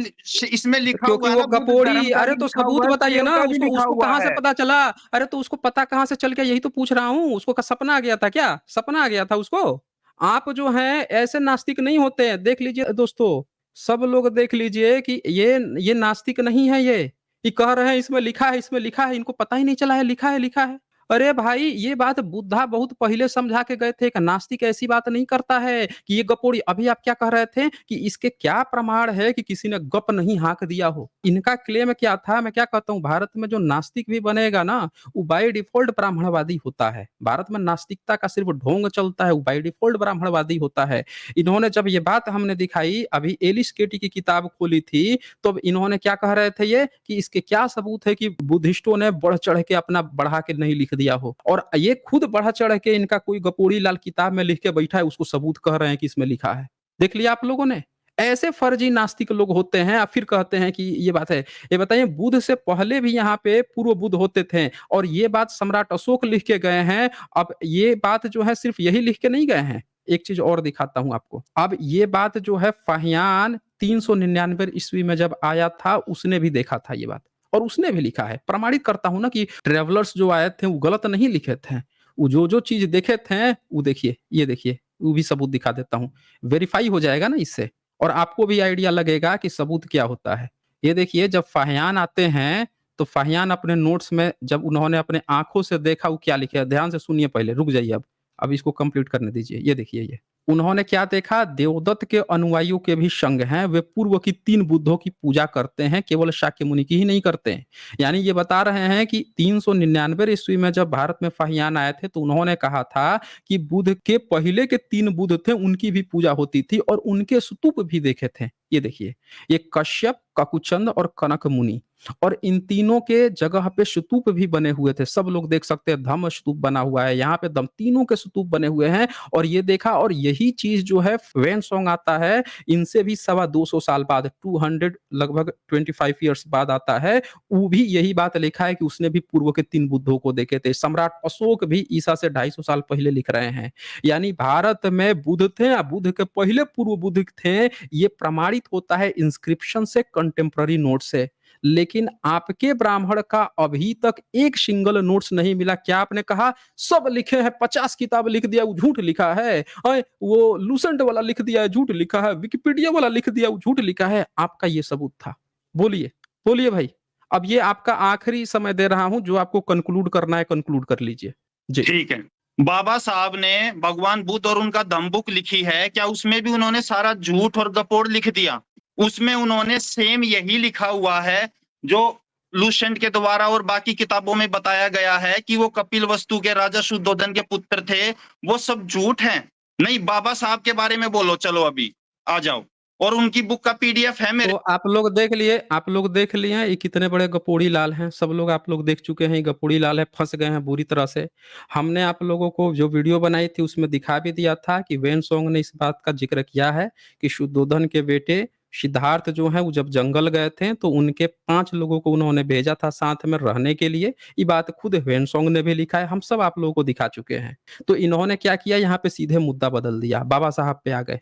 इसमें लिखा क्योंकि हुआ है वो ना, बुद्ध धर्म गपोड़ी, का अरे भी तो लिखा सबूत हुआ है, बताइए शैव ना, का भी उसको लिखा उसको हुआ कहाँ से है। पता चला? अरे तो उसको पता कहाँ से चल गया, यही तो पूछ रहा हूँ। उसको सपना आ गया था क्या? सपना आ गया था उसको? आप जो हैं ऐसे नास्तिक नहीं होते हैं। देख लीजिए दोस्तों, सब लोग देख लीजिए कि ये नास्तिक नहीं है ये कह रहे हैं इसमें लिखा है, इसमें लिखा है, इनको पता ही नहीं चला है लिखा है, लिखा है। अरे भाई, ये बात बुद्धा बहुत पहले समझा के गए थे कि नास्तिक ऐसी बात नहीं करता है कि ये गपोड़ी। अभी आप क्या कह रहे थे कि इसके क्या प्रमाण है कि किसी ने गप नहीं हाँक दिया हो? इनका क्लेम क्या था? मैं क्या कहता हूँ, भारत में जो नास्तिक भी बनेगा ना, वो बाय डिफॉल्ट ब्राह्मणवादी होता है। भारत में नास्तिकता का सिर्फ ढोंग चलता है, वो बाय डिफॉल्ट ब्राह्मणवादी होता है। इन्होंने जब ये बात हमने दिखाई, अभी एलिस केटी की किताब खोली थी, तो इन्होंने क्या कह रहे थे ये कि इसके क्या सबूत है कि बुद्धिस्टों ने बढ़ चढ़ के अपना बढ़ा के नहीं लिख दिया हो? और ये खुद बढ़ चढ़ के इनका कोई गपोड़ी लाल किताब में लिख के बैठा है, उसको सबूत कह रहे हैं कि इसमें लिखा है। देख लिया आप लोगों ने? ऐसे फर्जी नास्तिक लोग होते हैं, फिर कहते हैं कि ये बात है। ये बताइए, बुद्ध से पहले भी यहाँ पे पूर्व बुद्ध होते थे और ये बात सम्राट अशोक लिख के गए हैं। अब ये बात जो है सिर्फ यही लिख के नहीं गए हैं, एक चीज और दिखाता हूं आपको। अब ये बात जो है फाहियान 399 ईस्वी में जब आया था, उसने भी देखा था ये बात और उसने भी लिखा है। प्रमाणित करता हूं ना कि ट्रेवलर्स जो आए थे वो गलत नहीं लिखे थे। वो जो चीज देखे थे वो देखिए, ये देखिए, वो भी सबूत दिखा देता हूं। वेरीफाई हो जाएगा ना इससे, और आपको भी आइडिया लगेगा कि सबूत क्या होता है। ये देखिए, जब फाहियान आते हैं तो फाहियान अपने नोट्स में जब उन्होंने अपने आंखों से देखा, वो क्या लिखे, ध्यान से सुनिए, पहले रुक जाइए। अब इसको कंप्लीट करने दीजिए। ये देखिए, ये उन्होंने क्या देखा, देवदत्त के अनुयायियों के भी संघ हैं, वे पूर्व की 3 बुद्धों की पूजा करते हैं, केवल शाक्य मुनि की ही नहीं करते हैं। यानी ये बता रहे हैं कि 399 ईस्वी में जब भारत में फाहियान आए थे, तो उन्होंने कहा था कि बुद्ध के पहले के 3 बुद्ध थे, उनकी भी पूजा होती थी और उनके स्तूप भी देखे थे। ये देखिए, ये कश्यप, ककुचंद और कनक मुनि, और इन तीनों के जगह पे स्तूप भी बने हुए थे। सब लोग देख सकते हैं, धम्म स्तूप बना हुआ है, यहाँ पे दम तीनों के स्तूप बने हुए हैं। और ये देखा, और यही चीज जो है वेन आता है, इनसे भी 225 साल बाद, 200 लगभग 25 ईयर्स बाद आता है। वो भी यही बात लिखा है कि उसने भी पूर्व के 3 बुद्धों को देखे थे। सम्राट अशोक भी ईसा से 250 साल पहले लिख रहे हैं। यानी भारत में बुद्ध थे या बुद्ध के पहले पूर्व बुद्ध थे, ये प्रमाणित होता है इंस्क्रिप्शन से, कंटेम्प्ररी नोट से। लेकिन आपके ब्राह्मण का अभी तक एक सिंगल नोट्स नहीं मिला। क्या आपने कहा सब लिखे हैं, 50 किताब लिख दिया, वो झूठ लिखा है। वो लूसेंट वाला लिख दिया है, झूठ लिखा है। विकिपीडिया वाला लिख दिया, वो झूठ लिखा है। आपका ये सबूत था? बोलिए, बोलिए भाई। अब ये आपका आखिरी समय दे रहा हूं, जो आपको कंक्लूड करना है कंक्लूड कर लीजिए जी। ठीक है। बाबा साहब ने भगवान बुद्ध और उनका धम्मबुक लिखी है, क्या उसमें भी उन्होंने सारा झूठ और गपोड़ लिख दिया? उसमें उन्होंने सेम यही लिखा हुआ है जो लूसेंट के द्वारा और बाकी किताबों में बताया गया है कि वो कपिल वस्तु के राजा शुद्धोधन के पुत्र थे। वो सब झूठ है। नहीं, बाबा साहब के बारे में बोलो, चलो अभी आ जाओ। और उनकी बुक का पीडीएफ है मेरे। तो आप लोग देख लिए हैं, ये कितने बड़े गपोड़ी लाल हैं। सब लोग आप लोग देख चुके हैं, ये गपोड़ी लाल है, फंस गए हैं बुरी तरह से। हमने आप लोगों को जो वीडियो बनाई थी उसमें दिखा भी दिया था कि वेन सोंग ने इस बात का जिक्र किया है कि शुद्धोधन के बेटे सिद्धार्थ जो है वो जब जंगल गए थे तो उनके 5 लोगों को उन्होंने भेजा था साथ में रहने के लिए। ये बात खुद वेन सोंग ने भी लिखा है, हम सब आप लोगों को दिखा चुके हैं। तो इन्होंने क्या किया, यहाँ पे सीधे मुद्दा बदल दिया, बाबा साहब पे आ गए।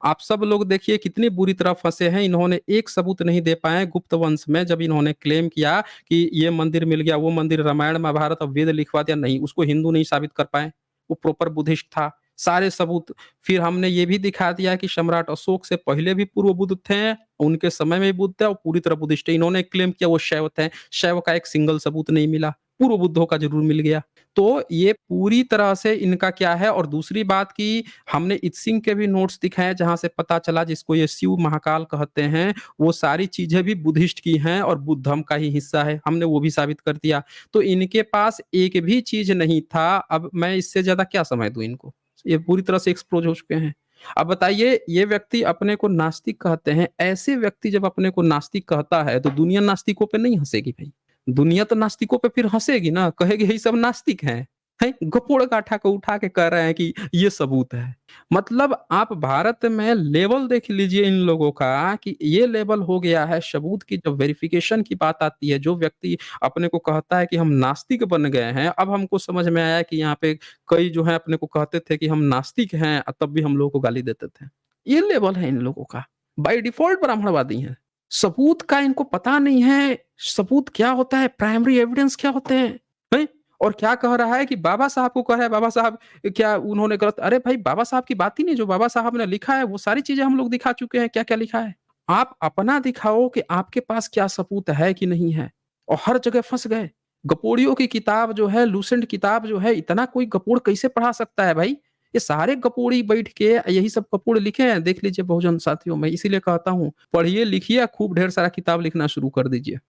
आप सब लोग देखिए कितनी बुरी तरह फंसे हैं। इन्होंने एक सबूत नहीं दे पाए गुप्त वंश में, जब इन्होंने क्लेम किया कि ये मंदिर मिल गया, वो मंदिर, रामायण महाभारत और वेद लिखवा दिया, नहीं, उसको हिंदू नहीं साबित कर पाए। वो प्रॉपर बुद्धिस्ट था। सारे सबूत फिर हमने ये भी दिखा दिया कि सम्राट अशोक से पहले भी पूर्व बुद्ध थे, उनके समय में भी बुद्ध थे और पूरी तरह बुद्धिस्ट है। इन्होंने क्लेम किया वो शैव थे, शैव का एक सिंगल सबूत नहीं मिला, पूर्व बुद्धों का ज़रूर मिल गया। तो ये पूरी तरह से इनका क्या है और दूसरी बात कि हमने इत्सिंग के भी नोट्स दिखाए जहाँ से पता चला जिसको ये शिव महाकाल कहते हैं, वो सारी चीज़ें भी बुद्धिस्ट की हैं और बुद्ध धर्म का ही हिस्सा है, हमने वो भी साबित कर दिया। तो इनके पास एक भी चीज़ नहीं था, अब मैं इससे ज़्यादा क्या समय दूँ इनको? ये पूरी तरह से एक्सपोज़ हो चुके हैं। अब बताइए ये व्यक्ति अपने को नास्तिक कहते हैं, ऐसे व्यक्ति जब अपने को नास्तिक कहता है तो दुनिया नास्तिकों पे नहीं हँसेगी भई। दुनिया तो नास्तिकों पे फिर हँसेगी ना, कहेगी ये सब नास्तिक हैं। हैं? गपोड़ गाठा को उठा के कह रहे हैं कि ये सबूत है। मतलब आप भारत में लेवल देख लीजिए इन लोगों का कि ये लेवल हो गया है सबूत की जब वेरिफिकेशन की बात आती है, जो व्यक्ति अपने को कहता है कि हम नास्तिक बन गए हैं, अब हमको समझ में आया कि यहाँ पे कई जो है अपने को कहते थे कि हम नास्तिक हैं तब भी हम लोगों को गाली देते थे। ये लेवल है इन लोगों का। बाय डिफ़ॉल्ट ब्राह्मणवादी हैं। सबूत का इनको पता नहीं है, सबूत क्या होता है, प्राइमरी एविडेंस क्या होते हैं, हैं? और क्या कह रहा है कि बाबा साहब को कह रहा है बाबा साहब क्या उन्होंने गलत अरे भाई बाबा साहब की बात ही नहीं, जो बाबा साहब ने लिखा है वो सारी चीज़ें हम लोग दिखा चुके हैं, क्या-क्या लिखा है। आप अपना दिखाओ कि आपके पास क्या सबूत है कि नहीं है और हर जगह फँस गए। गपोड़ियों की किताब जो है, लूसेंट किताब जो है, इतना कोई गपोड़ कैसे पढ़ा सकता है भाई? ये सारे गपोड़ी बैठ के यही सब गपोड़ लिखे हैं, देख लीजिए बहुजन साथियों, मैं इसीलिए कहता हूँ, पढ़िए, लिखिए, खूब ढेर सारा किताब लिखना शुरू कर दीजिए।